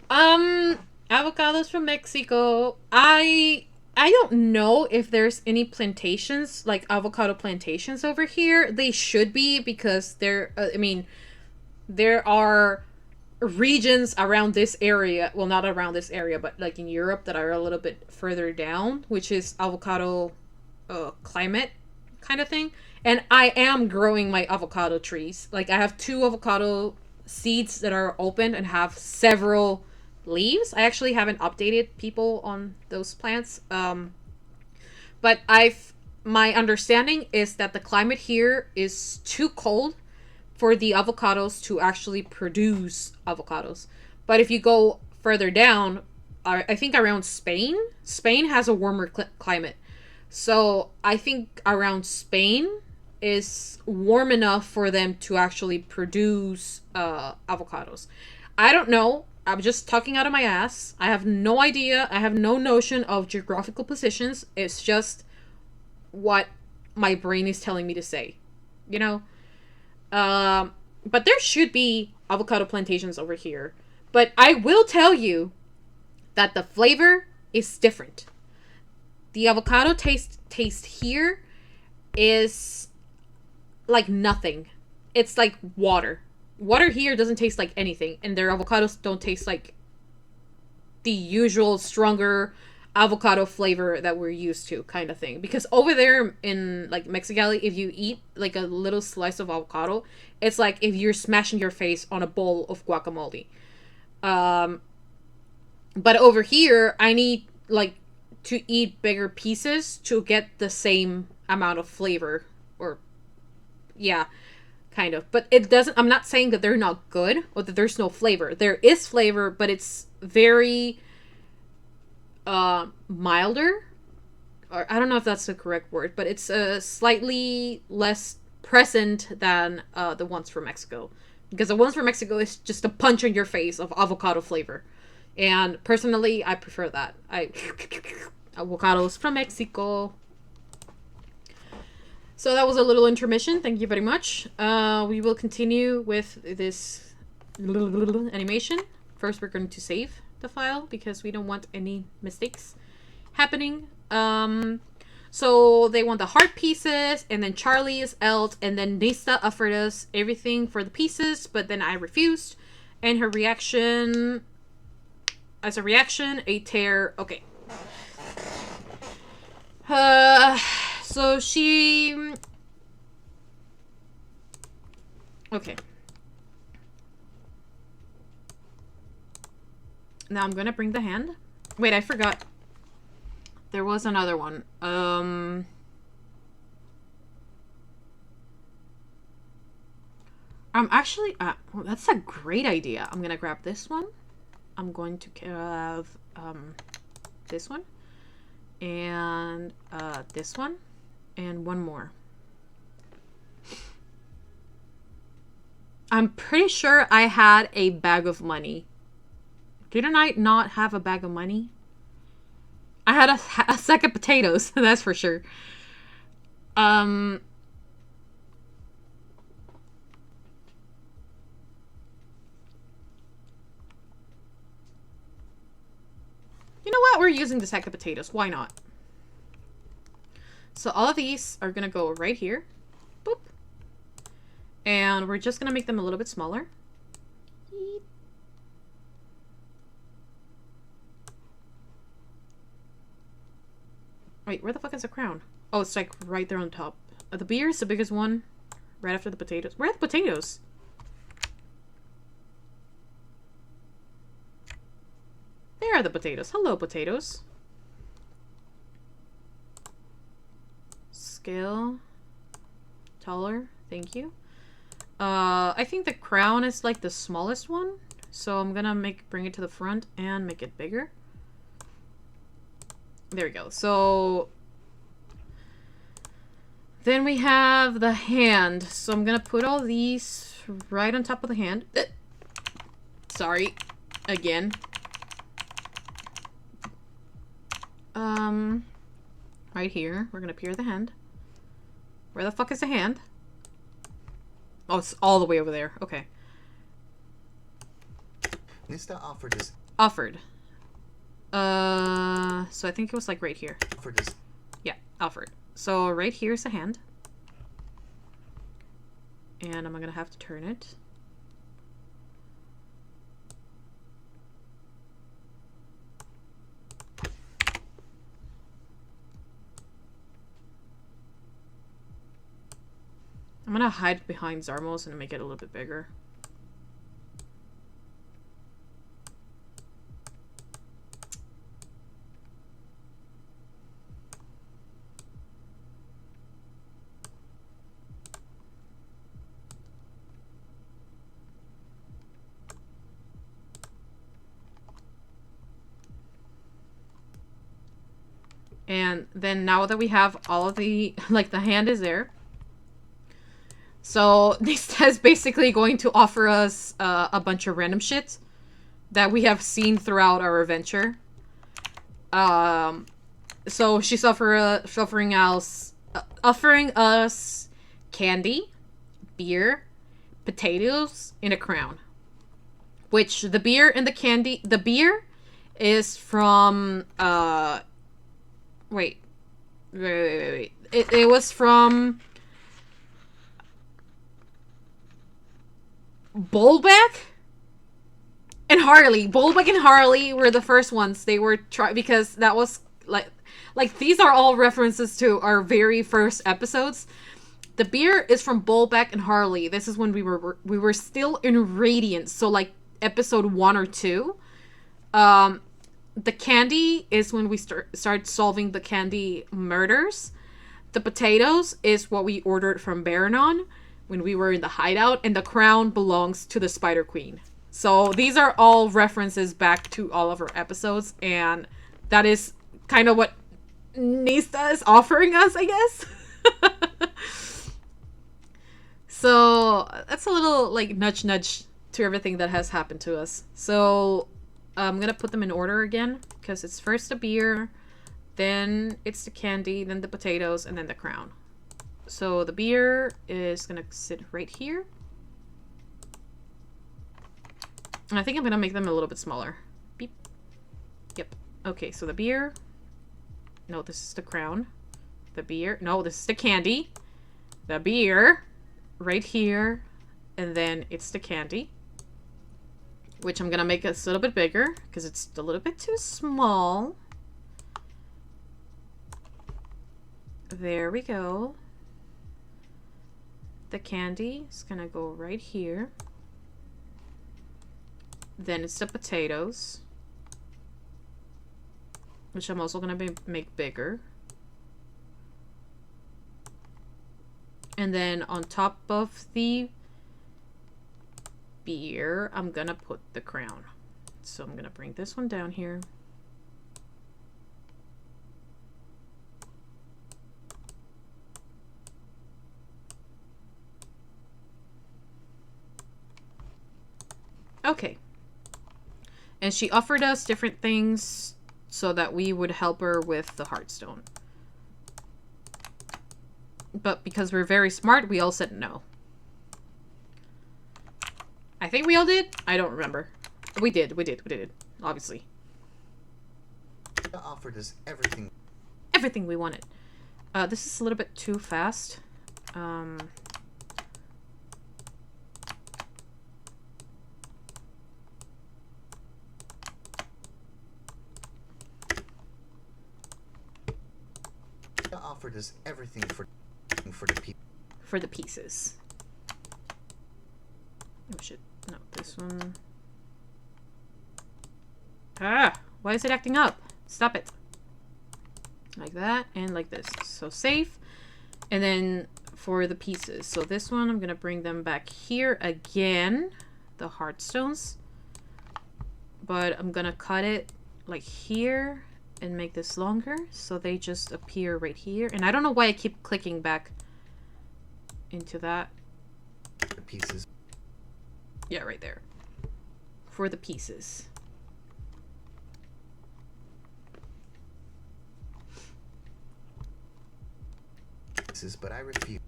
Avocados from Mexico. I don't know if there's any plantations, like avocado plantations over here. They should be, because there are regions around this area, well, not around this area, but like in Europe, that are a little bit further down, which is avocado climate kind of thing. And I am growing my avocado trees. Like, I have 2 avocado seeds that are open and have several leaves. I actually haven't updated people on those plants. But my understanding is that the climate here is too cold for the avocados to actually produce avocados. But if you go further down, I think around Spain has a warmer climate. So I think around Spain is warm enough for them to actually produce avocados. I don't know. I'm just talking out of my ass. I have no idea. I have no notion of geographical positions. It's just what my brain is telling me to say. You know? But there should be avocado plantations over here. But I will tell you that the flavor is different. The avocado taste here is like nothing. It's like water. Water here doesn't taste like anything, and their avocados don't taste like the usual stronger avocado flavor that we're used to, kind of thing. Because over there in like Mexicali, if you eat like a little slice of avocado, it's like if you're smashing your face on a bowl of guacamole. But over here, I need like to eat bigger pieces to get the same amount of flavor. Or yeah, kind of. But it doesn't, I'm not saying that they're not good or that there's no flavor. There is flavor, but it's very milder, or I don't know if that's the correct word, but it's slightly less present than the ones from Mexico, because the ones from Mexico is just a punch on your face of avocado flavor, and personally I prefer that. Avocados from Mexico. So that was a little intermission. Thank you very much. We will continue with this animation. First, we're going to save the file because we don't want any mistakes happening. So they want the heart pieces, and then Charlie is elt, and then Nista offered us everything for the pieces, but then I refused, and her reaction, as a reaction, a tear. Okay. So she... Okay. Now I'm gonna bring the hand. Wait, I forgot. There was another one. I'm actually... well, that's a great idea. I'm gonna grab this one. I'm going to have this one. And this one. And one more. I'm pretty sure I had a bag of money. Didn't I not have a bag of money? I had a sack of potatoes, that's for sure. You know what? We're using the sack of potatoes. Why not? So all of these are going to go right here. Boop. And we're just going to make them a little bit smaller. Wait, where the fuck is the crown? Oh, it's like right there on top. The beer is the biggest one. Right after the potatoes. Where are the potatoes? There are the potatoes. Hello, potatoes. Scale. Taller. Thank you. I think the crown is like the smallest one. So I'm gonna bring it to the front and make it bigger. There we go. So then we have the hand. So I'm gonna put all these right on top of the hand. Sorry. Again. Right here. We're gonna peer the hand. Where the fuck is the hand? Oh, it's all the way over there. Okay. Nista offered us. Offered. So I think it was like right here. Offered us. Yeah, offered. So right here's the hand. And I'm gonna have to turn it. I'm gonna hide behind Zarmos and make it a little bit bigger. And then now that we have all of the, like, the hand is there. So this is basically going to offer us a bunch of random shit that we have seen throughout our adventure. So she's offering us candy, beer, potatoes, and a crown. Which the beer and the beer is from wait. It was from Bullback and Harley. Bullback and Harley were the first ones. They were because that was like these are all references to our very first episodes. The beer is from Bullback and Harley. This is when we were still in Radiant, so like episode 1 or 2. The candy is when we start solving the candy murders. The potatoes is what we ordered from Baranon when we were in the hideout, and the crown belongs to the Spider Queen. So these are all references back to all of our episodes, and that is kind of what Nista is offering us, I guess. So that's a little like nudge to everything that has happened to us. So I'm gonna put them in order again, because it's first the beer, then it's the candy, then the potatoes, and then the crown. So the beer is gonna sit right here. And I think I'm gonna make them a little bit smaller. Beep. Yep. Okay, so the beer. No, this is the crown. The beer. No, this is the candy. The beer. Right here. And then it's the candy. Which I'm gonna make a little bit bigger, because it's a little bit too small. There we go. The candy is gonna go right here. Then it's the potatoes, which I'm also gonna make bigger. And then on top of the beer, I'm gonna put the crown. So I'm gonna bring this one down here. Okay. And she offered us different things so that we would help her with the Heartstone. But because we're very smart, we all said no. I think we all did. I don't remember. We did, obviously. Offered us everything. Everything we wanted. This is a little bit too fast. Offered us everything for the pieces. Oh shit. No, this one. Ah! Why is it acting up? Stop it. Like that, and like this. So safe. And then for the pieces. So this one, I'm gonna bring them back here again. The Heartstones. But I'm gonna cut it like here and make this longer. So they just appear right here. And I don't know why I keep clicking back into that. The pieces. Yeah, right there. For the pieces. But I refuse.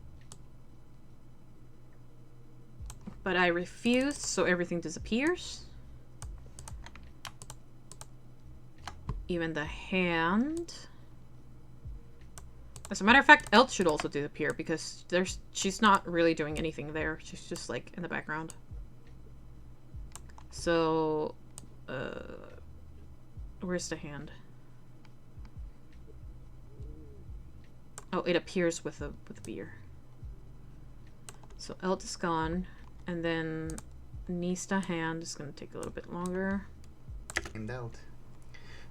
But I refused, so everything disappears. Even the hand. As a matter of fact, Elt should also disappear because she's not really doing anything there. She's just like in the background. So, where's the hand? Oh, it appears with a beer. So Elt is gone, and then Nista hand is gonna take a little bit longer. And Elt.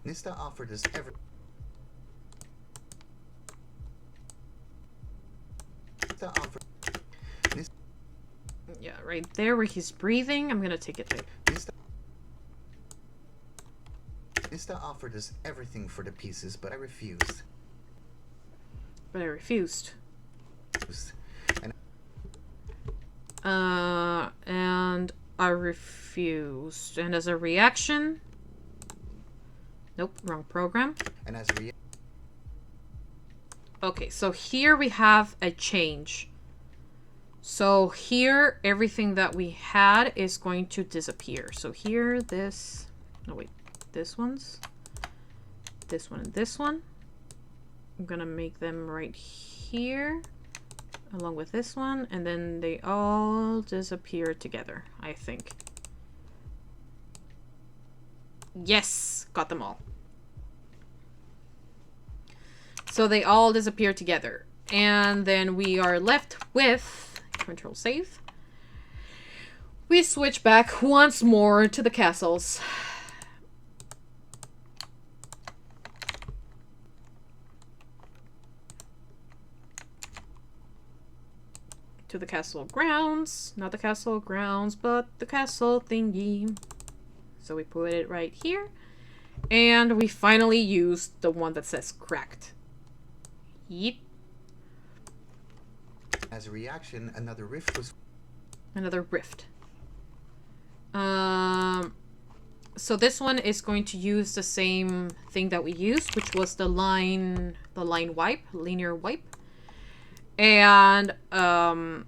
Nista offered us every. Yeah, right there where he's breathing. I'm gonna take it there. Nista offered us everything for the pieces, but I refused. But I refused. And I refused. And as a reaction... Nope, wrong program. And as a Okay, so here we have a change. So here, everything that we had is going to disappear. So here, this... No, wait. This one's... This one and this one. I'm gonna make them right here. Along with this one. And then they all disappear together, I think. Yes! Got them all. So they all disappear together. And then we are left with... Control save. We switch back once more to the castles. To the castle grounds. Not the castle grounds, but the castle thingy. So we put it right here. And we finally used the one that says cracked. Yeep. As a reaction, another rift was... Another rift. So this one is going to use the same thing that we used, which was the line wipe, linear wipe. And, I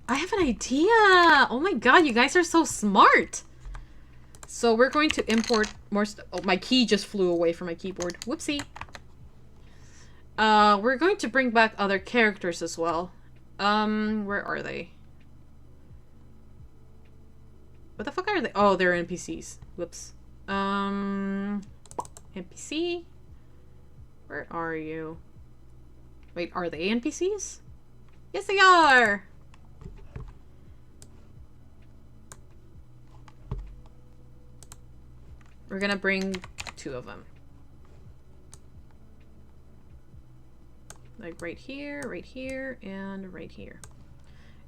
have an idea! Oh my god, you guys are so smart! So we're going to import more oh, my key just flew away from my keyboard. Whoopsie. We're going to bring back other characters as well. Where are they? What the fuck are they? Oh, they're NPCs. Whoops. NPC? Where are you? Wait, are they NPCs? Yes, they are! We're gonna bring 2 of them. Like right here, and right here.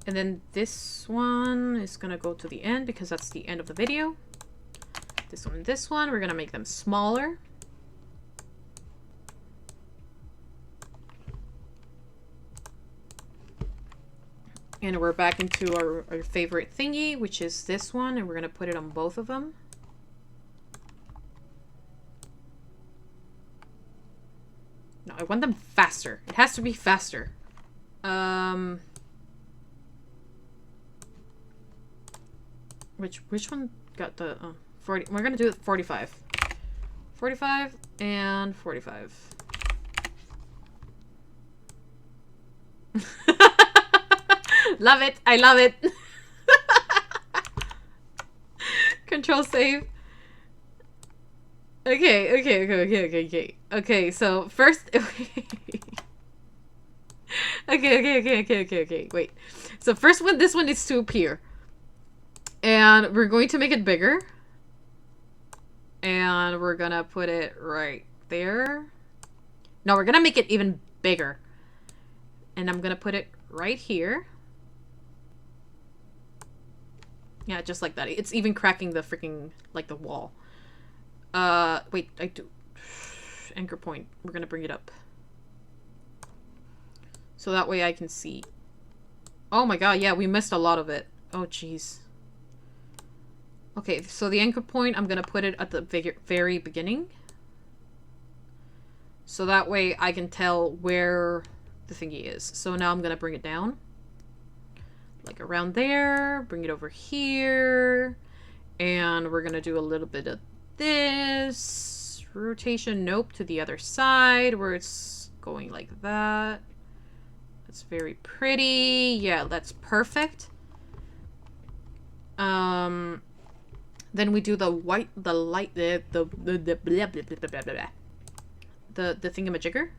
And then this one is gonna go to the end because that's the end of the video. This one and this one, we're gonna make them smaller. And we're back into our favorite thingy, which is this one, and we're gonna put it on both of them. No, I want them faster. It has to be faster. Which one got the 40? We're gonna do it 45. 45 and 45. Love it. I love it. Control save. Okay, so first... Okay, wait. So first one, this one needs to appear. And we're going to make it bigger. And we're gonna put it right there. No, we're gonna make it even bigger. And I'm gonna put it right here. Yeah, just like that. It's even cracking the freaking, like, the wall. Wait, I do... Anchor point. We're gonna bring it up. So that way I can see. Oh my god, yeah, we missed a lot of it. Oh, jeez. Okay, so the anchor point, I'm gonna put it at the very beginning. So that way I can tell where the thingy is. So now I'm gonna bring it down. like around there, bring it over here, and we're gonna do a little bit of this rotation. Nope, to the other side where it's going like that. That's very pretty. Yeah, that's perfect. Then we do the white, the light, the thingamajigger,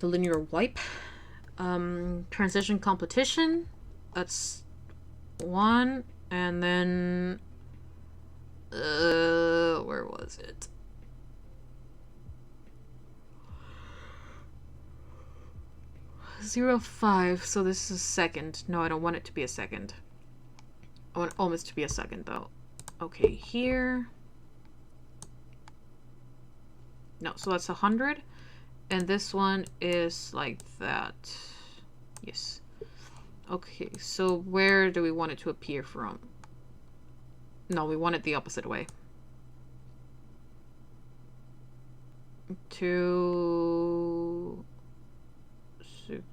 the linear wipe. Transition competition. That's one, and then where was it? Zero 5. So this is a second. No, I don't want it to be a second. I want almost to be a second though. Okay, here. No, so that's 100, and this one is like that. Yes. Okay, so where do we want it to appear from? No, we want it the opposite way.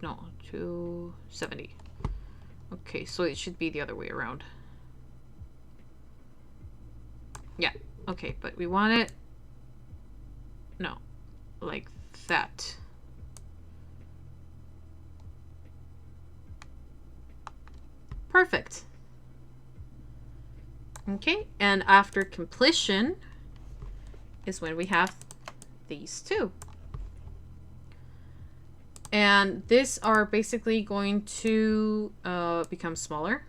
No, 270. Okay, so it should be the other way around. Yeah, okay, but we want it, no, like that. Perfect. Okay, and after completion is when we have these two. And these are basically going to become smaller.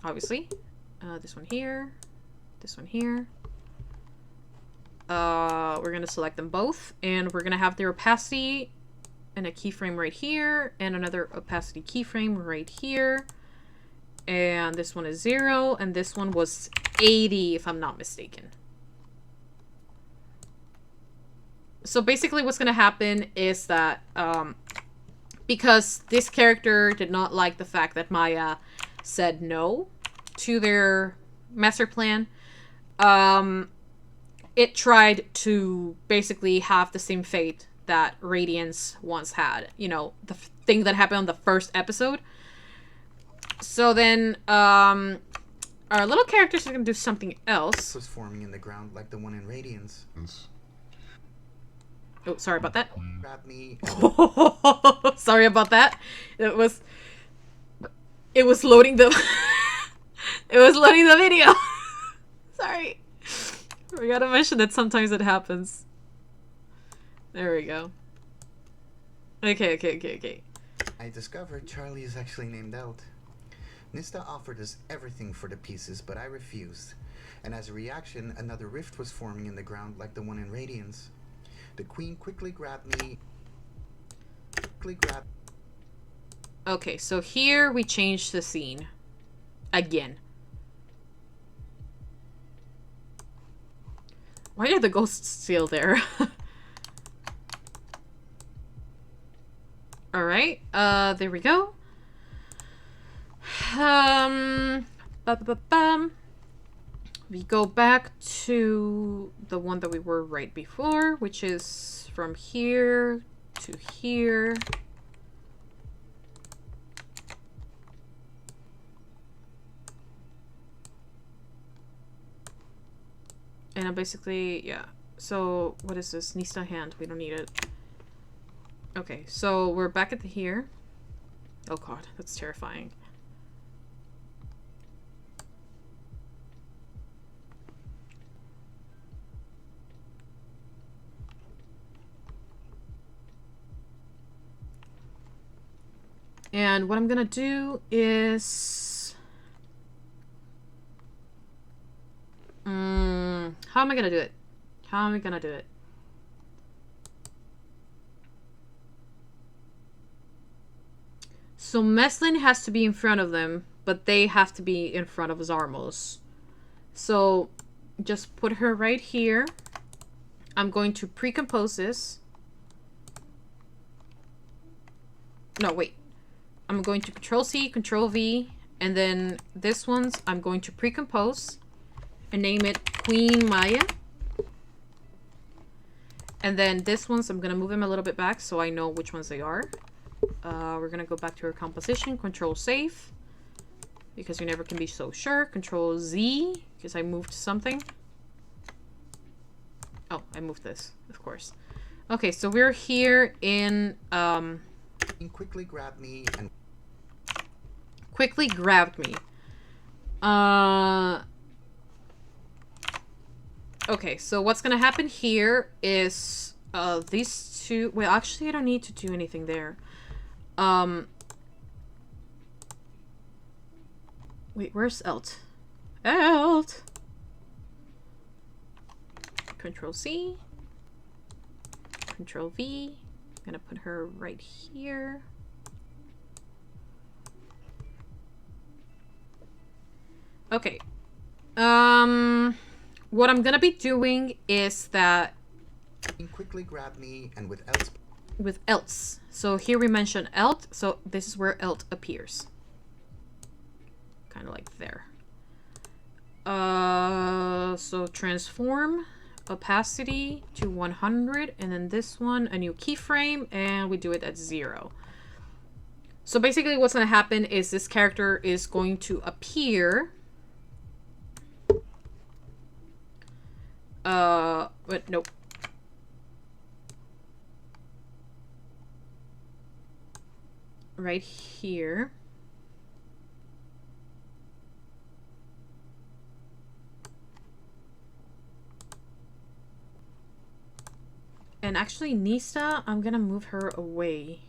Obviously. This one here. This one here. We're going to select them both. And we're going to have their opacity and a keyframe right here. And another opacity keyframe right here. And this one is 0. And this one was 80, if I'm not mistaken. So basically what's going to happen is that because this character did not like the fact that Maya said no to their master plan, it tried to basically have the same fate that Radiance once had. You know, the thing that happened on the first episode. So then our little characters are going to do something else. It was forming in the ground like the one in Radiance. Oh, sorry about that. Grab me. Sorry about that. It was loading the it was loading the video. Sorry. We gotta mention that sometimes it happens. There we go. Okay. I discovered Charlie is actually named Elt. Nista offered us everything for the pieces, but I refused. And as a reaction, another rift was forming in the ground like the one in Radiance. The queen quickly grabbed me. Okay, so here we changed the scene. Again. Why are the ghosts still there? Alright, there we go. We go back to the one that we were right before, which is from here to here. And I'm basically, yeah. So, what is this? Nista hand. We don't need it. Okay, so we're back at the here. Oh god, that's terrifying. And what I'm gonna do is... how am I gonna do it? How am I gonna do it? So Meslin has to be in front of them, but they have to be in front of Zarmos. So just put her right here. I'm going to pre-compose this. No, wait. I'm going to Control-C, Control-V, and then this one's I'm going to pre-compose and name it Queen Maya. And then this one's I'm going to move them a little bit back so I know which ones they are. We're gonna go back to our composition, control save, because you never can be so sure. Control Z, because I moved something. Oh, I moved this, of course. Okay, so we're here in, He quickly grabbed me and quickly grabbed me. Okay, so what's gonna happen here is, these two, well, actually I don't need to do anything there. Wait, where's Elt? Elt! Control C. Control V. I'm gonna put her right here. Okay. What I'm gonna be doing is that he quickly grabbed me and with else. So here we mention Elt, so this is where Elt appears. Kind of like there. So transform opacity to 100, and then this one, a new keyframe, and we do it at 0. So basically what's going to happen is this character is going to appear. But nope. Right here. And actually, Nista, I'm gonna move her away.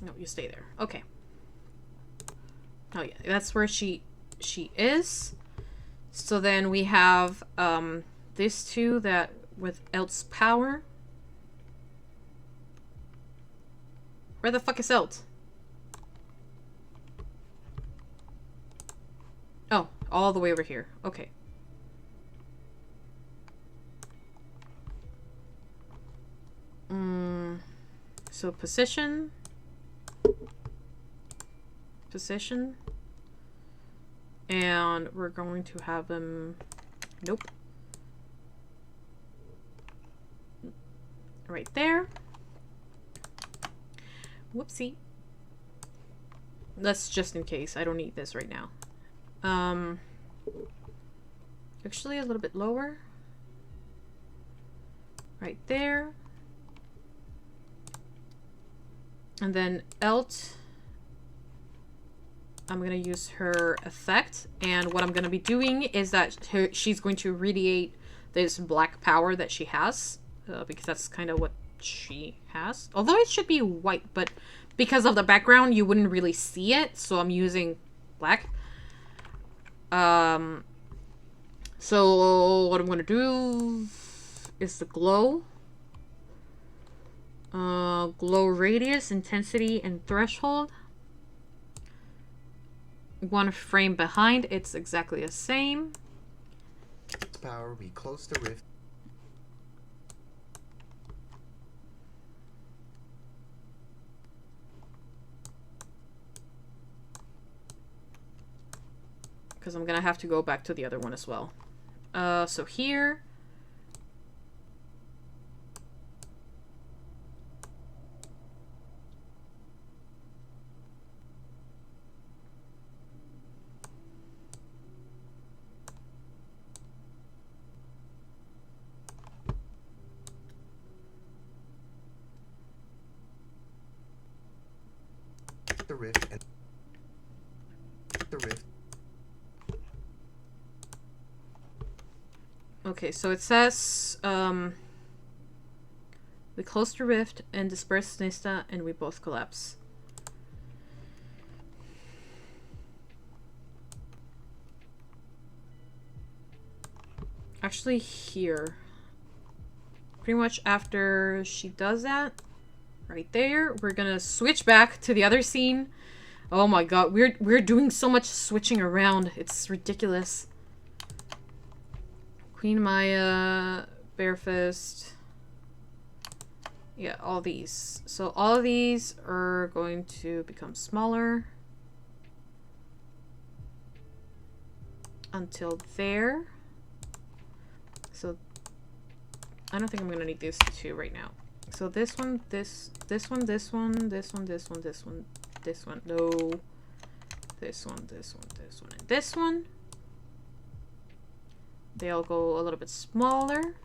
No, you stay there. Okay. Oh yeah, that's where she is. So then we have these two that with Elt's power. Where the fuck is Elt? Oh, all the way over here. Okay. So position. Position. And we're going to have them... Nope. Right there. Whoopsie. That's just in case. I don't need this right now. Actually a little bit lower. Right there. And then Elt... I'm going to use her effect, and what I'm going to be doing is that she's going to radiate this black power that she has, because that's kind of what she has. Although it should be white, but because of the background, you wouldn't really see it, so I'm using black. So what I'm going to do is the glow. Glow radius, intensity, and threshold. One frame behind, it's exactly the same. Power be close to rift. Because I'm gonna have to go back to the other one as well. So here. The rift and the rift. Okay, so it says we close the rift and disperse Nista, and we both collapse. Actually here. Pretty much after she does that, right there, we're gonna switch back to the other scene. Oh my god, we're doing so much switching around. It's ridiculous. Queen Maya, Barefist. Yeah, all these. So all of these are going to become smaller. Until there. So I don't think I'm gonna need these two right now. So this one, this one, this one, this one, this one, this one, this one, no. This one, this one, this one, and this one. They all go a little bit smaller.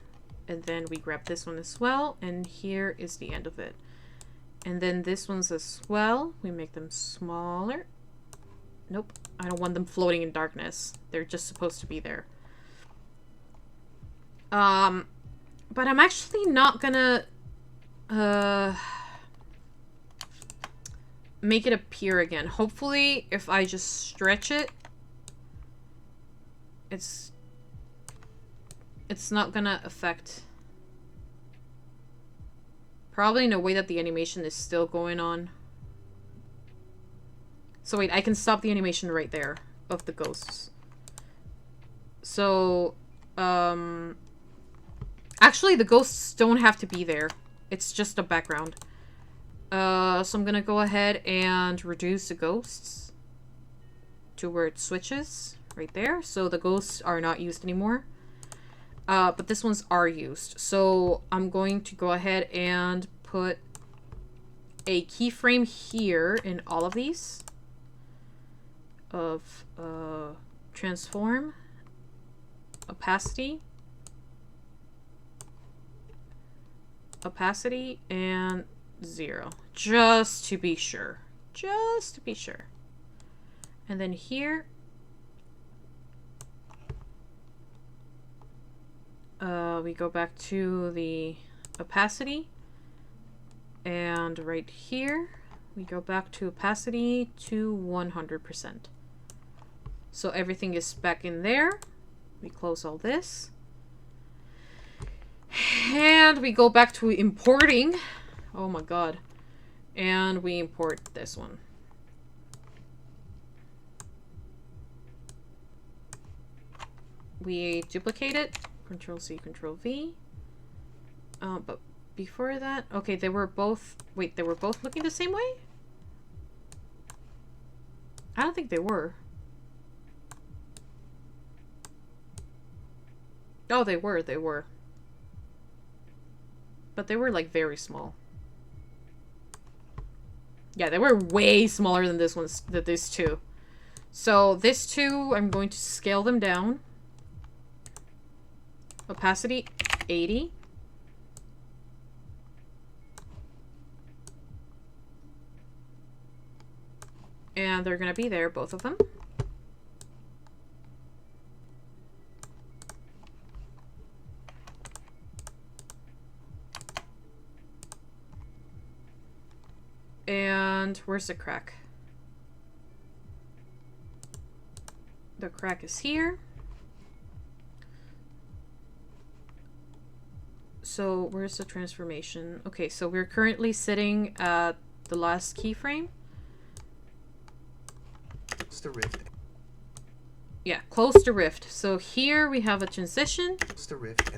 And then we grab this one as well. And here is the end of it. And then this one's as well. We make them smaller. Nope. I don't want them floating in darkness. They're just supposed to be there. But I'm actually not gonna make it appear again. Hopefully, if I just stretch it, it's not gonna affect. Probably in a way that the animation is still going on. So wait, I can stop the animation right there of the ghosts. So, actually, the ghosts don't have to be there. It's just a background. So I'm gonna go ahead and reduce the ghosts to where it switches right there. So the ghosts are not used anymore. But this ones are used. So I'm going to go ahead and put a keyframe here in all of these of transform, opacity, and 0. Just to be sure. Just to be sure. And then here, we go back to the opacity. And right here, we go back to opacity to 100%. So everything is back in there. We close all this. And we go back to importing. Oh my god. And we import this one. We duplicate it. Control C, Control V. But before that, okay, they were both, wait, they were both looking the same way? I don't think they were. Oh, they were. But they were, like, very small. Yeah, they were way smaller than this two. So, this two, I'm going to scale them down. Opacity, 80. And they're gonna be there, both of them. And where's the crack? The crack is here. So where's the transformation? Okay, so we're currently sitting at the last keyframe. Close to rift. Yeah, close to rift. So here we have a transition. Close to rift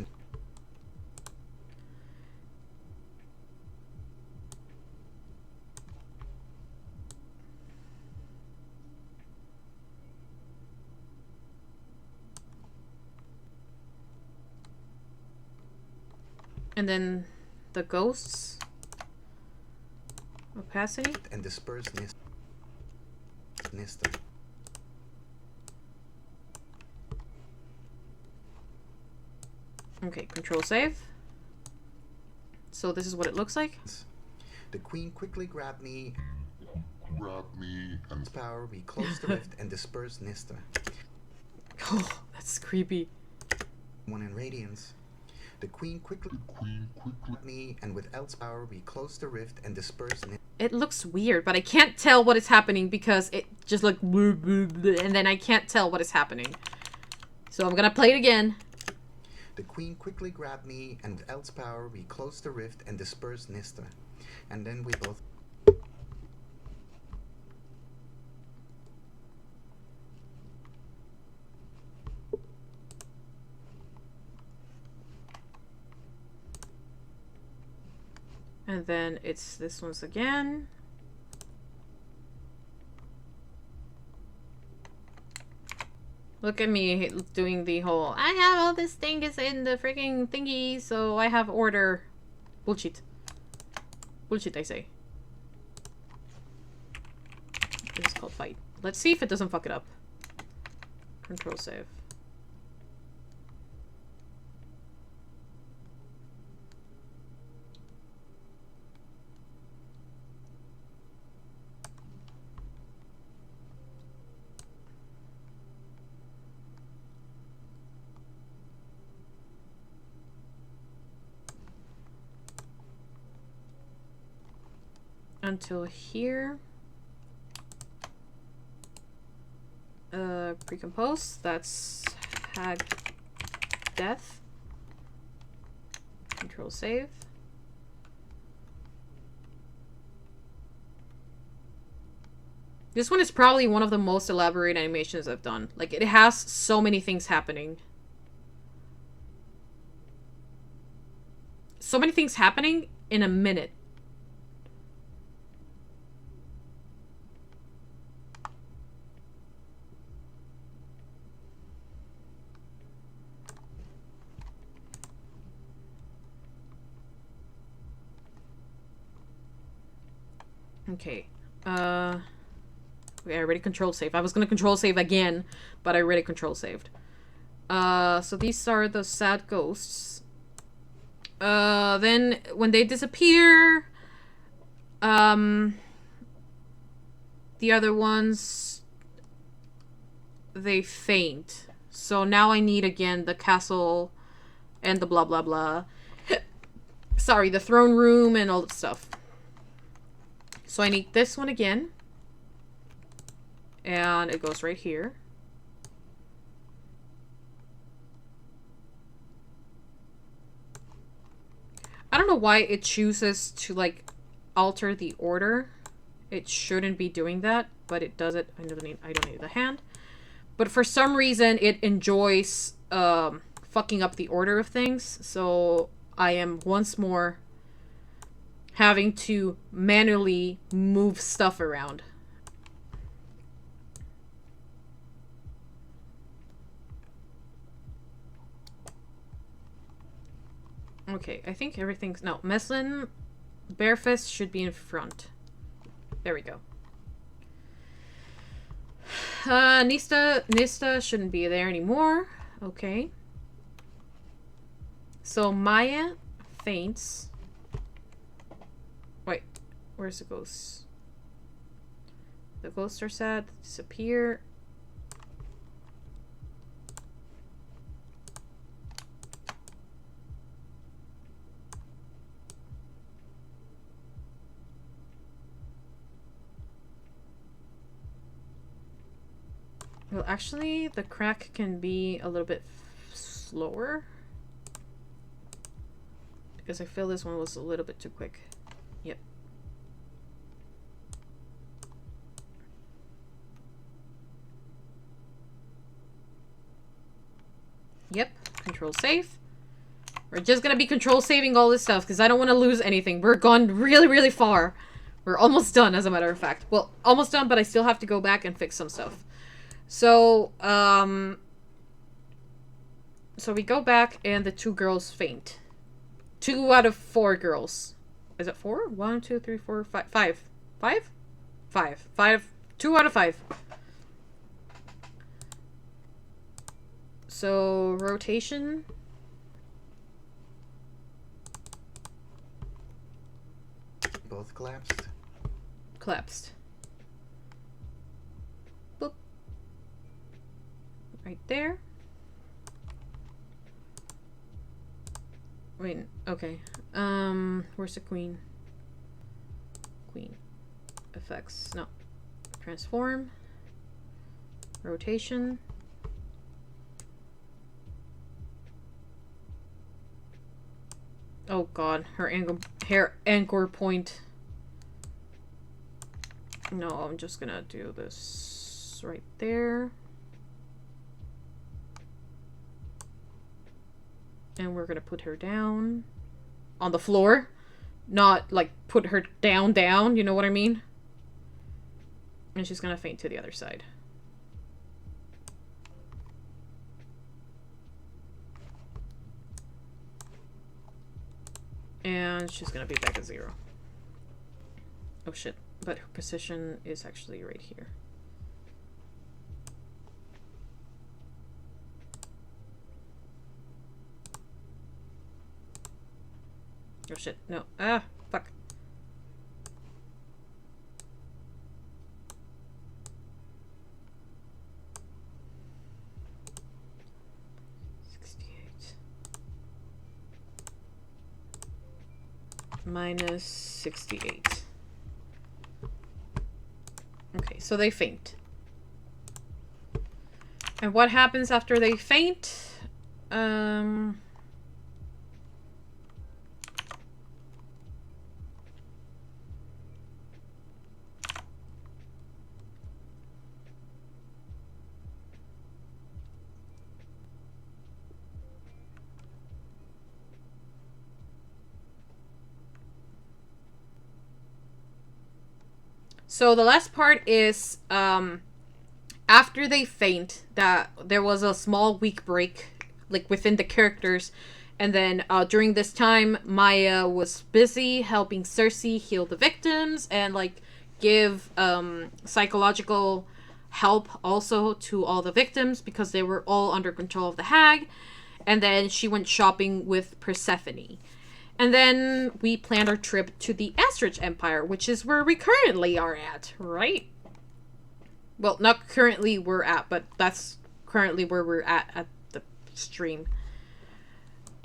and then the ghosts. Opacity. And disperse Nista. Okay, control save. So this is what it looks like. The queen quickly grabbed me and power we close the rift and disperse Nista. Oh, that's creepy. One in radiance. The queen quickly me, and with El's power we close the rift and disperse Nista. It looks weird, but I can't tell what is happening because it just like and then I can't tell what is happening. So I'm gonna play it again. The queen quickly grabbed me, and with El's power we close the rift and disperse Nista. And then we both... And then it's this one's again. Look at me doing the whole, I have all this thing is in the freaking thingy, so I have order. Bullshit. Bullshit, I say. This is called fight. Let's see if it doesn't fuck it up. Control save. Until here. Precompose. That's hag death. Control save. This one is probably one of the most elaborate animations I've done. Like, it has so many things happening. So many things happening in a minute. Okay. Okay, I already control save. I was gonna control save again, but I already control saved. So these are the sad ghosts. Then when they disappear, the other ones, they faint. So now I need again the castle and the blah blah blah. Sorry, the throne room and all that stuff. So I need this one again. And it goes right here. I don't know why it chooses to, like, alter the order. It shouldn't be doing that, but it does it. I don't need the hand. But for some reason, it enjoys fucking up the order of things. So I am once more having to manually move stuff around. Okay, I think everything's... No, Meslin, Bearfist should be in front. There we go. Nista shouldn't be there anymore. Okay. So Maya faints. Wait, where's the ghosts? The ghosts are sad, disappear. Well, actually, the crack can be a little bit slower. Because I feel this one was a little bit too quick. Yep. Yep. Control save. We're just gonna be control saving all this stuff because I don't want to lose anything. We're gone really, really far. We're almost done, as a matter of fact. Well, almost done, but I still have to go back and fix some stuff. So, so we go back and the two girls faint. 2 out of 4 girls. Is it 4? 1, 2, 3, 4, 5. 5. 5? 5. 5. 2 out of 5. So, rotation. Both collapsed. Collapsed. Boop. Right there. Wait, okay. Where's the queen? Queen. Effects. No. Transform. Rotation. Oh god, her anchor point. No, I'm just gonna do this right there. And we're gonna put her down on the floor. not like put her down, you know what I mean? And she's gonna faint to the other side. And she's gonna be back at 0. Oh shit, but her position is actually right here. Oh shit, no. Ah, fuck. Minus 68. Okay, so they faint. And what happens after they faint? So the last part is after they faint, that there was a small week break, like within the characters, and then during this time, Maya was busy helping Cersei heal the victims and like give psychological help also to all the victims because they were all under control of the hag. And then she went shopping with Persephone. And then we planned our trip to the Astrich Empire, which is where we currently are at, right? Well, not currently we're at, but that's currently where we're at the stream.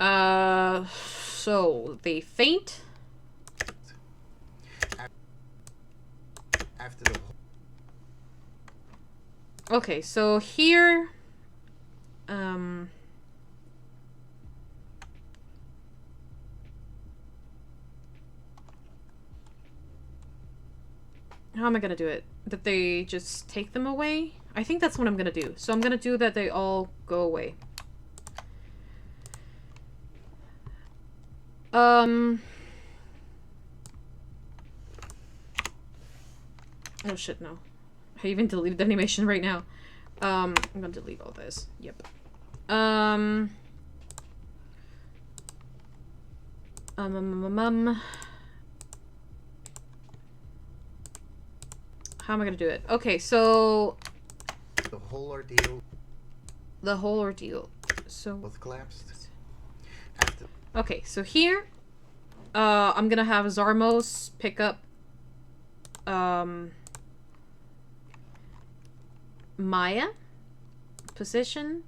So they faint. After the Okay, so here, how am I gonna do it? That they just take them away? I think that's what I'm gonna do. So I'm gonna do that they all go away. Oh shit, no. I even deleted the animation right now. I'm gonna delete all this. Yep. How am I gonna do it? Okay, so the whole ordeal. The whole ordeal. So Both collapsed. After okay, so here, I'm gonna have Zarmos pick up, Maya, position.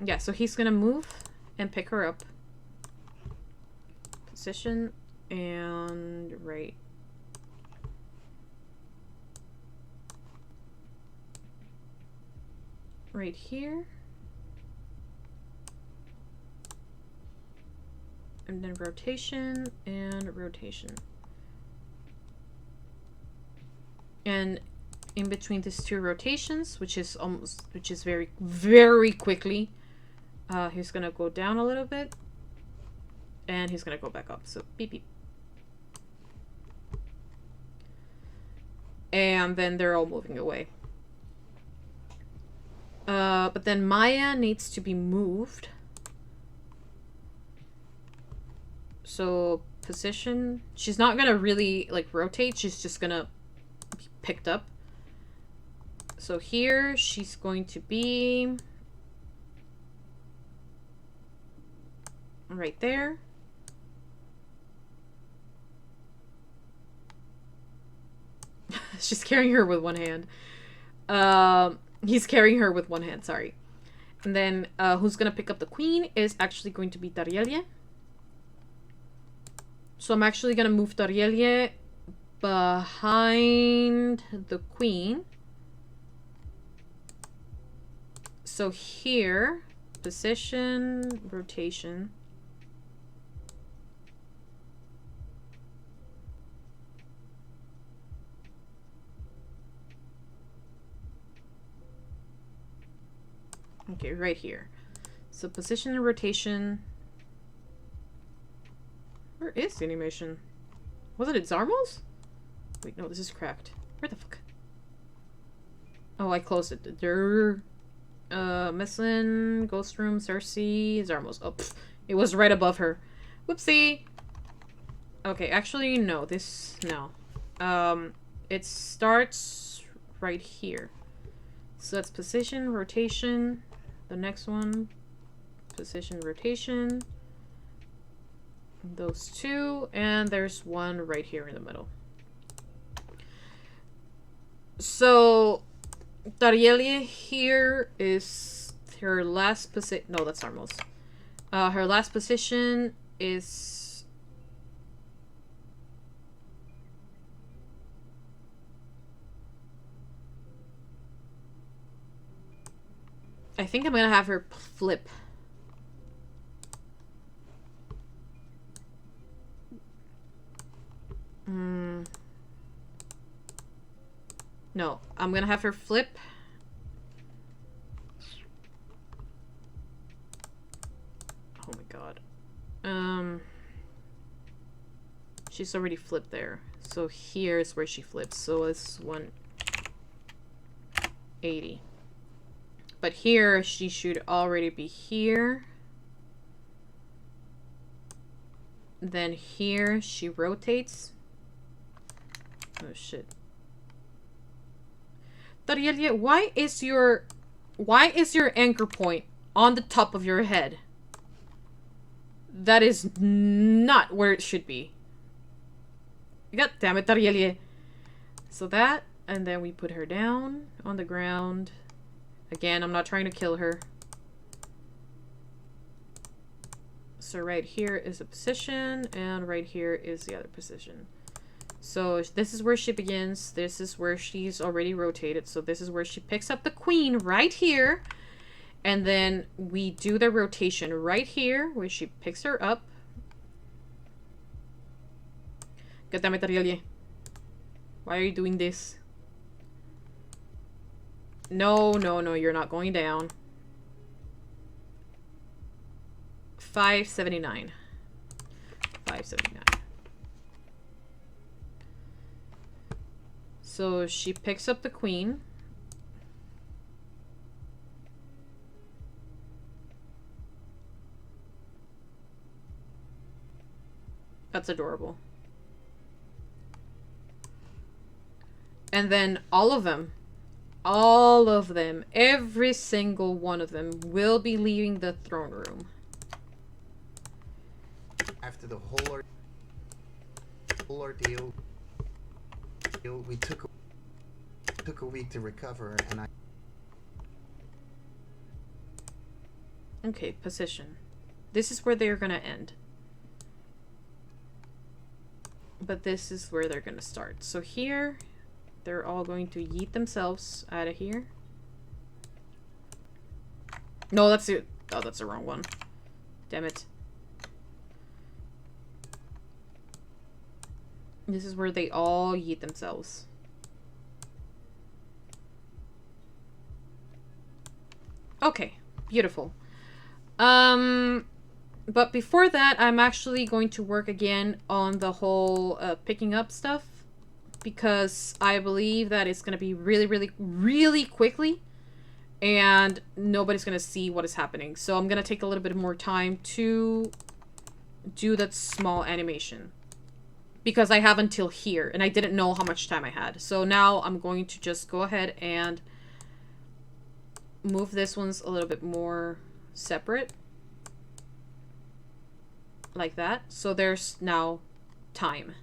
Yeah, so he's gonna move and pick her up. Position and right. Right here. And then rotation and rotation. And in between these two rotations, which is very, very quickly, he's gonna go down a little bit. And he's gonna go back up. So beep beep. And then they're all moving away. But then Maya needs to be moved. So position. She's not gonna really like rotate. She's just gonna be picked up. So here she's going to be right there. She's carrying her with one hand. He's carrying her with one hand, sorry. And then who's gonna pick up the queen is actually going to be Darielle. So I'm actually gonna move Darielle behind the queen. So here, position, rotation. Okay, right here. So position and rotation. Where is the animation? Was it Zarmos? Wait, no, this is cracked. Where the fuck? Oh, I closed it. Messlin, Ghost Room, Cersei, Zarmos. Oh, pfft. It was right above her. Whoopsie! Okay, actually, no. No. It starts right here. So that's position, rotation. The next one, position, rotation. Those two, and there's one right here in the middle. So, Tarielia here is her last position. No, that's Armos. Her last position is... I think I'm gonna have her flip. No, I'm gonna have her flip. Oh my god. She's already flipped there. So here's where she flips. So it's 180. But here, she should already be here. Then here, she rotates. Oh shit. Tarielia, why is your anchor point on the top of your head? That is not where it should be. God damn it, Tarielia. So that, and then we put her down on the ground. Again, I'm not trying to kill her. So right here is a position, and right here is the other position. So this is where she begins. This is where she's already rotated. So this is where she picks up the queen right here. And then we do the rotation right here, where she picks her up. Goddammit, Tarielia. Why are you doing this? No, no, no, you're not going down. 579. 579. So she picks up the queen. That's adorable. And then all of them, every single one of them will be leaving the throne room. After the whole ordeal, we took a week to recover, and I... Okay, position. This is where they're gonna end. But this is where they're gonna start. So here, they're all going to yeet themselves out of here. No, that's it. Oh, that's the wrong one. Damn it. This is where they all yeet themselves. Okay, beautiful. But before that, I'm actually going to work again on the whole picking up stuff, because I believe that it's going to be really, really, really quickly, and nobody's going to see what is happening. So I'm going to take a little bit more time to do that small animation, because I have until here, and I didn't know how much time I had. So now I'm going to just go ahead and move this one's a little bit more separate. Like that. So there's now time.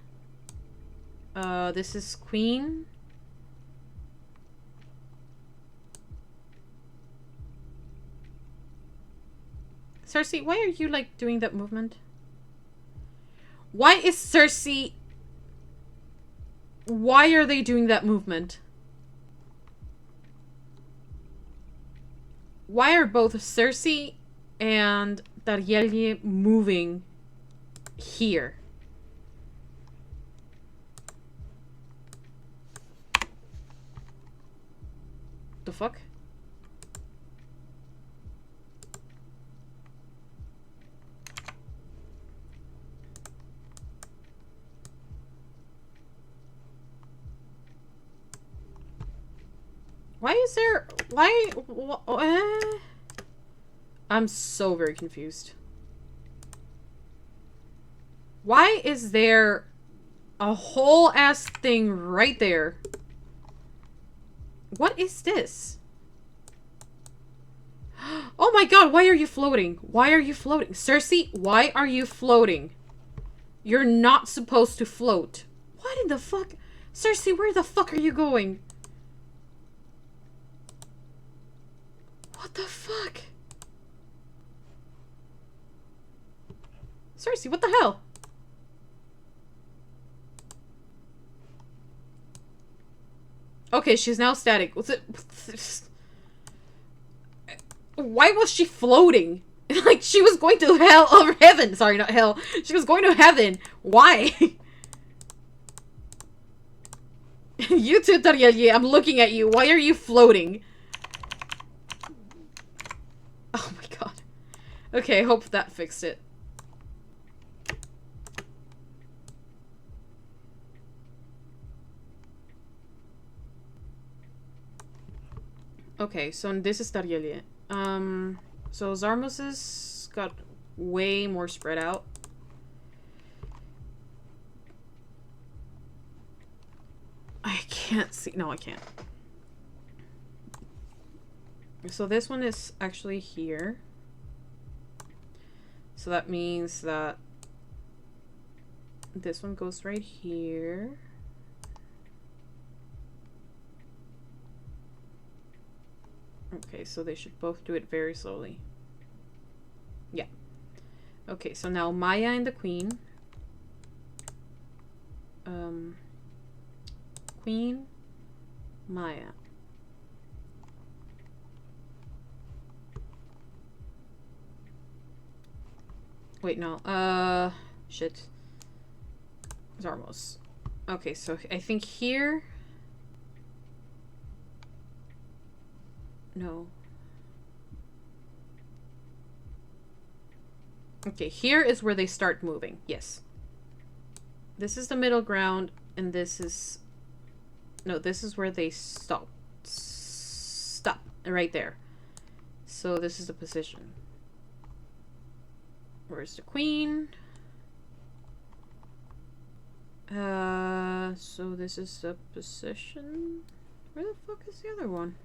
This is queen. Cersei, why are you, like, doing that movement? Why is Cersei... Why are they doing that movement? Why are both Cersei and Tarielia moving here? The fuck? Why is there... Why... I'm so very confused. Why is there a whole ass thing right there? What is this? Oh my god, why are you floating? Why are you floating? Cersei, why are you floating? You're not supposed to float. What in the fuck? Cersei, where the fuck are you going? What the fuck? Cersei, what the hell? Okay, she's now static. What's it? Why was she floating? Like, she was going to hell or heaven. Sorry, not hell. She was going to heaven. Why? You too, Tariel. I'm looking at you. Why are you floating? Oh my god. Okay, hope that fixed it. Okay, so this is Tariel. So Zarmos's got way more spread out. I can't see. No, I can't. So this one is actually here. So that means that this one goes right here. Okay, so they should both do it very slowly. Yeah. Okay, so now Maya and the Queen. Queen, Maya. Wait, no. Shit. Zarmos. Okay, so I think here... No. Okay, here is where they start moving. Yes. This is the middle ground, and this is... No, this is where they stop. Stop. Right there. So this is the position. Where's the Queen? So this is the position. Where the fuck is the other one?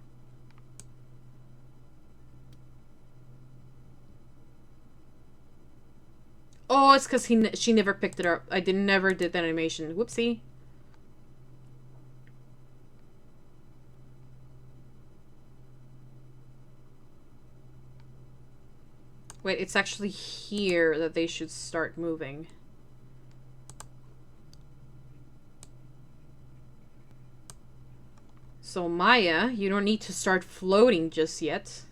Oh, it's because she never picked it up. I never did that animation. Whoopsie. Wait, it's actually here that they should start moving. So Maya, you don't need to start floating just yet.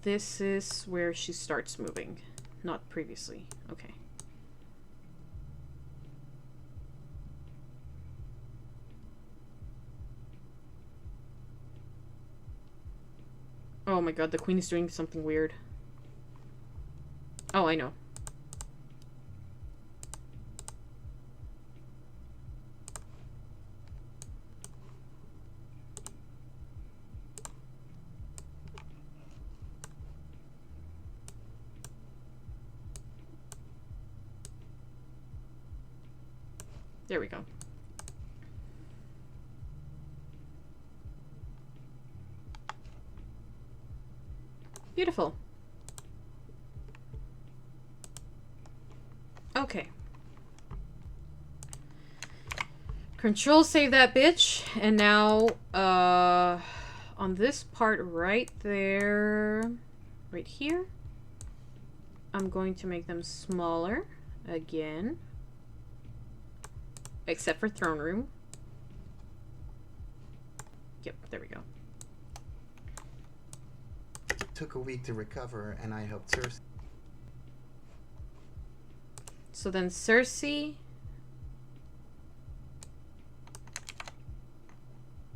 This is where she starts moving, not previously. Okay. Oh my god, the Queen is doing something weird. Oh, I know. There we go. Beautiful. Okay. Control save that bitch. And now, on this part right there, right here, I'm going to make them smaller again. Except for throne room. Yep, there we go. Took a week to recover, and I helped Cersei. So then Cersei...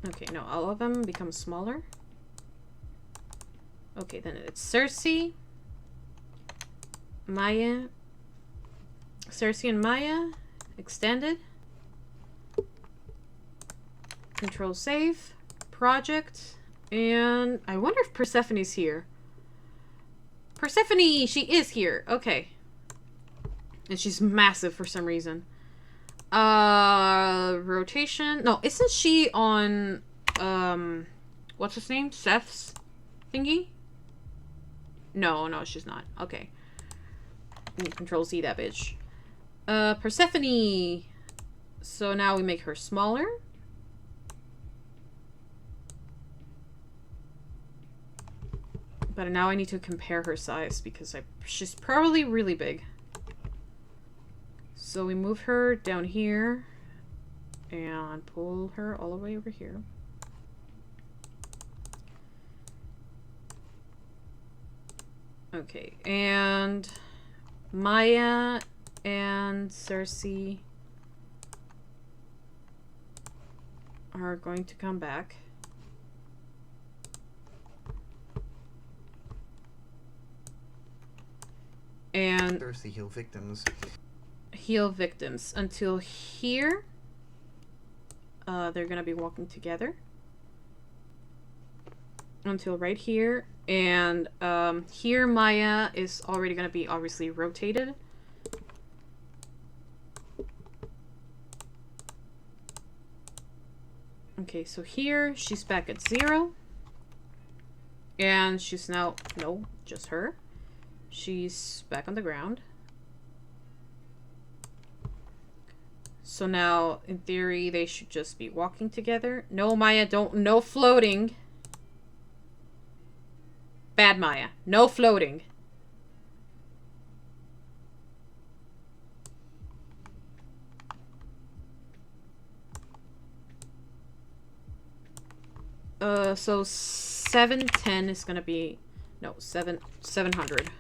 Okay, no, all of them become smaller. Okay, then it's Cersei. Maya. Cersei and Maya. Extended. Control save. Project. And I wonder if Persephone's here. Persephone! She is here. Okay. And she's massive for some reason. Rotation. No, isn't she on, what's his name? Seth's thingy? No, she's not. Okay. Control Z that bitch. Persephone. So now we make her smaller. But now I need to compare her size because she's probably really big. So we move her down here and pull her all the way over here. Okay, and Maya and Cersei are going to come back. And Cersei heal victims. Heal victims until here. They're gonna be walking together until right here, and here Maya is already gonna be obviously rotated. Okay, so here she's back at 0, and she's now just her. She's back on the ground. So now, in theory, they should just be walking together. No, Maya, no floating. Bad Maya. No floating. So 710 is gonna be, no, 700.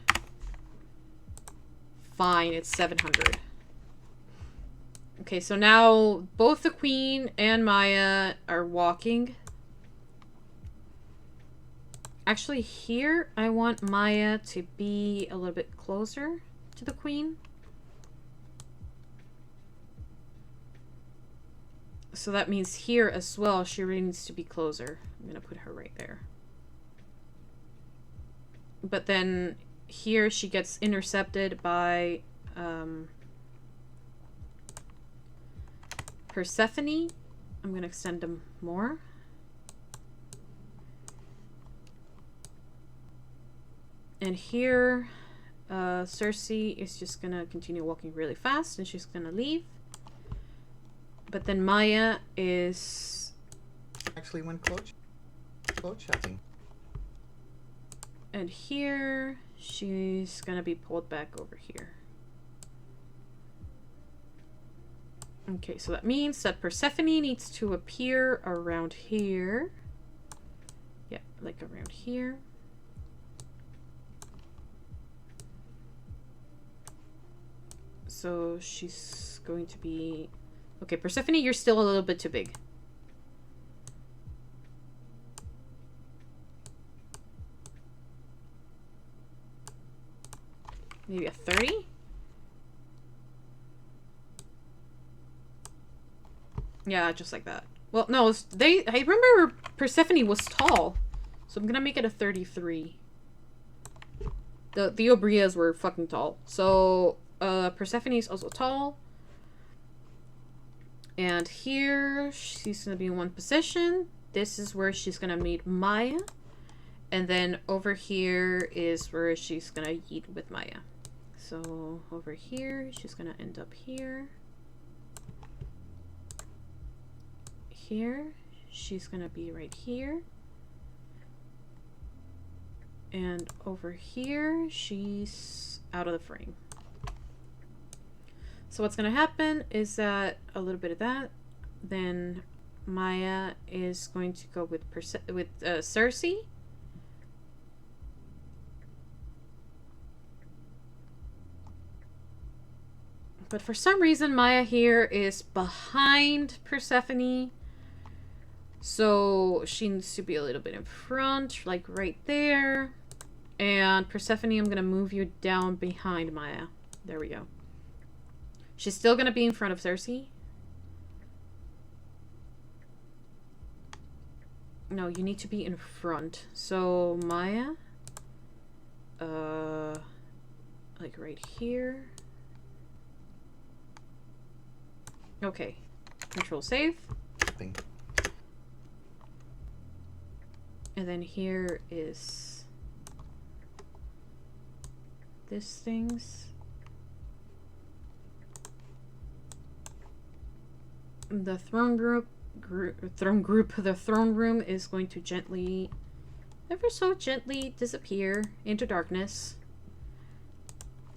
Fine, it's 700. Okay, so now both the Queen and Maya are walking. Actually, here I want Maya to be a little bit closer to the Queen. So that means here as well, she really needs to be closer. I'm gonna put her right there. But then here she gets intercepted by Persephone. I'm gonna extend them more. And here, Cersei is just gonna continue walking really fast and she's gonna leave. But then Maya is... Actually went close shopping. And here, she's gonna be pulled back over here. Okay, so that means that Persephone needs to appear around here. Yeah, like around here. So she's going to be... Okay, Persephone, you're still a little bit too big. Maybe a 30? Yeah, just like that. Well, no, I remember Persephone was tall. So I'm gonna make it a 33. The Obrias were fucking tall. So, Persephone is also tall. And here, she's gonna be in one position. This is where she's gonna meet Maya. And then over here is where she's gonna yeet with Maya. So, over here, she's gonna end up here. Here, she's gonna be right here. And over here, she's out of the frame. So what's gonna happen is that a little bit of that, then Maya is going to go with Cersei. But for some reason, Maya here is behind Persephone. So she needs to be a little bit in front, like right there. And Persephone, I'm gonna move you down behind Maya. There we go. She's still gonna be in front of Cersei. No, you need to be in front. So Maya, like right here. Okay. Control save. Thing. And then here is this things. The throne room is going to gently, ever so gently disappear into darkness.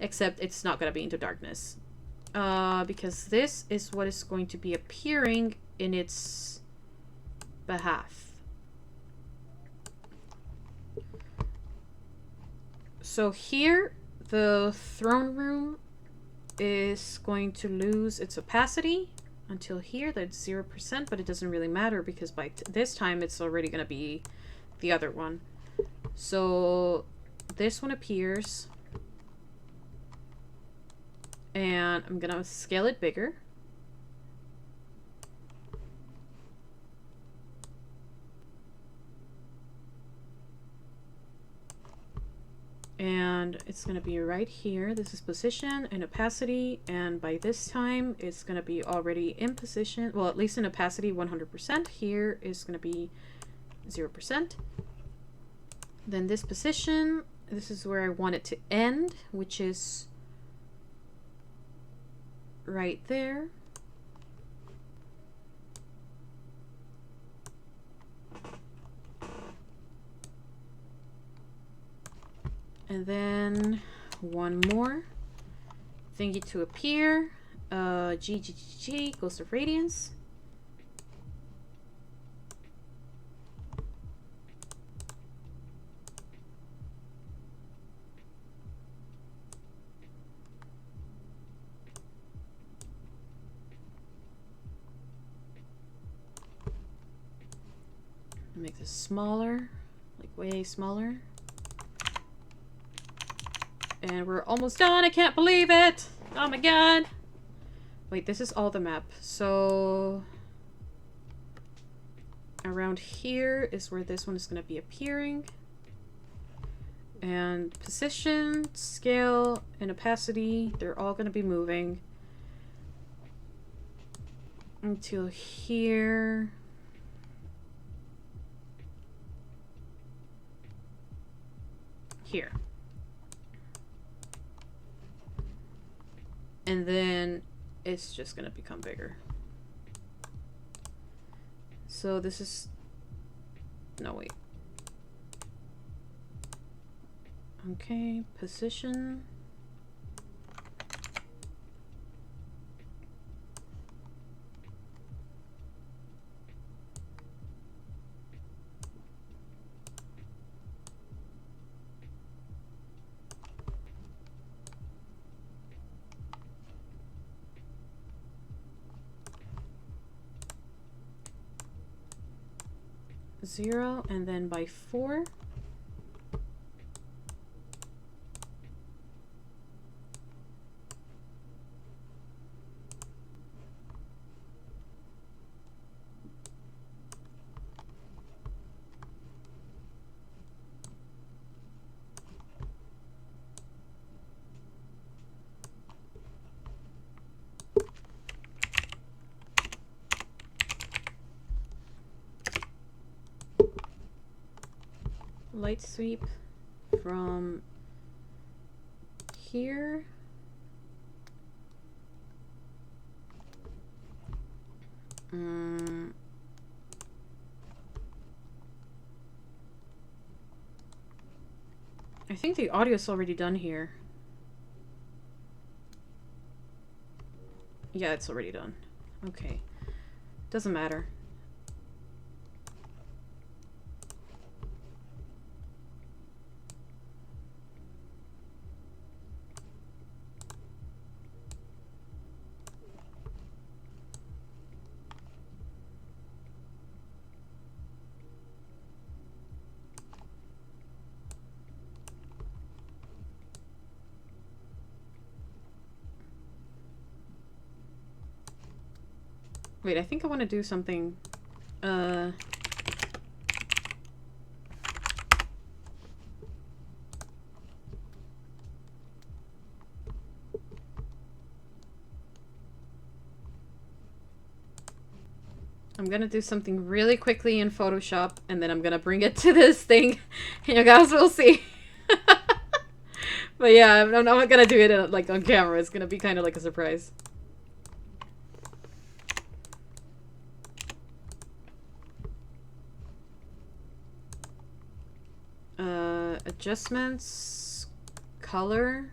Except it's not going to be into darkness. Because this is what is going to be appearing in its behalf. So here, the throne room is going to lose its opacity until here. That's 0%, but it doesn't really matter because by this time it's already going to be the other one. So this one appears. And I'm going to scale it bigger. And it's going to be right here. This is position and opacity. And by this time, it's going to be already in position. Well, at least in opacity, 100%. Here is going to be 0%. Then this position, this is where I want it to end, which is right there. And then one more thingy to appear. G, Ghost of Radiance. Make this smaller, like way smaller. And we're almost done. I can't believe it. Oh my god. Wait, this is all the map. So around here is where this one is going to be appearing. And position, scale, and opacity, they're all going to be moving until here. Here. And then it's just gonna become bigger. So this is, no wait. Okay, position. Zero, and then by 4. Light sweep from here. I think the audio's already done here. Yeah, it's already done. Okay. Doesn't matter. Wait, I think I want to do something. I'm gonna do something really quickly in Photoshop, and then I'm gonna bring it to this thing. You guys will see. But yeah, I'm not gonna do it like on camera. It's gonna be kind of like a surprise. Adjustments, color.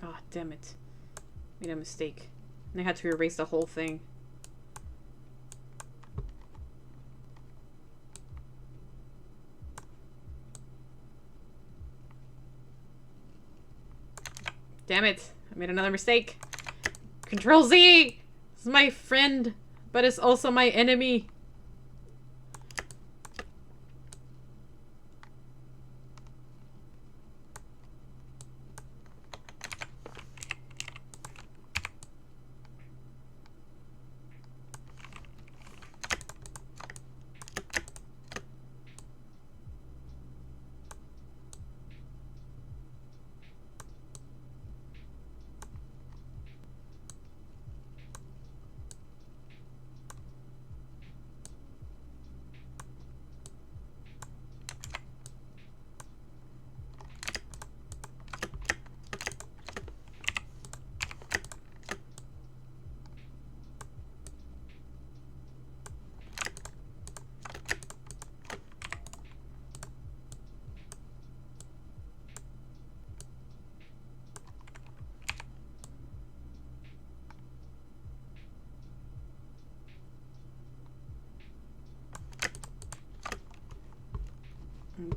Oh, damn it. Made a mistake. And I had to erase the whole thing. Damn it. I made another mistake. Control Z! This is my friend, but it's also my enemy.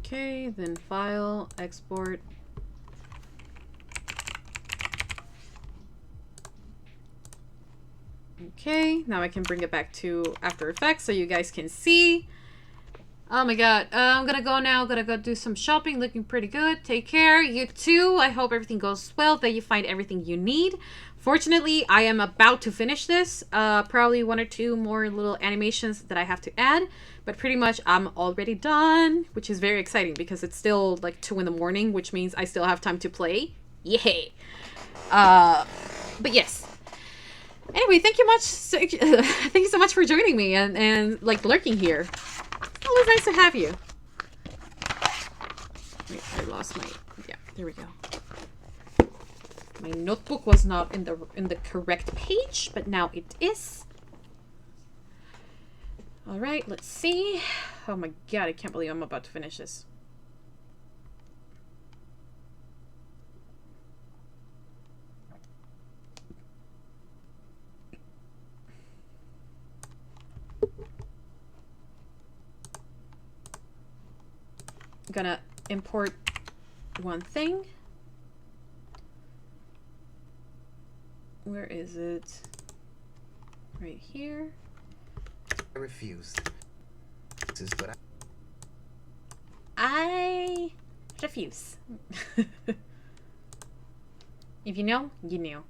Okay, then file, export. Okay, now I can bring it back to After Effects so you guys can see. Oh my god, I'm gonna go now, gonna go do some shopping, looking pretty good. Take care, you too. I hope everything goes well, that you find everything you need. Fortunately, I am about to finish this. Probably one or two more little animations that I have to add. But pretty much I'm already done, which is very exciting because it's still like 2 in the morning, which means I still have time to play. Yay! But yes. Anyway, thank you much. Thank you so much for joining me and like lurking here. Always nice to have you. Wait, I lost my... Yeah, there we go. My notebook was not in the correct page, but now it is. All right, let's see. Oh my god, I can't believe I'm about to finish this. I'm gonna import one thing. Where is it? Right here. I refuse. But I refuse. If you know, you know.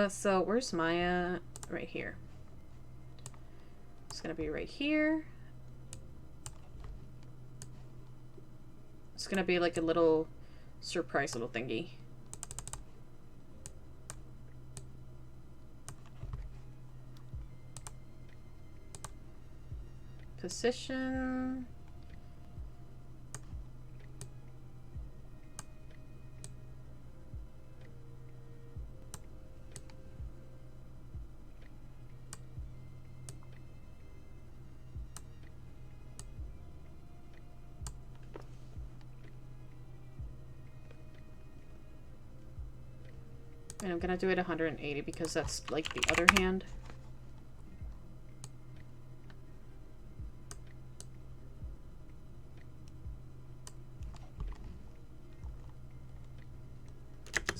So where's Maya? Right here. It's gonna be right here. It's gonna be like a little surprise little thingy. Position. And I'm gonna do it 180 because that's like the other hand.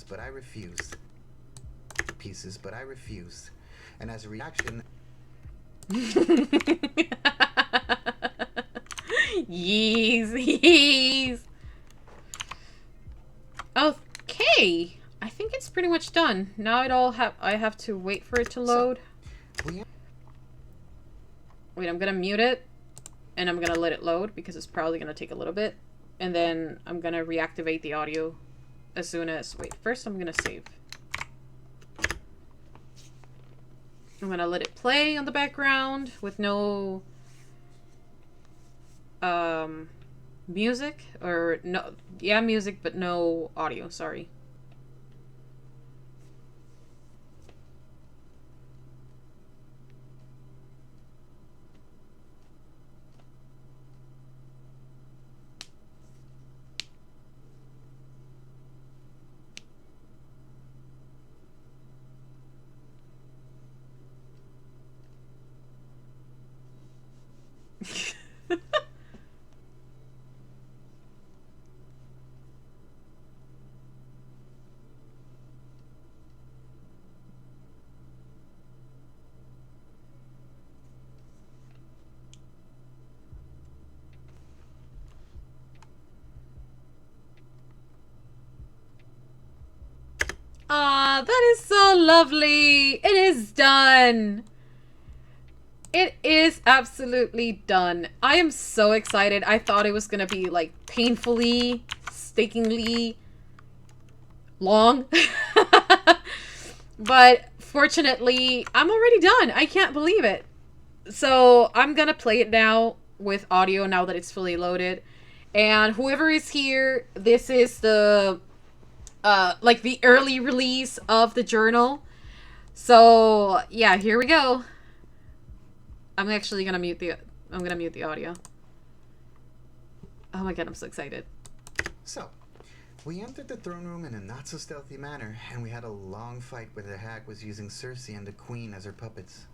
But I refused. Pieces, but I refused. And as a reaction... Yeez. Okay. I think it's pretty much done. Now I have to wait for it to load. Wait, I'm gonna mute it. And I'm gonna let it load because it's probably gonna take a little bit. And then I'm gonna reactivate the audio as soon as... Wait, first I'm gonna save. I'm gonna let it play on the background with no music, or no, yeah, music, but no audio, sorry. Ah, that is so lovely. It is done. It is absolutely done. I am so excited. I thought it was gonna be like painfully, stakingly long. But fortunately, I'm already done. I can't believe it. So I'm gonna play it now with audio now that it's fully loaded. And whoever is here, this is the like the early release of the journal. So yeah, here we go. I'm actually gonna mute the audio. Oh my god, I'm so excited. So, we entered the throne room in a not so stealthy manner, and we had a long fight where the hag was using Cersei and the queen as her puppets.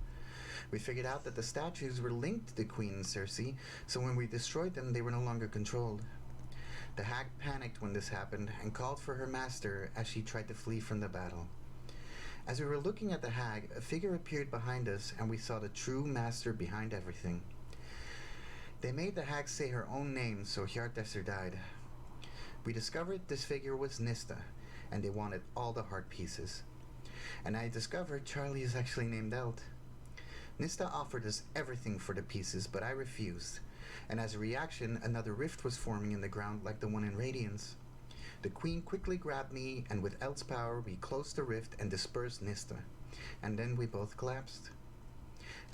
We figured out that the statues were linked to the queen and Cersei, so when we destroyed them, they were no longer controlled. The hag panicked when this happened and called for her master as she tried to flee from the battle. As we were looking at the hag, a figure appeared behind us, and we saw the true master behind everything. They made the hag say her own name, so Hjartdesser died. We discovered this figure was Nista, and they wanted all the heart pieces. And I discovered Charlie is actually named Elt. Nista offered us everything for the pieces, but I refused. And as a reaction, another rift was forming in the ground like the one in Radiance. The queen quickly grabbed me, and with Elt's power, we closed the rift and dispersed Nista. And then we both collapsed.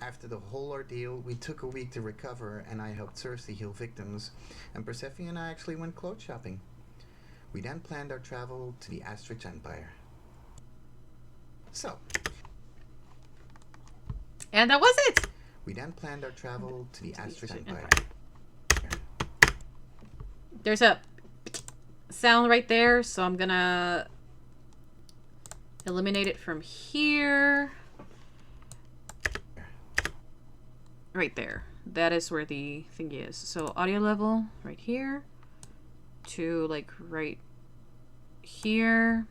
After the whole ordeal, we took a week to recover, and I helped Cersei heal victims, and Persephone and I actually went clothes shopping. We then planned our travel to the Astrix Empire. So. And that was it! We then planned our travel to the Astrix Empire. There's a sound right there, so I'm gonna eliminate it from here. Right there. That is where the thing is. So audio level right here to like right here.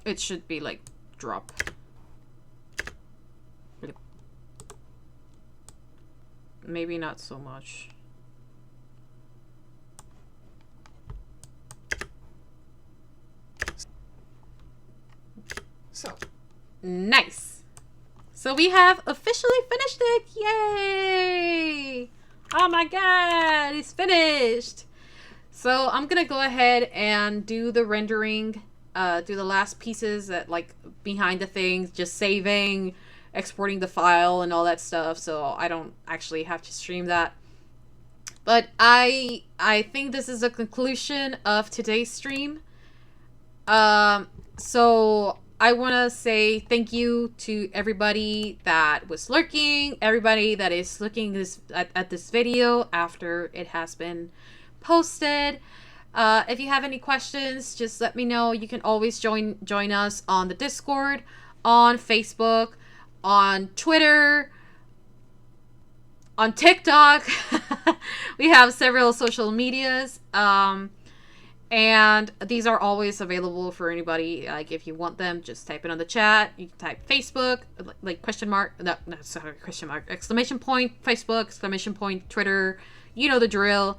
It should be like drop. Maybe not so much. So. Nice. So we have officially finished it. Yay! Oh my god, it's finished. So I'm gonna go ahead and do the rendering, do the last pieces that like behind the things, just saving, exporting the file and all that stuff, so I don't actually have to stream that. But I think this is a conclusion of today's stream. So I want to say thank you to everybody that was lurking, everybody that is looking at this video after it has been posted. If you have any questions, just let me know. You can always join us on the Discord, on Facebook, on Twitter, on TikTok. We have several social medias. And these are always available for anybody. Like, if you want them, just type it on the chat. You can type Facebook, like question mark, question mark, exclamation point, Facebook, exclamation point, Twitter. You know the drill.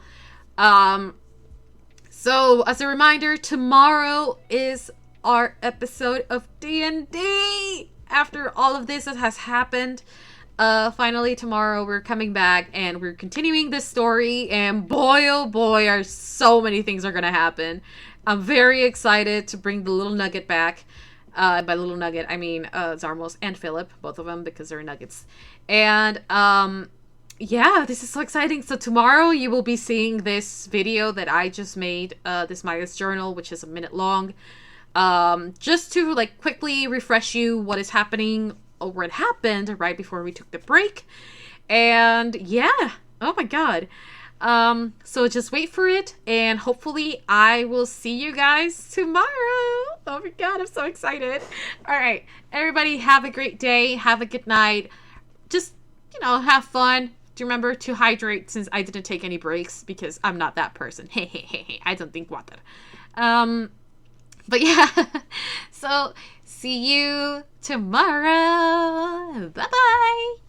So, as a reminder, tomorrow is our episode of D&D. After all of this that has happened, finally tomorrow we're coming back and we're continuing this story, and boy oh boy are so many things are gonna happen. I'm very excited to bring the little nugget back. By little nugget I mean Zarmos and Philip, both of them, because they're nuggets. And yeah, this is so exciting. So tomorrow you will be seeing this video that I just made, this Maya's journal, which is a minute long, just to like quickly refresh you what is happening, or what happened right before we took the break. And yeah, oh my god. So just wait for it, and hopefully I will see you guys tomorrow. Oh my god, I'm so excited. All right, everybody, have a great day, have a good night. Just, have fun. Do you remember to hydrate, since I didn't take any breaks, because I'm not that person. Hey, I don't drink water. But yeah, so see you tomorrow. Bye-bye.